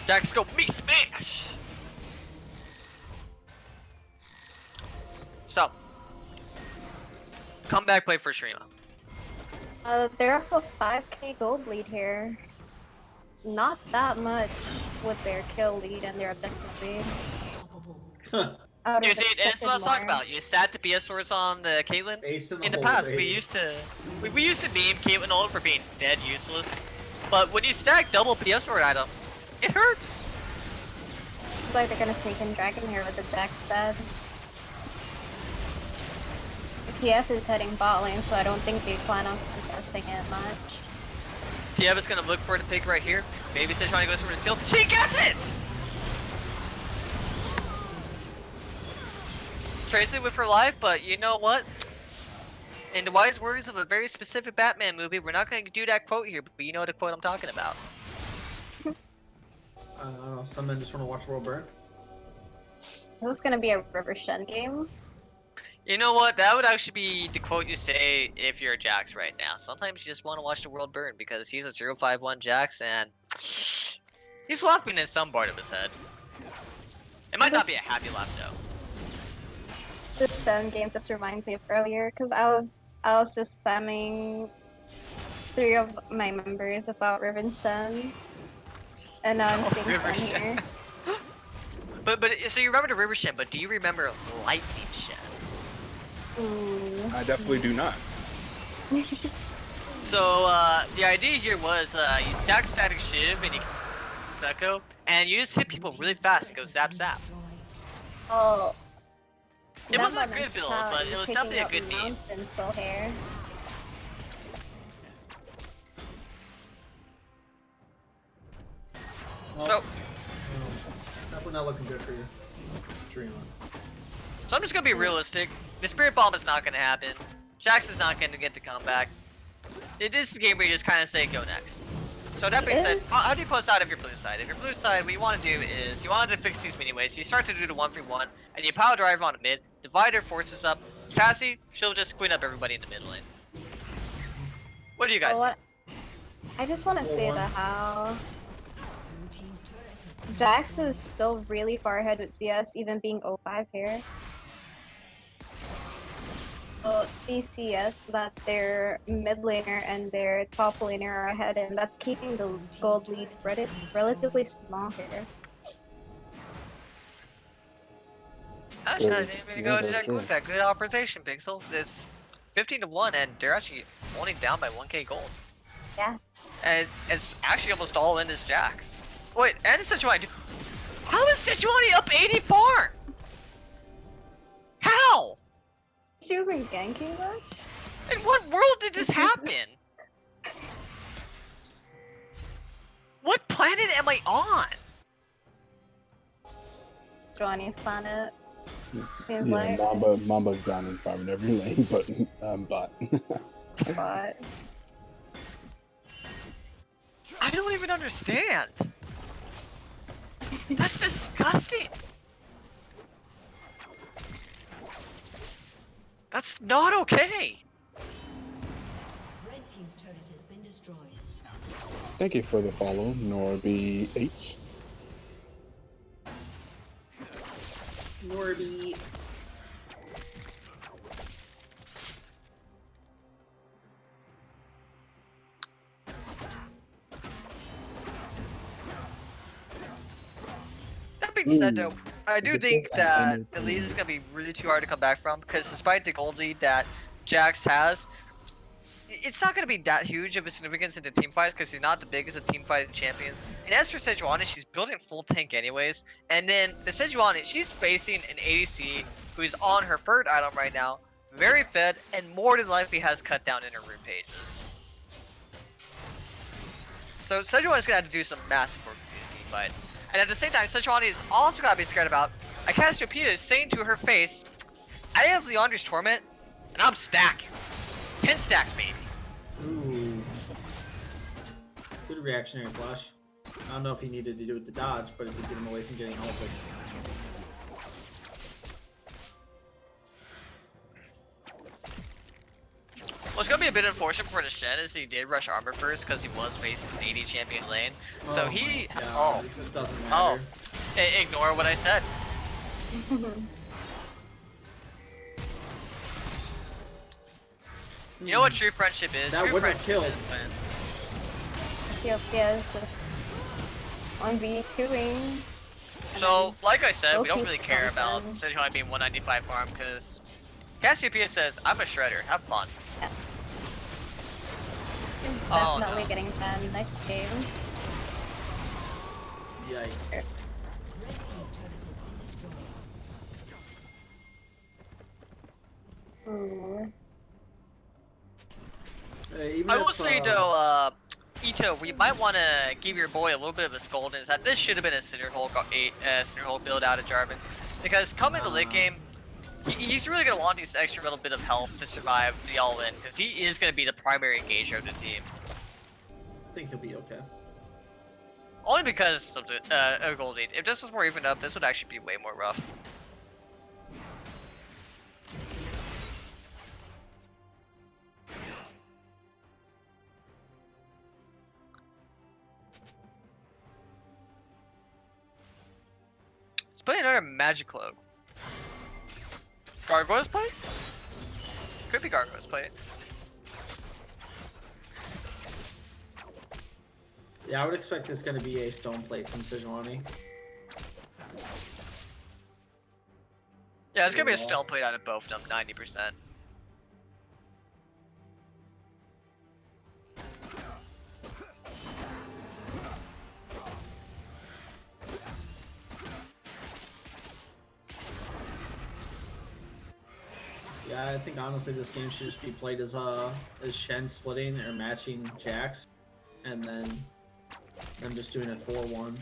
Jax go me smash. So, comeback play for Shurima. They're up a 5k gold lead here. Not that much with their kill lead and their objective lead. I would've You see, that's what I was expected talking more. about. You sat the PS swords on Caitlyn. Ace In the hole, past, baby. we used to meme Caitlyn ult for being dead useless. But when you stack double PS sword items, it hurts. Looks like they're gonna sneak in Dragon here with the Jax dead. TF is heading bot lane, so I don't think they plan on contesting it much. TF is gonna look for the pick right here. Maybe Sejuani goes for the steal. She gets it! Trace it with her life, but you know what? In the wise words of a very specific Batman movie, we're not gonna do that quote here, but you know the quote I'm talking about. I don't know, some men just want to watch the world burn. Is this gonna be a River Shen game? You know what? That would actually be the quote you say if you're a Jax right now. Sometimes you just want to watch the world burn because he's a 051 Jax and he's laughing in some part of his head. It might not be a happy laugh though. This game just reminds me of earlier, because I was just spamming 3 of my members about Riven Shen. And now I'm seeing River Shen Shen. here. But so you remember the River Shen, but do you remember Lightning Shen? Ooh. I definitely do not. So the idea here was you stack Static Shiv and you Echo, and you just hit people really fast and go zap zap. Oh. It wasn't a Mamba good build, mentality, but it was taking definitely a out good meme. mountains still here. Well, So definitely not looking good for you. Shurima. I'm just gonna be realistic. The Spirit Bomb is not gonna happen. Jax is not gonna get the comeback. It is the game where you just kind of say go next. So that being said, how do you post out of your blue side? If your blue side, what you want to do is you want to fix these mini ways. You start to do the 1v1, and you power drive on the mid. Divider forces up. Cassie, she'll just clean up everybody in the mid lane. What do you guys think? I just want to say the how Jax is still really far ahead with CS, even being 05 here. So CS that their mid laner and their top laner are ahead, and that's keeping the gold lead relatively small here. Actually, I didn't even go to check with that. Good observation, Pixel. It's 15-1, and they're actually only down by 1k gold. Yeah. And it's actually almost all in this Jax. Wait, and Sejuani. How is Sejuani up 80 farm? How? She wasn't ganking much? In what world did this happen? What planet am I on? Johnny's planet. Seems Yeah, like. Mamba's down in farming every lane, but bot. But I don't even understand. That's disgusting. That's not okay. Red team's turret has been destroyed. Thank you for the follow, NorbyH. Norby. That being said, though, Ooh. I do This think is that an the lead is gonna be really too hard to come back from because despite the gold lead that Jax has, it's not going to be that huge of a significance into team fights because he's not the biggest of team fighting champions. And as for Sejuani, she's building full tank anyways. And then the Sejuani, she's facing an ADC who's on her third item right now, very fed, and more than likely has cut down in her root pages. So Sejuani's going to have to do some massive work with these team fights. And at the same time, Sejuani is also got to be scared about a Cassiopeia is saying to her face, I have Leandra's Torment, and I'm stacking. 10 stacks, baby. Ooh. Good reactionary flash. I don't know if he needed to do it to dodge, but it did get him away from getting ulted. Well, it's gonna be a bit unfortunate for the Shen as he did rush armor first because he was facing an AD champion lane. So he. God, it just doesn't matter. Ignore what I said. You know what true friendship is? That True would have friendship killed. is when- Ethiopia is just 1v2ing. So, like I said, we don't Okay, really care about something. Sejuani being 195 farm because Cassiopeia says, I'm a shredder, have fun. He's Oh, definitely no. getting fed next game. Yikes. Red team's turret has been destroyed. Ooh. Even I will if, say though, Ito, we might want to give your boy a little bit of a scolding is that this should have been a Cinder Hulk build out of Jarvan. Because coming to late game, he's really going to want this extra little bit of health to survive the all-in, because he is going to be the primary engager of the team. I think he'll be okay. Only because of the gold lead. If this was more evened up, this would actually be way more rough. Let's play another Magic Cloak. Gargoyles play? Could be Gargoyles play. Yeah, I would expect this going to be a stone plate from Sejuani. Yeah, it's gonna be a stone plate out of both of them, 90%. Yeah, I think honestly this game should just be played as Shen splitting or matching Jax, and then them just doing it 4-1.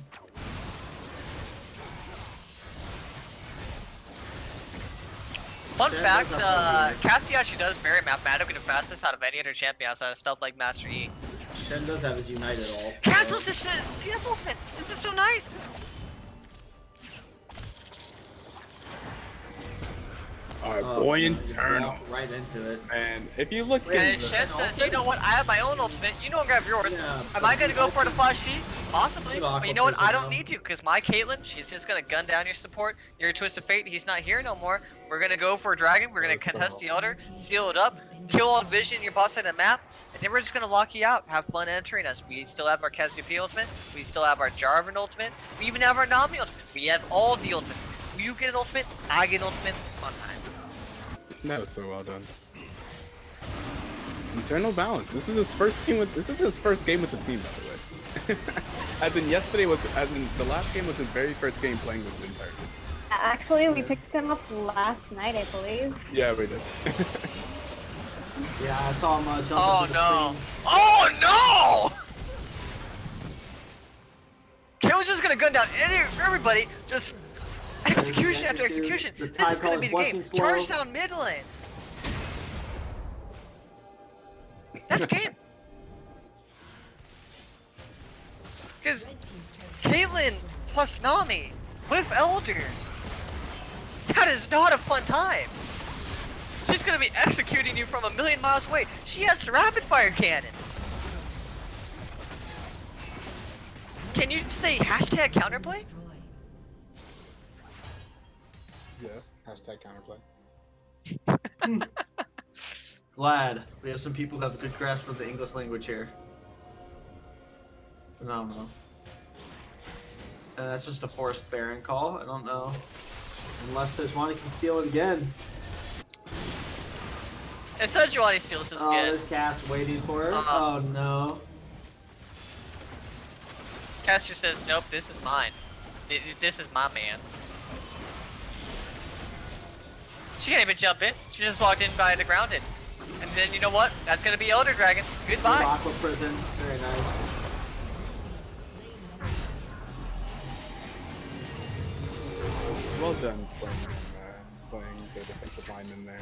Fun Yeah, fact, that's not Cassie actually does marry mathematically the fastest out of any other champion outside of stuff like Master E. Shen does have his United ult. Castle's this shit! TF ultimate! This is so nice! Alright, Oh, boy no, you internal. walk right into it. And if you look And at Shen says, you know what, I have my own ultimate, you don't grab yours. Yeah, Am I gonna go for the flash sheet? Possibly, Good but you know what, aqua I don't prison need to, because my Caitlyn, she's just gonna gun down your support, your Twist of Fate, he's not here no more. We're gonna go for a dragon, we're gonna That's contest so- the Elder, seal it up, kill all vision in your boss side of the map, and then we're just gonna lock you out, have fun entering us. We still have our Cassiopeia ultimate, we still have our Jarvan ultimate, we even have our Nami ultimate, we have all the ultimate. You get an ultimate, I get an ultimate, fun times. that was so well done. Internal balance. This is his first team with. This is his first game with the team, by the way. As in the last game was his very first game playing with the entire team. Actually, we picked him up last night, I believe. Yeah, we did. Yeah, I saw him jump Oh into the no! screen. Oh no! Kale's just gonna gun down everybody, just execution after execution. The This is gonna Ty be the calls game. Weston slow. Charge down mid lane. That's game. Because Red team's turret has been Caitlyn plus Nami with Elder. That is not a fun time. She's gonna be executing you from a million miles away. She has rapid fire cannon. Can you say hashtag counterplay? destroyed. Yes. Hashtag counterplay. Glad we have some people who have a good grasp of the English language here. Phenomenal. And that's just a forced Baron call. I don't know. Unless Sejuani can steal it again. Instead, Giovanni steals this Oh, again. there's Cass waiting for her. Uh-huh. Oh no. Cass just says, nope, this is mine. This is my man's. She can't even jump in. She just walked in by the grounded. And then, you know what? That's gonna be Elder Dragon. Goodbye. Aqua Prison. Very nice. Well done playing the defensive lineman there.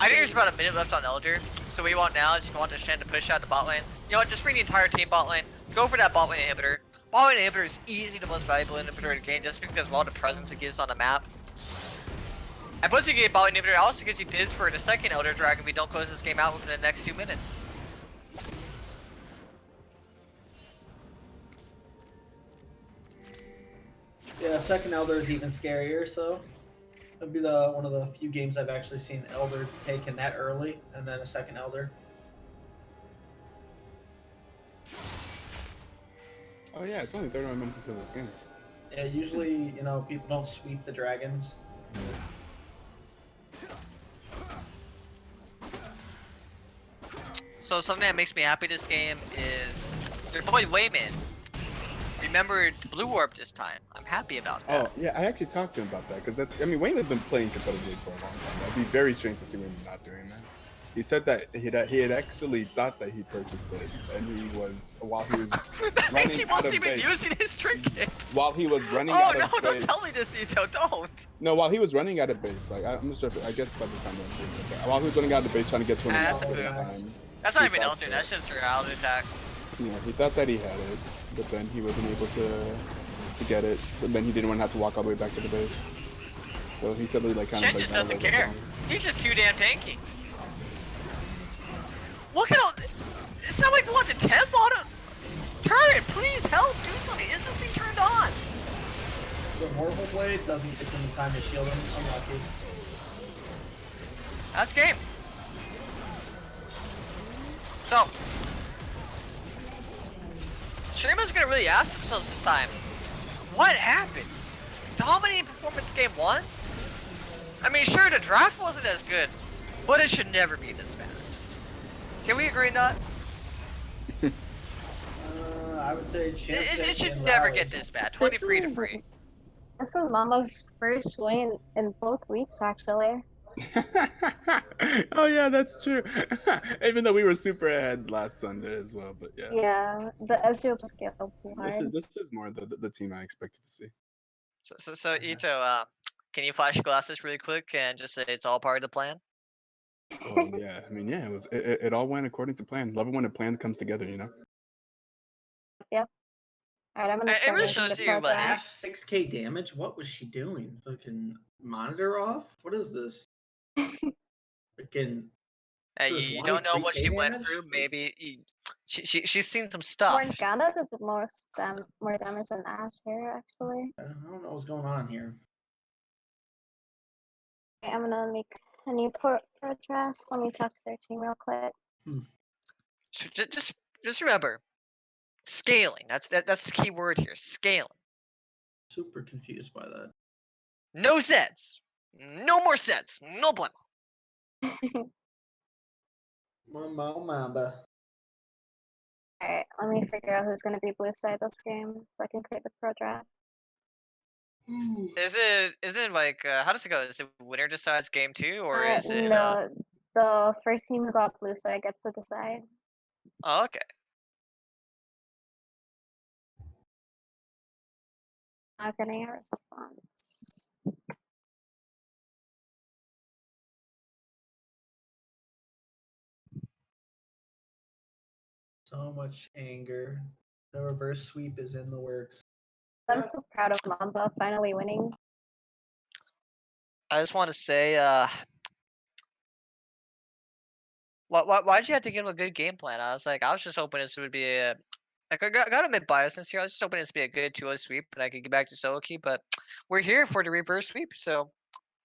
I think there's about a minute left on Elder. So what you want now is you want Shen to push out the bot lane. You know what? Just bring the entire team bot lane. Go for that bot lane inhibitor. Bot lane inhibitor is easily the most valuable inhibitor in the game just because of all the presence it gives on the map. And plus you get bot lane inhibitor, it also gives you Diz for the second Elder Dragon if we don't close this game out within the next 2 minutes. Yeah, second Elder is even scarier, so it'll be one of the few games I've actually seen Elder taken that early, and then a second Elder. Oh yeah, it's only 31 minutes into this game. Yeah, usually, you know, people don't sweep the dragons. So something that makes me happy this game is your boy Wayman remembered Blue Orb this time. I'm happy about that. Oh yeah, I actually talked to him about that because that's. I mean, Wayne has been playing competitively for a long time. That'd be very strange to see Wayne not doing that. He said that he had actually thought that he purchased it, and he was while he was That means he running out won't of even base. using his trinket. While he was running Oh out no! of Don't base. tell me this, Ito. Don't. No, while he was running out of base, like I'm not sure. I guess by the time while he was running out of base trying to get to him That's at a the move. time. That's not he even thought Elder. that- That's just reality attacks. Yeah, he thought that he had it, but then he wasn't able to get it. So then he didn't want to have to walk all the way back to the base. So he suddenly like kind Shen of just like doesn't care. He's just too damn tanky. Look at all. It's not like what the 10th on it. Turret, please help. Do something. Is this thing turned on? The Mortal Blade doesn't get them the time to shield him. Unlucky. That's game. So, Shurima's gonna really ask themselves this time, what happened? Dominating performance game 1? I mean, sure, the draft wasn't as good, but it should never be this bad. Can we agree not? I would say champ It should and never rally. get this bad. 23 to free. This is Mamba's first win in both weeks, actually. Oh yeah, that's true. Even though we were super ahead last Sunday as well, but yeah. Yeah, the Ezreal just scaled too hard. This is more the team I expected to see. So Ito, can you flash your glasses really quick and just say it's all part of the plan? Oh yeah, I mean yeah, it all went according to plan. Love it when a plan comes together, you know. Yep. Alright, I'm gonna It start really making shows the you what program. Ash 6k damage? What was she doing? Fucking monitor off? What is this? Freaking. So You it's don't know what 23K she went damage? through. Maybe she's seen some stuff. Morgana did the most more damage than Ash here, actually. I don't know what's going on here. Okay, I'm gonna make a new pro draft. Let me talk to their team real quick. So just remember, scaling. That's the key word here. Scaling. Super confused by that. No sets. No more sets. No blame. Mamba. Alright, let me figure out who's gonna be blue side this game so I can create the pro draft. Is it like how does it go? Is it winner decides game 2 or is it? No, the first team who got blue side gets to decide. Oh, okay. Not getting a response. So much anger. The reverse sweep is in the works. I'm so proud of Mamba finally winning. I just want to say, why'd you have to give him a good game plan? I was just hoping this would be a, like I got a mid biasness here. I was just hoping this would be a good 2-0 sweep and I could get back to Soki, but we're here for the reverse sweep, so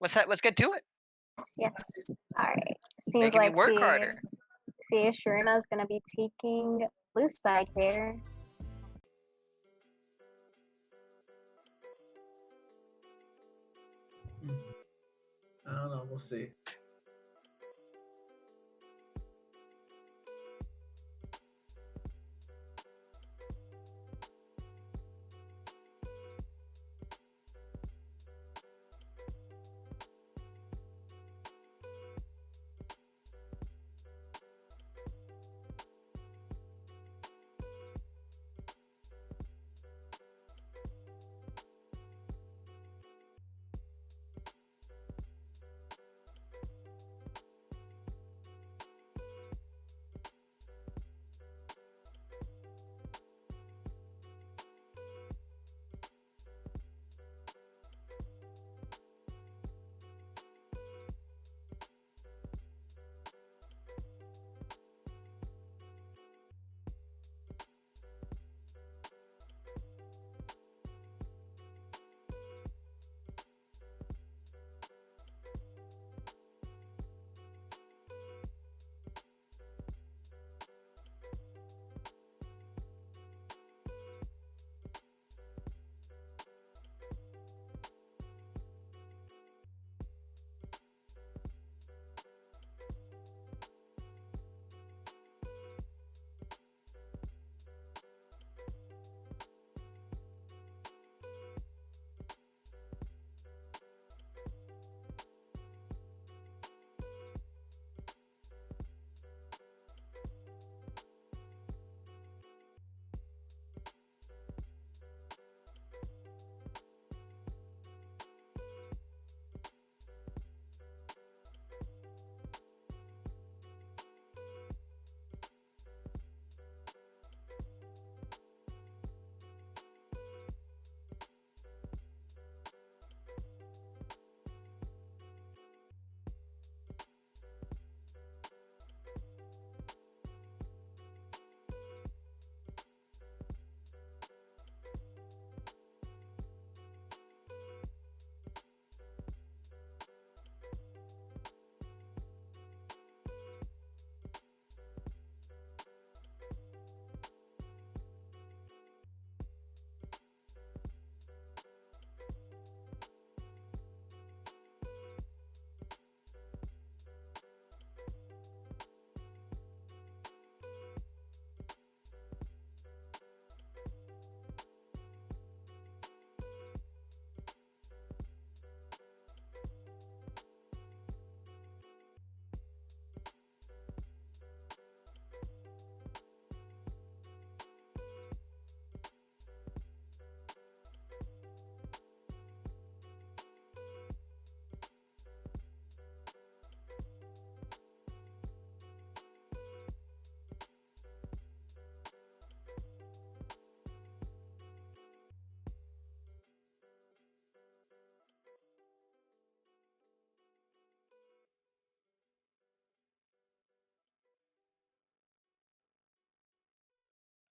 let's get to it. Yes. Alright. Seems Making me like work harder. Shurima is gonna be taking blue side here. I don't know. We'll see.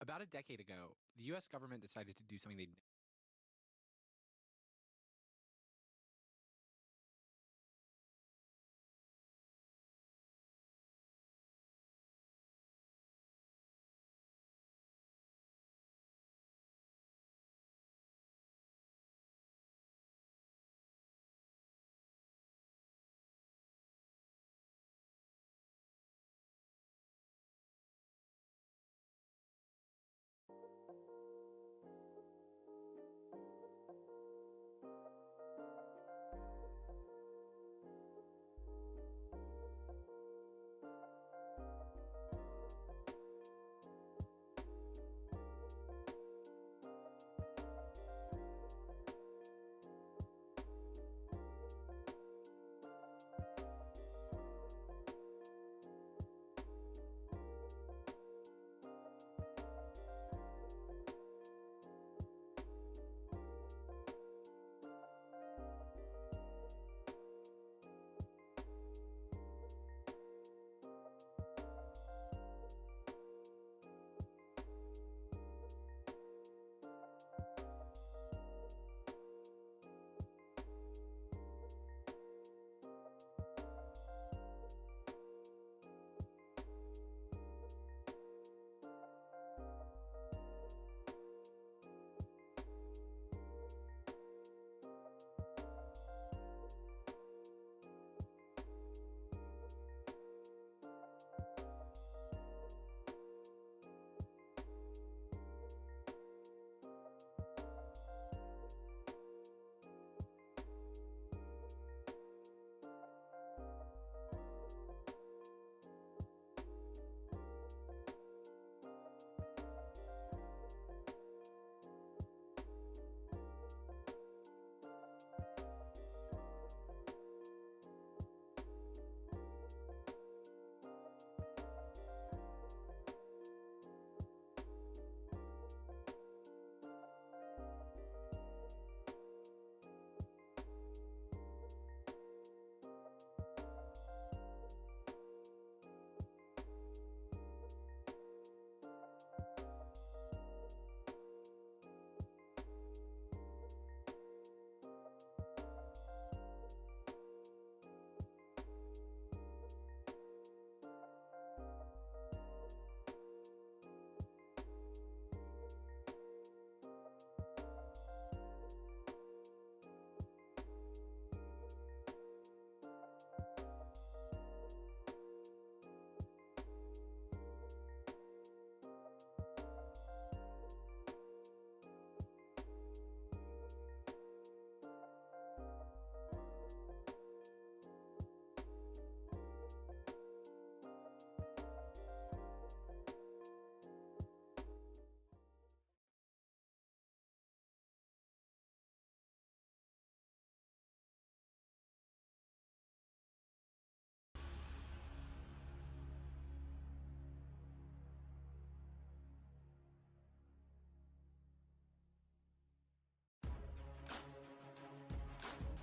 About a decade ago, the US government decided to do something they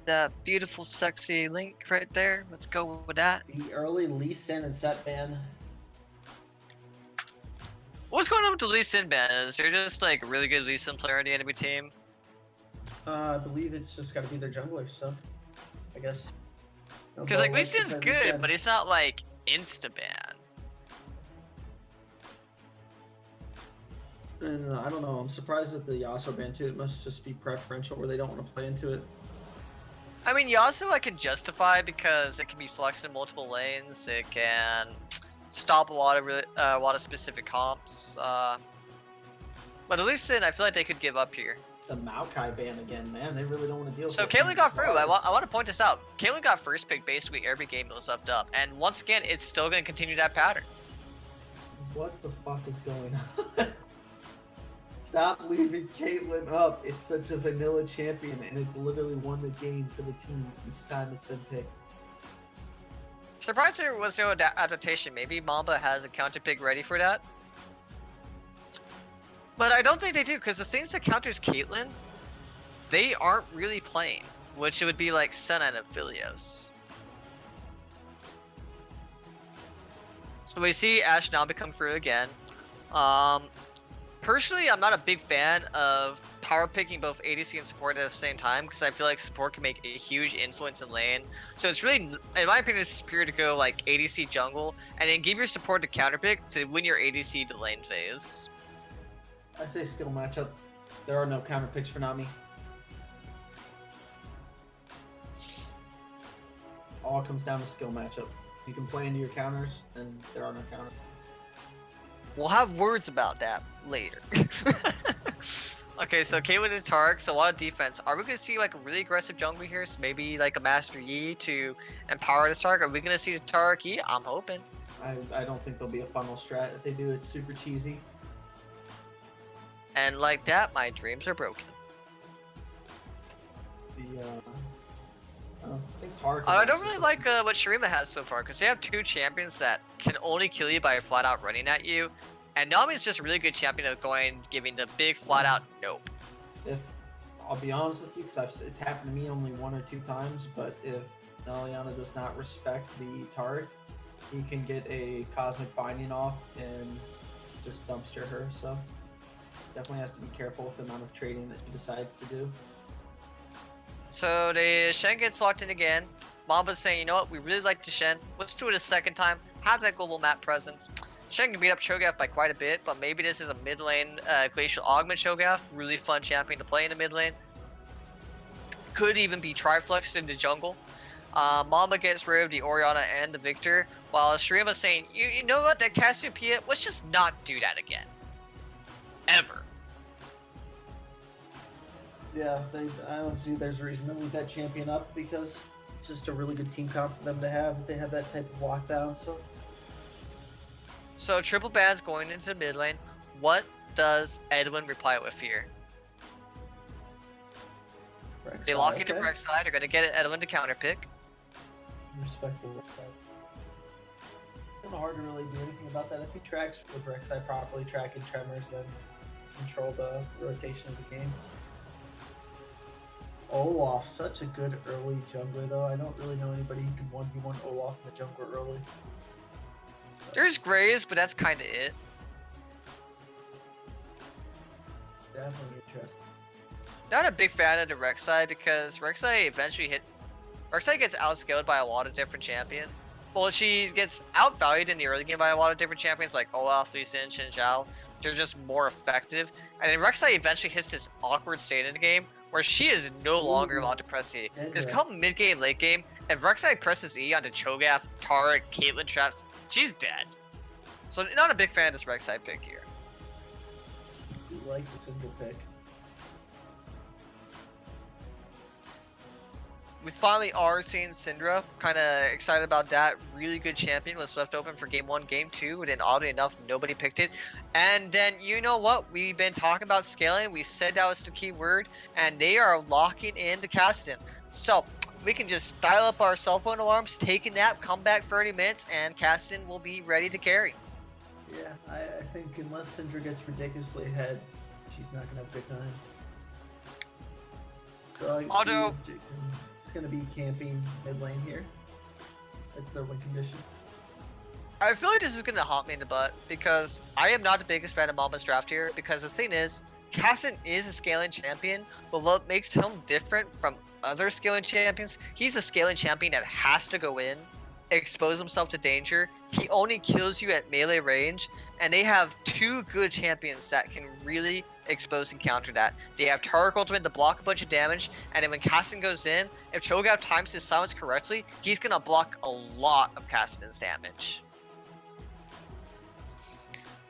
That beautiful, sexy link right there. Let's go with that. The early Lee Sin and set ban. What's going on with the Lee Sin ban? Is there just like a really good Lee Sin player on the enemy team? I believe it's just got to be their jungler, so I guess. Because like Lee Sin's good, but it's not like insta ban. And I don't know. I'm surprised at the Yasuo ban too. It must just be preferential where they don't want to play into it. I mean, Yasuo I can justify because it can be flexed in multiple lanes. It can stop a lot of specific comps. But at least Sin, I feel like they could give up here. The Maokai ban again, man. They really don't want to deal with it. So Caitlyn got through. I want to point this out. Caitlyn got first pick basically every game that was left up, and once again, it's still going to continue that pattern. What the fuck is going on? Stop leaving Caitlyn up. It's such a vanilla champion, and it's literally won the game for the team each time it's been picked. Surprised there was no adaptation. Maybe Mamba has a counter pick ready for that. But I don't think they do, because the things that counters Caitlyn, they aren't really playing, which would be like Senna and Aphelios. So we see Ashe now become free again. personally, I'm not a big fan of power picking both ADC and support at the same time because I feel like support can make a huge influence in lane. So it's really, in my opinion, it's superior to go like ADC jungle and then give your support to counter pick to win your ADC to lane phase. I say skill matchup. There are no counter picks for Nami. All comes down to skill matchup. You can play into your counters, and there are no counters. We'll have words about that later. Okay, so Caitlyn and Tark, so a lot of defense. Are we going to see like a really aggressive jungle here? So maybe like a Master Yi to empower this Tark? Are we going to see the Tark Yi? I'm hoping. I don't think there'll be a funnel strat. If they do, it's super cheesy. And like that, my dreams are broken. I think Tark. I don't really like what Shurima has so far, because they have two champions that can only kill you by flat out running at you. And Nami's just a really good champion of giving the big flat out nope. If I'll be honest with you, because it's happened to me only 1 or 2 times, but if Naliana does not respect the Tark, he can get a cosmic binding off and just dumpster her. So definitely has to be careful with the amount of trading that he decides to do. So the Shen gets locked in again. Mamba's saying, you know what, we really like the Shen. Let's do it a second time. Have that global map presence. Shen can beat up Cho'Gath by quite a bit, but maybe this is a mid lane Glacial Augment Cho'Gath. Really fun champion to play in the mid lane. Could even be triflexed into jungle. Mamba gets rid of the Orianna and the Victor, while Shurima's saying, you know what, that Cassiopeia, let's just not do that again. Ever. Yeah, I don't see there's a reason to leave that champion up because it's just a really good team comp for them to have. They have that type of lockdown, So triple ban's going into the mid lane. What does Edwin reply with here? They lock into Rek'Sai. They're gonna get Edwin to counter pick. Respect the Rek'Sai. Kind of hard to really do anything about that. If he tracks with Rek'Sai properly, tracking tremors, then control the rotation of the game. Olaf, such a good early jungler though. I don't really know anybody who can 1v1 Olaf in the jungler early. There's Graves, but that's kind of it. Definitely interesting. Not a big fan of the Rek'Sai because Rek'Sai gets outscaled by a lot of different champions. Well, she gets outvalued in the early game by a lot of different champions like Olaf, Lee Sin, Xin Zhao. They're just more effective. And then Rek'Sai eventually hits this awkward state in the game where she is no longer allowed to press E. Because come mid game, late game, if Rek'Sai presses E onto Cho'Gath, Taric, Caitlyn traps, she's dead. So not a big fan of this Rek'Sai pick here. I like the single pick. We finally are seeing Syndra. Kind of excited about that. Really good champion was left open for game 1, game 2, and then oddly enough, nobody picked it. And then, you know what? We've been talking about scaling. We said that was the key word, and they are locking in the Caston. So we can just dial up our cell phone alarms, take a nap, come back 30 minutes, and Caston will be ready to carry. Yeah, I think unless Syndra gets ridiculously ahead, she's not gonna have a good time. So Although it's gonna be camping mid lane here. That's their win condition. I feel like this is gonna haunt me in the butt because I am not the biggest fan of Mamba's draft here. Because the thing is, Caston is a scaling champion, but what makes him different from other scaling champions? He's a scaling champion that has to go in, expose himself to danger. He only kills you at melee range, and they have 2 good champions that can really expose and counter that. They have Taric ultimate to block a bunch of damage, and then when Caston goes in, if Cho'Gath times his silence correctly, he's gonna block a lot of Caston's damage.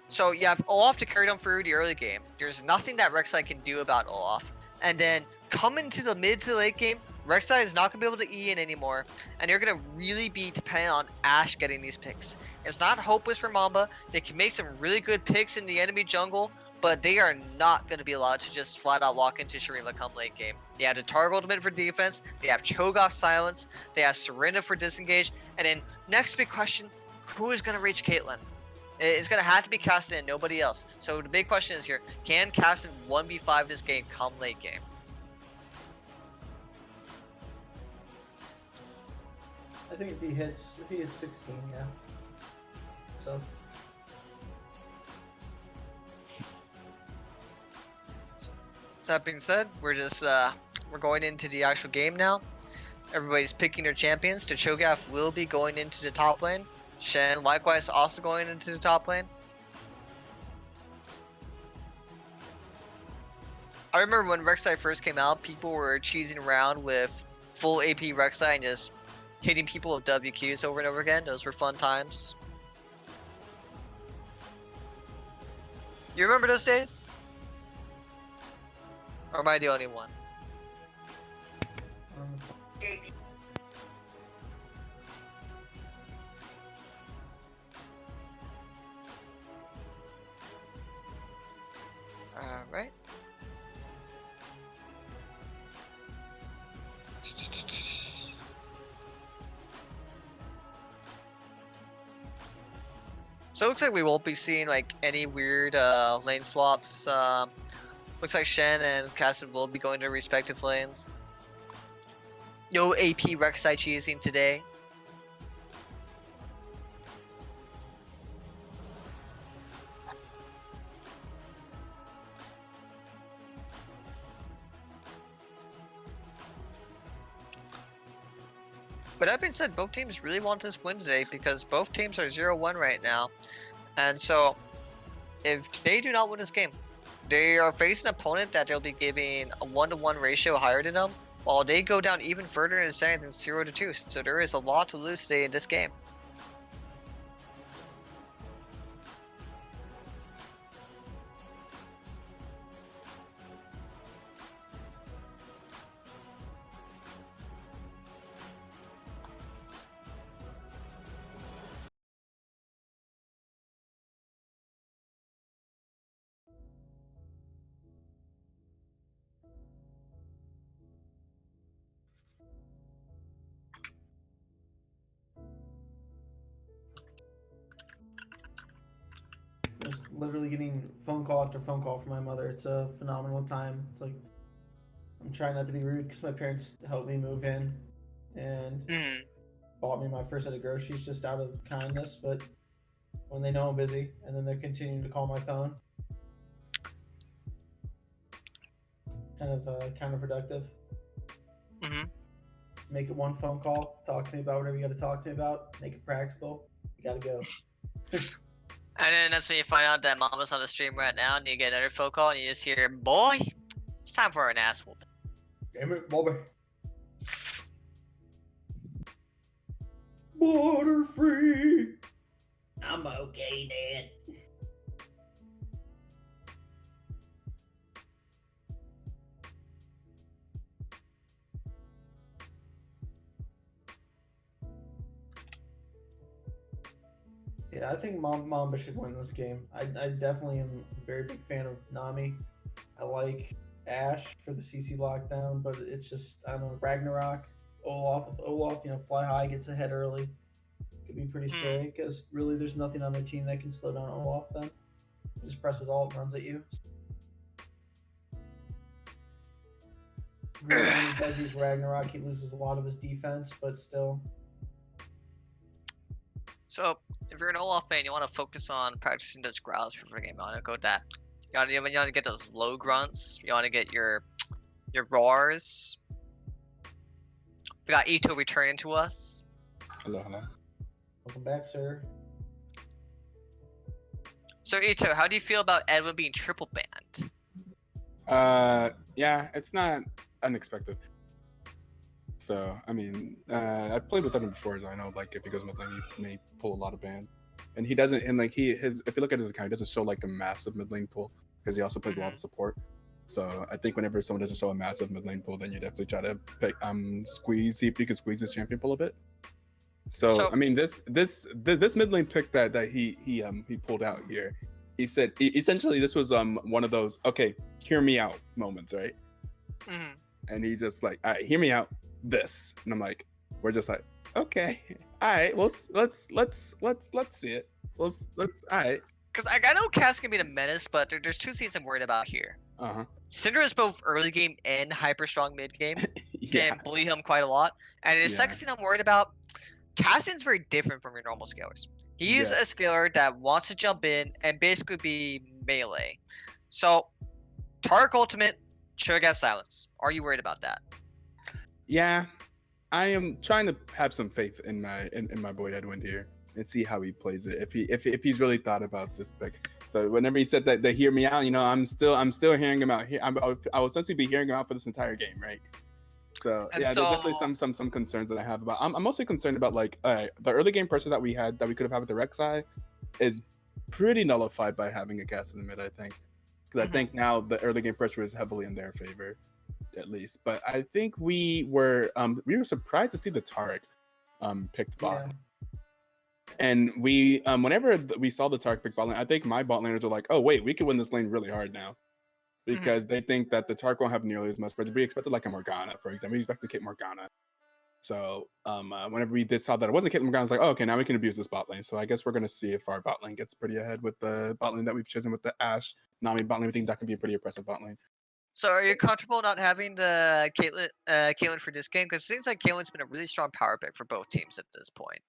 So you have Olaf to carry them through the early game. There's nothing that Rek'Sai can do about Olaf. And then coming to the mid to late game, Rek'Sai is not going to be able to E in anymore, and they're going to really be dependent on Ashe getting these picks. It's not hopeless for Mamba. They can make some really good picks in the enemy jungle, but they are not going to be allowed to just flat out walk into Shurima come late game. They have the Target ultimate for defense, they have Cho'Gath silence, they have Serena for disengage, and then next big question, who is going to reach Caitlyn? It's going to have to be Caston and nobody else. So the big question is here, can Caston 1v5 this game come late game? I think if he hits 16, yeah. So That being said, we're going into the actual game now. Everybody's picking their champions. The Cho'Gath will be going into the top lane. Shen likewise also going into the top lane. I remember when Rek'Sai first came out, people were cheesing around with full AP Rek'Sai and just hitting people with WQs over and over again. Those were fun times. You remember those days? Or am I the only one? Alright. So it looks like we won't be seeing like any weird lane swaps. Looks like Shen and Cassidy will be going to respective lanes. No AP Rek'Sai cheesing today. But that being said, both teams really want this win today because both teams are 0-1 right now. And so, if they do not win this game, they are facing an opponent that they'll be giving a 1-to-1 ratio higher than them, while they go down even further in the standings 0-2. So there is a lot to lose today in this game. Just literally getting phone call after phone call from my mother. It's a phenomenal time. It's like I'm trying not to be rude because my parents helped me move in and bought me my first set of groceries just out of kindness. But when they know I'm busy, and then they're continuing to call my phone, kind of counterproductive. Make it one phone call. Talk to me about whatever you got to talk to me about. Make it practical. You gotta go. And then that's when you find out that Mamba's on the stream right now, and you get another phone call, and you just hear, "Boy, it's time for an ass whooping." Damn it, Bobby. Border free. I'm okay, Dad. Yeah, I think Mamba should win this game. I definitely am a very big fan of Nami. I like Ash for the CC lockdown, but it's just, I don't know, Ragnarok, Olaf, if Olaf, fly high, gets ahead early, could be pretty scary because really there's nothing on their team that can slow down Olaf then. He just presses alt and runs at you. When he does use Ragnarok, he loses a lot of his defense, but still. So, if you're an Olaf fan, you want to focus on practicing those growls before the game. You want to go that. You want to get those low grunts. You want to get your roars. We got Ito returning to us. Hello. Welcome back, sir. So Ito, how do you feel about Edwin being triple banned? Yeah, it's not unexpected. So, I mean, I've played with him before, so I know, like, if he goes mid lane, he may pull a lot of ban. And he doesn't, and like, if you look at his account, he doesn't show like a massive mid lane pull because he also plays a lot of support. So I think whenever someone doesn't show a massive mid lane pull, then you definitely try to pick, see if you can squeeze his champion pull a bit. So I mean, this mid lane pick that he pulled out here, he said essentially this was one of those hear me out moments, right? And he just like, all right, hear me out. This, and I'm like, we're just like, okay, all right, well, let's see it. Let's all right. Because I know Cass can be the menace, but there's two things I'm worried about here. Syndra is both early game and hyper strong mid game. Can bully him quite a lot. And the second thing I'm worried about, Cassian's very different from your normal scalers. He's a scaler that wants to jump in and basically be melee. So, Tark ultimate, Sure, got silence. Are you worried about that? Yeah, I am trying to have some faith in my boy Edwin here and see how he plays it. If he's really thought about this pick. So whenever he said that they hear me out, I'm still hearing him out here. I will essentially be hearing him out for this entire game, right? So And yeah, there's definitely some concerns that I have about. I'm mostly concerned about like the early game pressure that we could have had with the Rek'Sai is pretty nullified by having a cast in the mid. I think because I think now the early game pressure is heavily in their favor, at least. But I think we were surprised to see the Taric picked bot. Yeah. And we whenever we saw the Taric pick bot lane, I think my bot laners were like, oh wait, we could win this lane really hard now. Because they think that the Taric won't have nearly as much, but we expected like a Morgana, for example. We expected Kate Morgana. So whenever we saw that it wasn't Kate Morgana, I was like, oh, okay, now we can abuse this bot lane. So I guess we're gonna see if our bot lane gets pretty ahead with the bot lane that we've chosen with the Ashe Nami bot lane. We think that could be a pretty impressive bot lane. So are you comfortable not having the Caitlyn for this game? Because it seems like Caitlyn's been a really strong power pick for both teams at this point.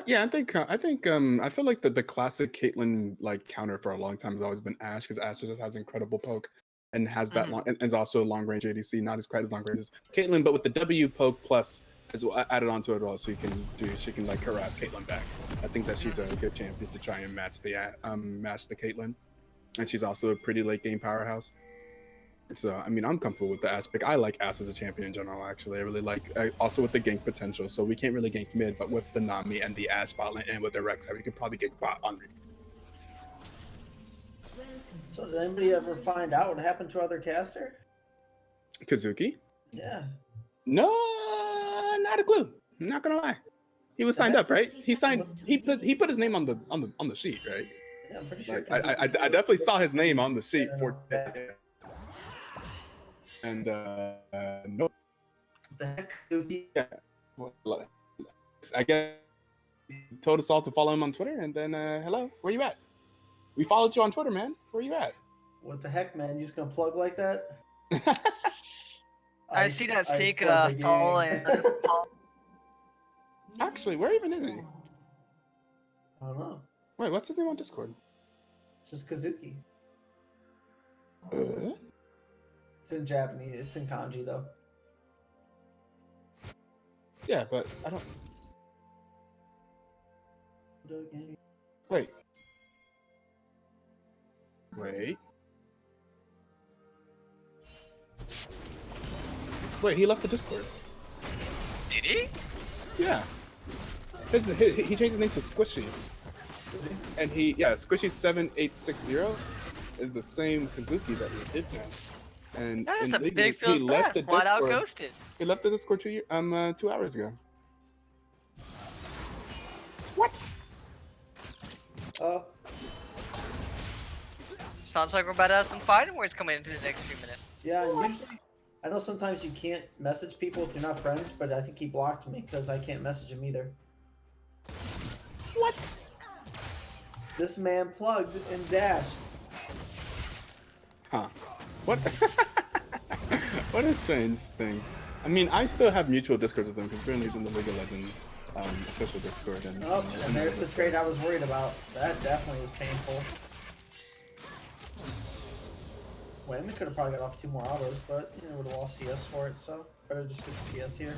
Yeah, I feel like the classic Caitlyn like counter for a long time has always been Ashe, because Ashe just has incredible poke and has that long and is also long range ADC, not as quite as long range as Caitlyn, but with the W poke plus as well, added onto it all, so she can like harass Caitlyn back. I think that she's a good champion to try and match the Caitlyn, and she's also a pretty late game powerhouse. So I mean, I'm comfortable with the Ashe pick. I like Ashe as a champion in general. Actually, I really like also with the gank potential. So we can't really gank mid, but with the Nami and the Ashe bot lane and with the Rek'Sai, we could probably get bot on. So did anybody ever find out what happened to our other caster? Kazuki? Yeah. No, not a clue. I'm not gonna lie. He was signed up, right? He signed. He put his name on the sheet, right? Yeah, I'm pretty sure. Like, I definitely saw his name on the sheet for. And no. What the heck, Kazuki? Yeah. Well, I guess he told us all to follow him on Twitter, and then hello, where you at? We followed you on Twitter, man. Where you at? What the heck, man? You just gonna plug like that? I see that Seek plugged the follow game. and Actually, where even is he? I don't know. Wait, what's his name on Discord? It's just Kazuki. Uh, It's in Japanese. It's in kanji though. yeah, but I don't. Wait. Wait, he left the Discord. did he? Yeah. He changed his name to Squishy. And Squishy7860 is the same Kazuki that we did now. And That's a legally, big feels bad. Flat out ghosted. He left the Discord 2 hours ago. What? Oh, Sounds like we're about to have some fighting words coming into the next few minutes. yeah. I know sometimes you can't message people if you're not friends, but I think he blocked me because I can't message him either. What? This man plugged and dashed. Huh. What? What a strange thing. I mean, I still have mutual Discords with him because we're using the League of Legends official Discord. And There's the trade I was worried about. That definitely was painful. Wayman could have probably got off 2 more autos, but would have lost CS for it, so better just get the CS here.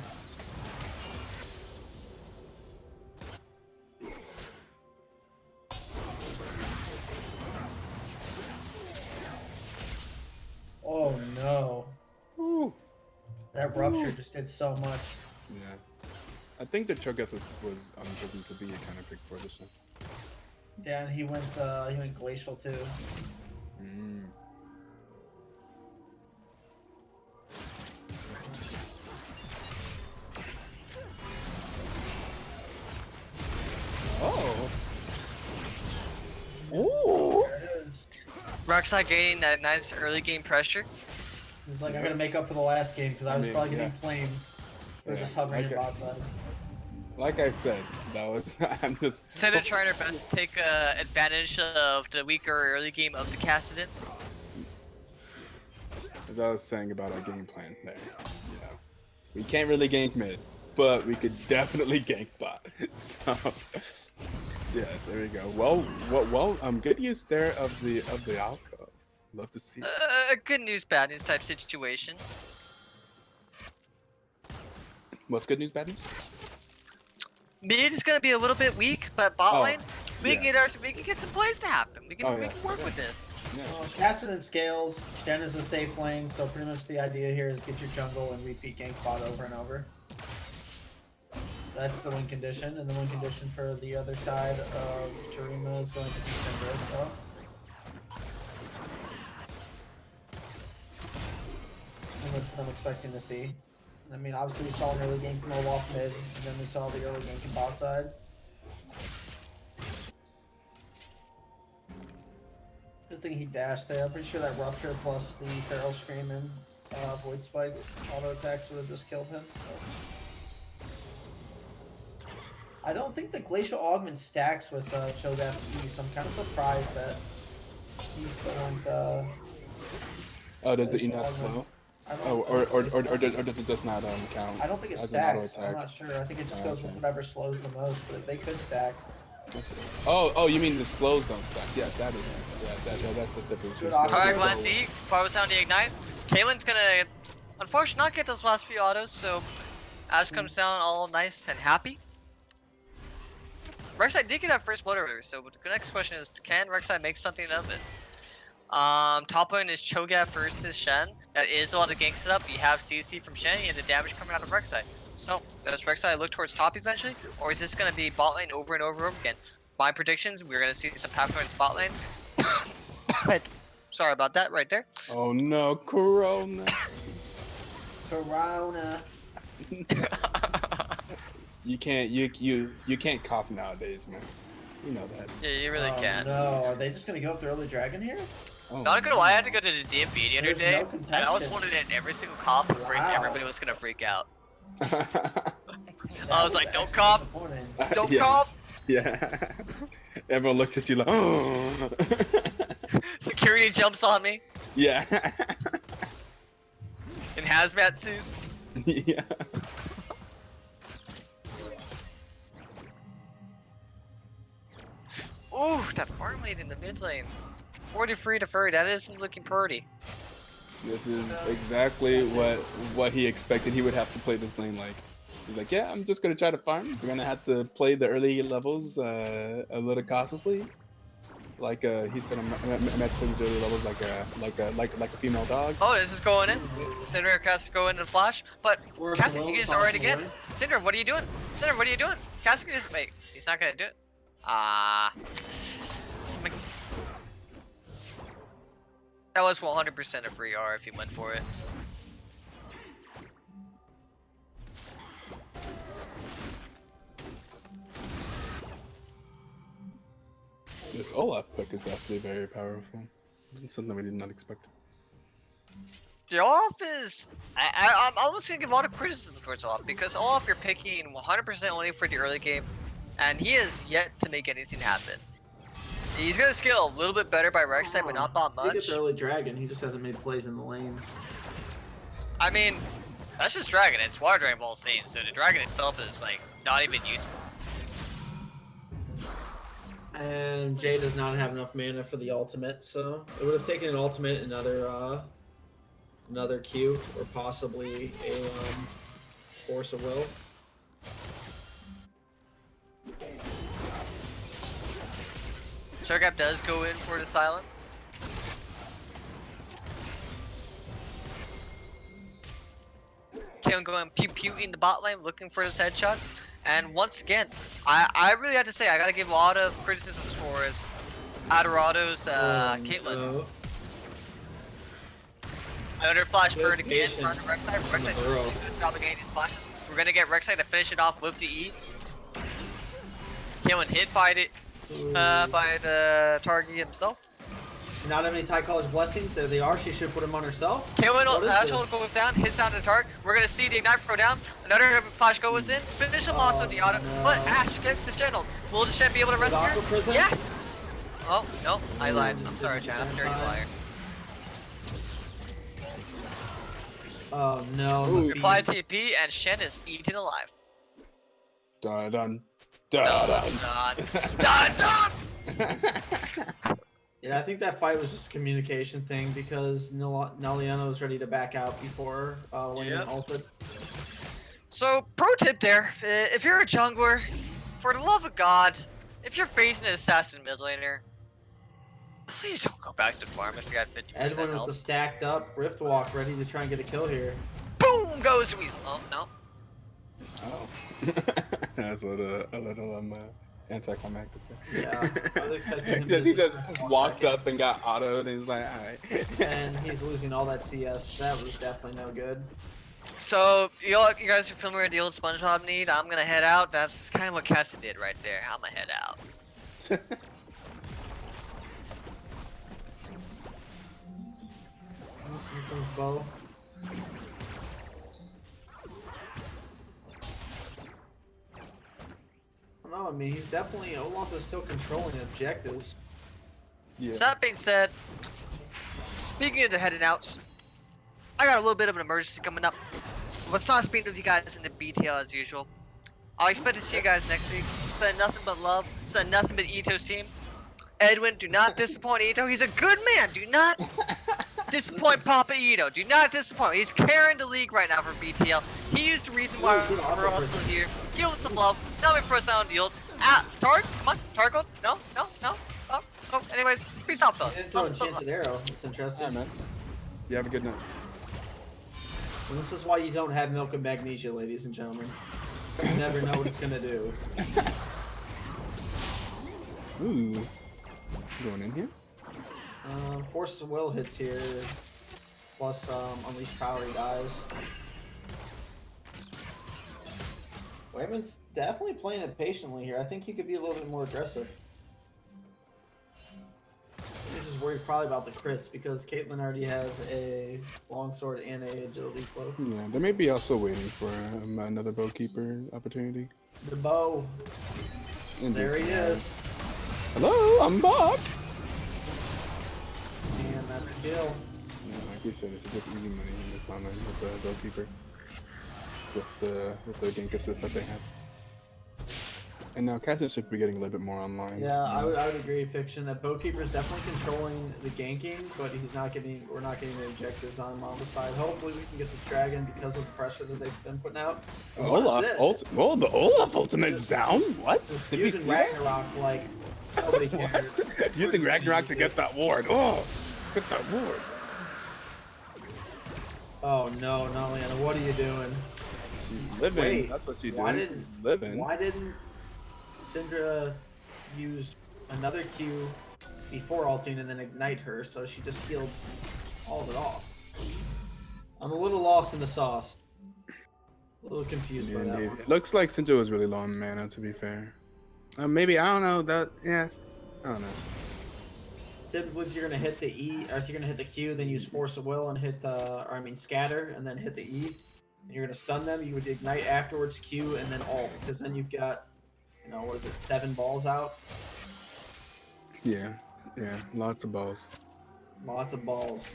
Oh no. Ooh. That rupture just did so much. Yeah. I think the Cho'Gath was driven to be a kind of pick for this one. Yeah, and he went glacial too. Mm. Oh. Ooh. There it is. Rek'Sai gaining that nice early game pressure. He's like, I gotta make up for the last game because I was probably getting yeah. flamed. We're Yeah, just hovering okay. in bot side. Like I said, that was I'm just. So they're trying their best to take advantage of the weaker early game of the Cassidon. As I was saying about our game plan there, we can't really gank mid, but we could definitely gank bot. So, yeah, there we go. Well, good use there of the alcove. Love to see. Good news, bad news type situation. What's good news, bad news? Mid is gonna be a little bit weak, but bot Oh, lane, we yeah. can get some plays to happen. We can Oh, we yeah. can work with this. Yeah. Well, Cassid and Scales, Shen is a safe lane, so pretty much the idea here is get your jungle and repeat gank bot over and over. That's the win condition, and the win condition for the other side of Shurima is going to be Syndra, so. And which I'm expecting to see. I mean, obviously we saw an early game from Olaf mid, and then we saw the early game from bot side. Good thing he dashed there. I'm pretty sure that Rupture plus the Feral Scream and Void Spikes auto attacks would have just killed him. So. I don't think the Glacial Augment stacks with Cho'Gath's E, so I'm kind of surprised that he's going Oh, does the E Glacial not Augment. slow? I don't- Oh, or does it just not count? I don't think it as an auto stacks. I'm attack? not sure. I think it just goes with Okay. whatever slows the most, but they could stack. Oh, you mean the slows don't stack? Yes, that is. That's the difference. Good Slows auto- Alright, don't- Glenn Z, before we sound the ignite, Kalen's gonna unfortunately not get those last few autos, so Ash comes down all nice and happy. Rek'Sai did get that first blood earlier, so the next question is, can Rek'Sai make something of it? Top lane is Cho'Gath versus Shen. That is a lot of gank setup. You have CC from Shen and the damage coming out of Rek'Sai. So, does Rek'Sai look towards top eventually, or is this going to be bot lane over and over and over again? My predictions, we're going to see some Pathfinder spot lane. But, sorry about that right there. Oh no, Corona. Corona. You can't cough nowadays, man. You know that. Yeah, you really Oh, can't. no, are they just gonna go up the early dragon here? Oh, Not gonna lie, I had to go to the DMV the other There's day, no and I was contestant. holding in every single cough, afraid Wow. everybody was gonna freak out. That I was like, actually don't cough. disappointing. Don't Yeah. cough! Yeah. Everyone looked at you like, oh. Security jumps on me Yeah. in hazmat suits. Yeah. Ooh, that farm lane in the mid lane. 43 to 30, that isn't looking pretty. This is exactly what he expected he would have to play this lane like. He's like, yeah, I'm just gonna try to farm. We're gonna have to play the early levels a little cautiously. Like he said, I'm meant to play these early levels like a female dog. Oh, this is going in. Cinder has to go into the flash, but Worth Cassidy, the you will, can just already possibly. again. Cinder, what are you doing? Cinder, what are you doing? Cassidy just wait. He's not gonna do it. That was 100% a free R if he went for it. This Olaf pick is definitely very powerful. It's something we did not expect. The Olaf is. I'm almost gonna give a lot of criticism towards Olaf because Olaf you're picking 100% only for the early game, and he has yet to make anything happen. He's gonna scale a little bit better by Rek'Sai, but not by He much. gets the early dragon. He just hasn't made plays in the lanes. I mean, that's just Dragon. It's Water Dragon Ball Stain, so the Dragon itself is like not even useful. And Jay does not have enough mana for the ultimate, so it would have taken an ultimate, another Q, or possibly a Force of Will. Cho'Gath does go in for the silence. Kayn going pew pew in the bot lane looking for his headshots. And once again, I really have to say I gotta give a lot of criticism towards Adorado's Caitlyn. Another flash Good bird again patience from Rek'Sai. Rek'Sai does a burrow. really good job of getting these flashes. We're gonna get Rek'Sai to finish it off with the E. Kaylin hit by the target himself. Not have any Thai College blessings. There they are. She should put them on herself. Kaylin What is Ashel this? goes down, hits down the target. We're gonna see the ignite throw down. Another flash goes in. Finish him off with the auto. no. But Ash gets the channel. Will the Shen be able to With rescue Aqua her? Prison? Yes! Oh, no, I lied. I'm sorry, Chan. I'm a dirty liar. Oh no. Ooh. the Reply beast. TP and Shen is eaten alive. Dun dun Dun dun dun dun dun! Yeah, I think that fight was just a communication thing because Naliana was ready to back out before when he Yep. ulted. So, pro tip there, if you're a jungler, for the love of God, if you're facing an assassin mid laner, please don't go back to farm if you're at 50% Edwin with health. the stacked up Rift Walk ready to try and get a kill here. Boom goes Weasel. Oh, no. Oh. That's a little anticlimactic there. Yeah, I was expecting him Because he to just walk walked back up and got autoed, and he's like, all right. and he's losing all that CS. That was definitely no good. So, you guys are familiar with the old SpongeBob need? I'm gonna head out. That's kind of what Cassie did right there. I'm gonna head out. Here comes Bo. I don't know, I mean, he's definitely, Olaf is still controlling objectives. Yeah. So that being said, speaking of the heading outs, I got a little bit of an emergency coming up. Let's not speak with you guys in the BTL as usual. I'll expect to see you guys next week. Send nothing but love. Send nothing but Ito's team. Edwin, do not disappoint Ito. He's a good man. Do not disappoint Papa Ito. Do not disappoint. He's carrying the league right now for BTL. He is the reason why we're also here. Give him some love. Tell me for a sound deal. Tark, come on, Tarko. No. Oh, anyways, peace out, fellas. Into Enchanted Arrow. It's interesting. Yeah, man. You have a good night. And this is why you don't have milk and magnesia, ladies and gentlemen. You never know what it's gonna do. Ooh. Going in here? Force of Will hits here. Plus, Unleashed Power he dies. Wayman's definitely playing it patiently here. I think he could be a little bit more aggressive. He's just worried probably about the crits because Caitlyn already has a longsword and a agility cloak. Yeah, they may be also waiting for another bowkeeper opportunity. The bow. Indeed. There he is. Hello, I'm back! And that's a kill. Yeah, like you said, it's just easy money in this moment with the bowkeeper. With the gank assist that they have. And now Cassie should be getting a little bit more online. Yeah, so. I would agree, Fiction, that Bowkeeper is definitely controlling the ganking, but we're not getting the objectives on Mamba's side. Hopefully we can get this dragon because of the pressure that they've been putting out. And what is this? The Olaf ultimate's down? What? Just Did we using see that? Ragnarok like nobody cares. Using Ragnarok to get that ward. Oh, get that ward. Oh no, Naliana, what are you doing? She's living. Wait, That's what she's why doing. didn't- She's living. Why didn't Syndra use another Q before ulting and then ignite her, so she just healed all of it off? I'm a little lost in the sauce. A little confused by that Indeed. one. It looks like Sinjo was really low on mana, to be fair. Maybe, I don't know, yeah. I don't know. Typically, if you're gonna hit the E, or if you're gonna hit the Q, then use Force of Will and hit scatter, and then hit the E. And you're gonna stun them. You would ignite afterwards, Q, and then ult, because then you've got, what is it, 7 balls out? Yeah, lots of balls. Lots of balls.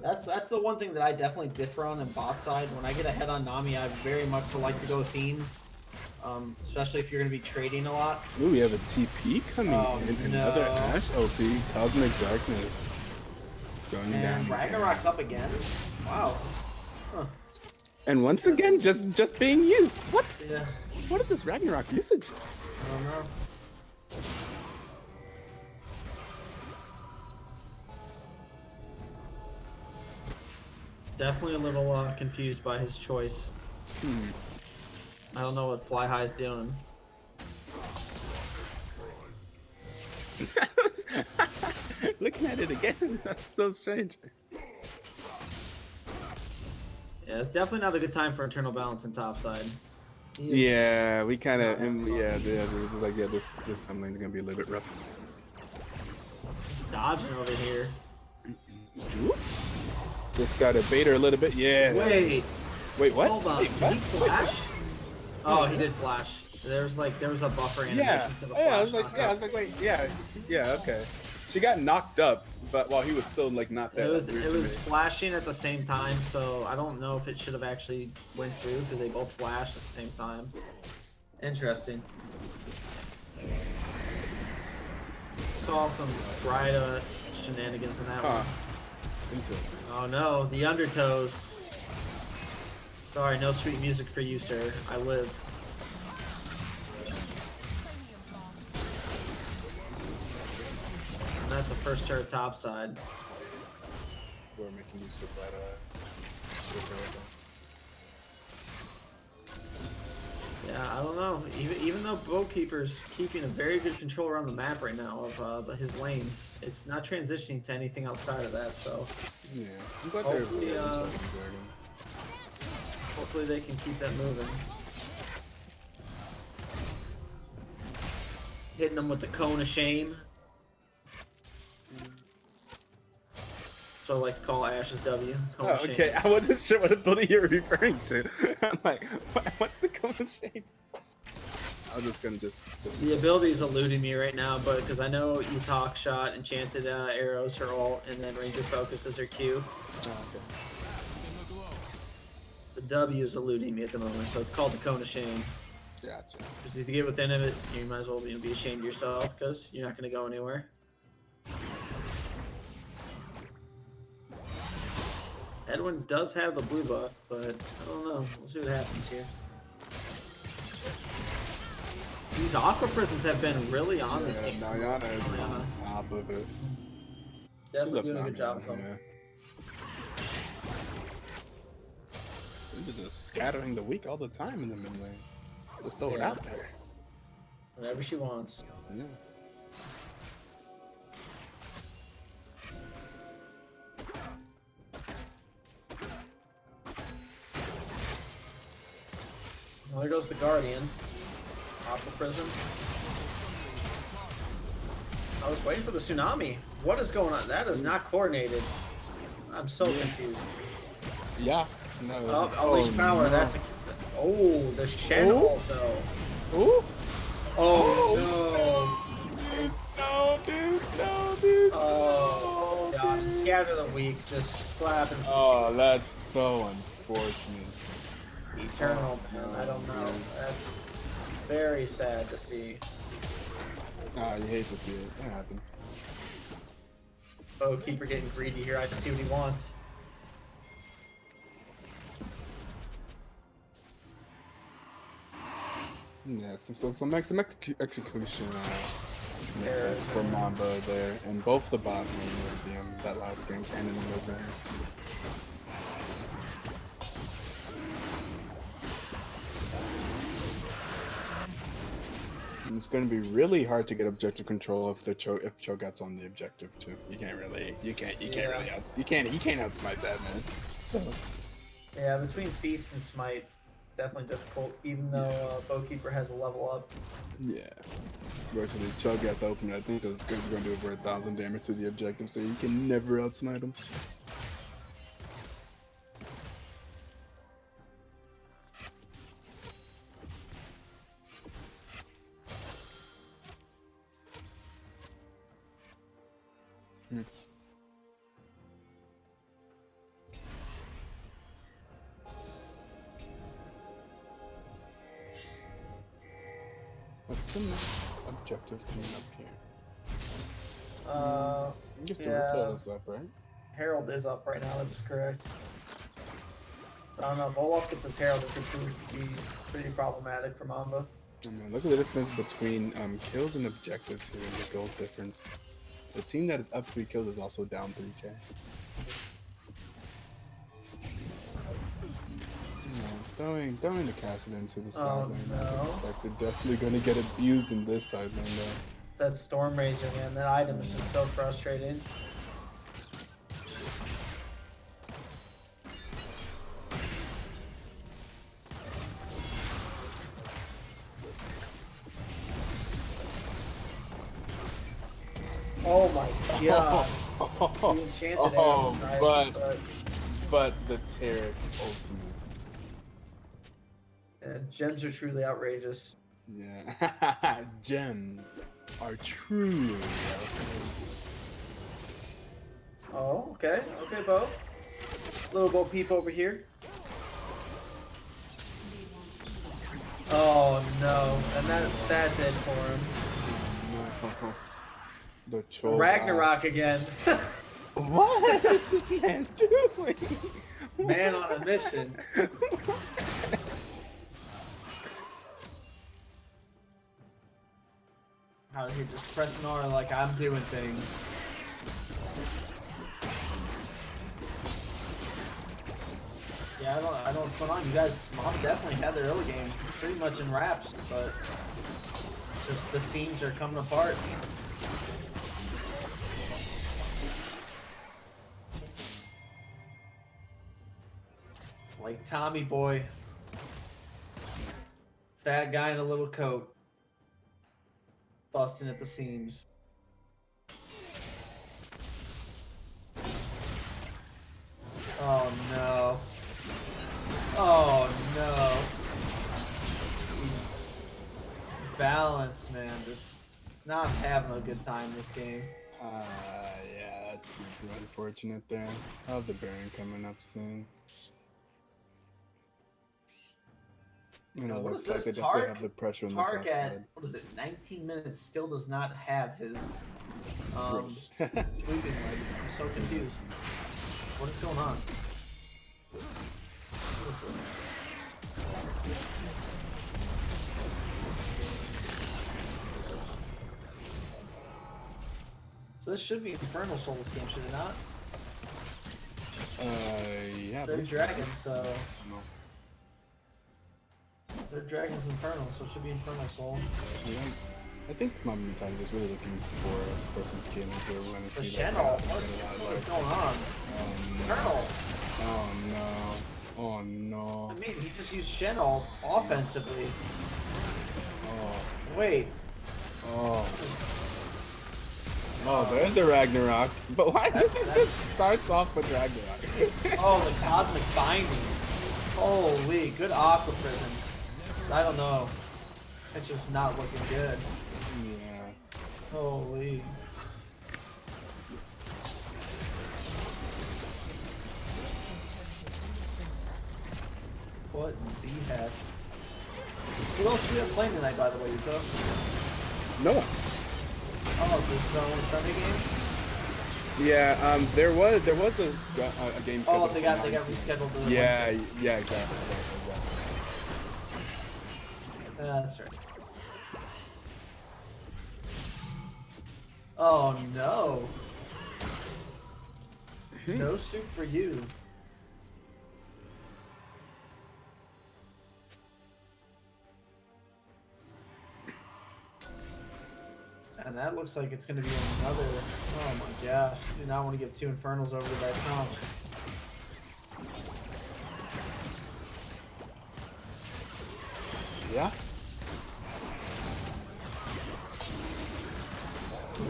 That's the one thing that I definitely differ on bot side. When I get ahead on Nami, I very much like to go Fiends, especially if you're going to be trading a lot. Ooh, we have a TP coming in. Another no. Ashe ulti, Cosmic Darkness. Going And down. Ragnarok's up again. Wow. Huh. And once again, just being used. What? Yeah. What is this Ragnarok usage? I don't know. Definitely a little confused by his choice. I don't know what Fly High's doing. Looking at it again, that's so strange. Yeah, it's definitely not a good time for Eternal Balance in topside. Yeah, we kind of, this some lane's gonna be a little bit rough. Just dodging over here. Oops. Just gotta bait her a little bit. Yeah. Wait, what? Hold on. Wait, Did what? he flash? Oh, he did flash. There was a buffer animation Yeah. to the Yeah, I flash was like, knockout. wait, yeah, okay. She got knocked up, but while he was still like not there. It was That's weird it to was me. flashing at the same time, so I don't know if it should have actually went through because they both flashed at the same time. Interesting. Saw some Brida shenanigans in that one. Interesting. Oh no, the undertows. Sorry, no sweet music for you, sir. I live. And that's the first turret topside. We're making use of that. Yeah, I don't know. Even though Bowkeeper's keeping a very good control around the map right now of his lanes, it's not transitioning to anything outside of that. So Yeah, I'm glad hopefully, they're hopefully they can keep that moving. Hitting them with the cone of shame. So I like to call Ash's W. Cone of Oh, shame. okay. I wasn't sure what ability you're referring to. I'm like, what's the cone of shame? I was just gonna just The ability is eluding me right now, but because I know Ease Hawk shot, Enchanted Arrows her ult, and then Ranger Focus is her Q. Oh, okay. The W is eluding me at the moment, so it's called the Cone of Shame. Gotcha. Because if you get within of it, you might as well be ashamed of yourself, because you're not going to go anywhere. Edwin does have the blue buff, but I don't know. We'll see what happens here. These Aqua Prisons have been really on this game. Nayana is on top of it. Definitely doing a good job. Yeah. They're just scattering the weak all the time in the mid lane. Just throw it out there. Whenever she wants. Yeah. Well, there goes the Guardian. Aqua Prison. I was waiting for the tsunami. What is going on? That is not coordinated. I'm so confused. Yeah. No. Unleash power. No. That's a. Oh, the Shen ult though. Ooh. Oh, No, dude. No, dude. no. Oh, God. Scatter the weak. Just flapping. Oh, that's so unfortunate. Eternal, man. I don't know. That's very sad to see. Ah, you hate to see it. It happens. Keeper getting greedy here. I can see what he wants. Yeah, some execution mishaps for Mamba there, and both the bot and that last game Cannon was there. And it's going to be really hard to get objective control if Cho gets on the objective too. You can't outsmite that, man. So. Yeah, between Feast and Smite, definitely difficult, even though Bowkeeper has a level up. Yeah. Versus Cho got the ultimate, I think it's going to do over 1,000 damage to the objective, so you can never outsmite him. What's the next objective coming up here? I guess the Riptide is up, right? Herald is up right now, that is correct. So I don't know, if Olaf gets his Herald, it could prove to be pretty problematic for Mamba. I mean, look at the difference between kills and objectives here and the gold difference. The team that is up 3 kills is also down 3k. Throwing the castle into the side lane. No. They're definitely gonna get abused in this side lane though. That Storm Razor, man, that item is just so frustrating. Oh my god. The enchanted arrow is nice, but the Taric ultimate. Yeah, gems are truly outrageous. Yeah. Gems are truly outrageous. Okay, Bo. Little Bo Peep over here. Oh no, and that's it for him. No. The troll. Ragnarok again. What is this man doing? Man on a mission. Out here just pressing R like I'm doing things. Yeah, I don't know what's going on. You guys, Mom definitely had their early game pretty much in wraps, but just the seams are coming apart. Like Tommy boy. Fat guy in a little coat. Busting at the seams. Oh no. Oh no. Balance, man. Just not having a good time this game. Yeah, that's super unfortunate there. I'll have the Baron coming up soon. You know, What looks is like this? they definitely have the pressure on the top Tark at, side. what is it, 19 minutes still does not have his Right. sweeping legs. I'm so confused. What is going on? What is it? So this should be Infernal Soul this game, should it not? Yeah. They're but- dragons, so No. they're dragons Infernal, so it should be Infernal Soul. Yeah. I think my mentality is really looking for some scaling here. We're gonna The see that. Shenol, what is going on? Infernal! Oh no. Oh no. I mean, he just used Shenol offensively. Oh. Wait. Oh. Oh, there's the Ragnarok. But why does it just starts off with Ragnarok? Oh, the Cosmic Binding. Holy, good Aqua Prison. I don't know. It's just not looking good. Yeah. Holy. What in the heck? Who else do we have playing tonight, by the way, Yuko? No one. Oh, this is our only Sunday game? Yeah, there was a game. Oh, scheduled they for got 9. rescheduled to the Yeah, Wednesday. yeah, exactly. That's right. Oh no. No soup for you. And that looks like it's going to be another. Oh my gosh. Do not want to get two Infernals over to that comp. Yeah.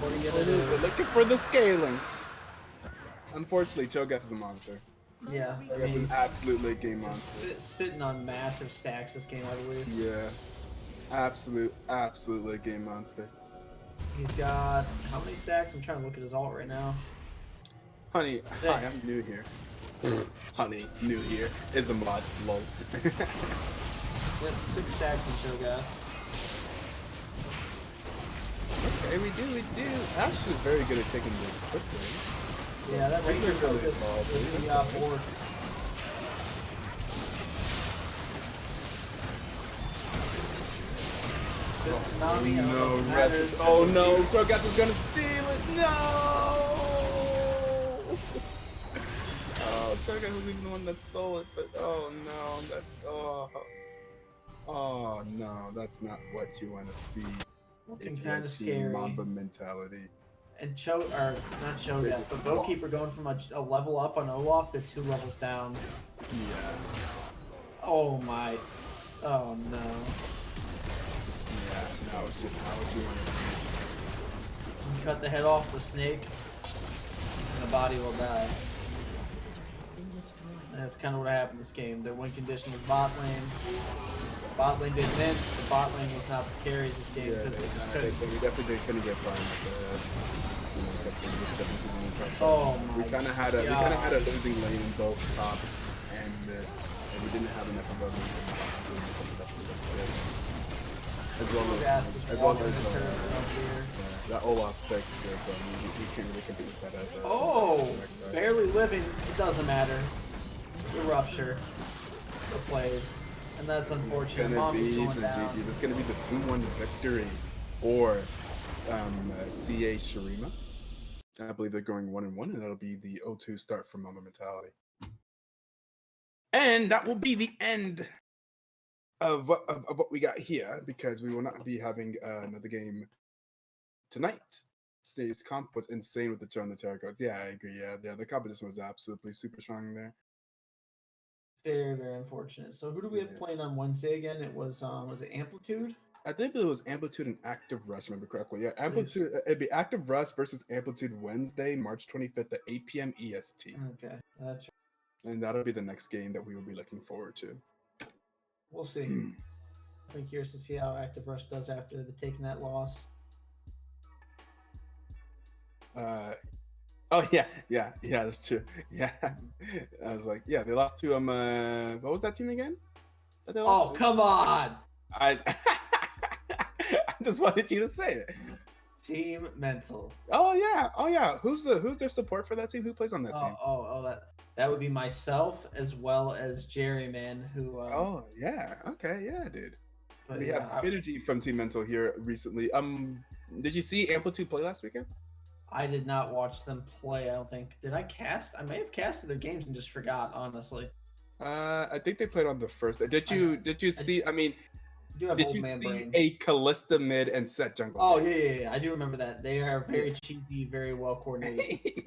What are you going to do? We're looking for the scaling. Unfortunately, Cho'Gath is a monster. Yeah, I Cho'Gath mean, is an he's absolute late game monster. sitting on massive stacks this game, I believe. Yeah. Absolute late game monster. He's got how many stacks? I'm trying to look at his alt right now. Honey, Six. hi, I'm new here. Honey, new here. Is a mod. Lol. Yep, 6 stacks in Shogath. Okay, we do. Ash is very good at taking this quickly. Yeah, that Ranger Really focus involved, is isn't the it? board. This Nami, I don't know if it matters. Oh no, Cho'Gath is gonna steal it. No! Oh, Cho'Gath was even the one that stole it, but oh no, oh no, that's not what you want to see. Looking If you kind want of to see scary. Mamba mentality. And not Shogath, but Bowkeeper going from a level up on Olaf to 2 levels down. Yeah, Oh my. Oh no. yeah, now what you want to see. You cut the head off the snake, and the body will die. And that's kind of what happened this game. Their win condition was bot lane. Bot lane didn't win. The bot lane was not the carries this game Yeah, because they just they couldn't. definitely couldn't get far enough. Oh we my kind of had a God. losing lane in both top and mid, and we didn't have enough of a as well as that Olaf fix. So we can't really compete with that as a barely living. It doesn't matter. The rupture, the plays, and that's unfortunate. Mamba's going down. That's gonna be the 2-1 victory for CA Shurima. I believe they're going 1-1, and that'll be the 0-2 start for Mamba Mentality. And that will be the end of what we got here, because we will not be having another game tonight. Today's comp was insane with the Joe and the Terror cards. Yeah, I agree. Yeah, the competition was absolutely super strong there. Very, very unfortunate. So who do we have playing on Wednesday again? It was it Amplitude? I think it was Amplitude and Active Rush, remember correctly. Yeah, Amplitude. It'd be Active Rush versus Amplitude Wednesday, March 25th at 8 p.m. EST. Okay, that's right. And that'll be the next game that we will be looking forward to. We'll see. I'm curious to see how Active Rush does after taking that loss. Oh yeah, that's true. Yeah, I was like, yeah, they lost to what was that team again? That they lost to? Come on! I just wanted you to say it. Team Mental. Oh yeah. Who's their support for that team? Who plays on that team? That would be myself as well as Jerry, man. Who? Oh yeah. Okay. Yeah, dude. But We have Affinity from Team Mental here recently. Did you see Amplitude play last weekend? I did not watch them play. I don't think. Did I cast? I may have casted their games and just forgot. Honestly. I think they played on the first. Did you see? I mean, do have did old you man see brain. a Callista mid and set jungle? Oh yeah. I do remember that. They are very cheesy, very well coordinated.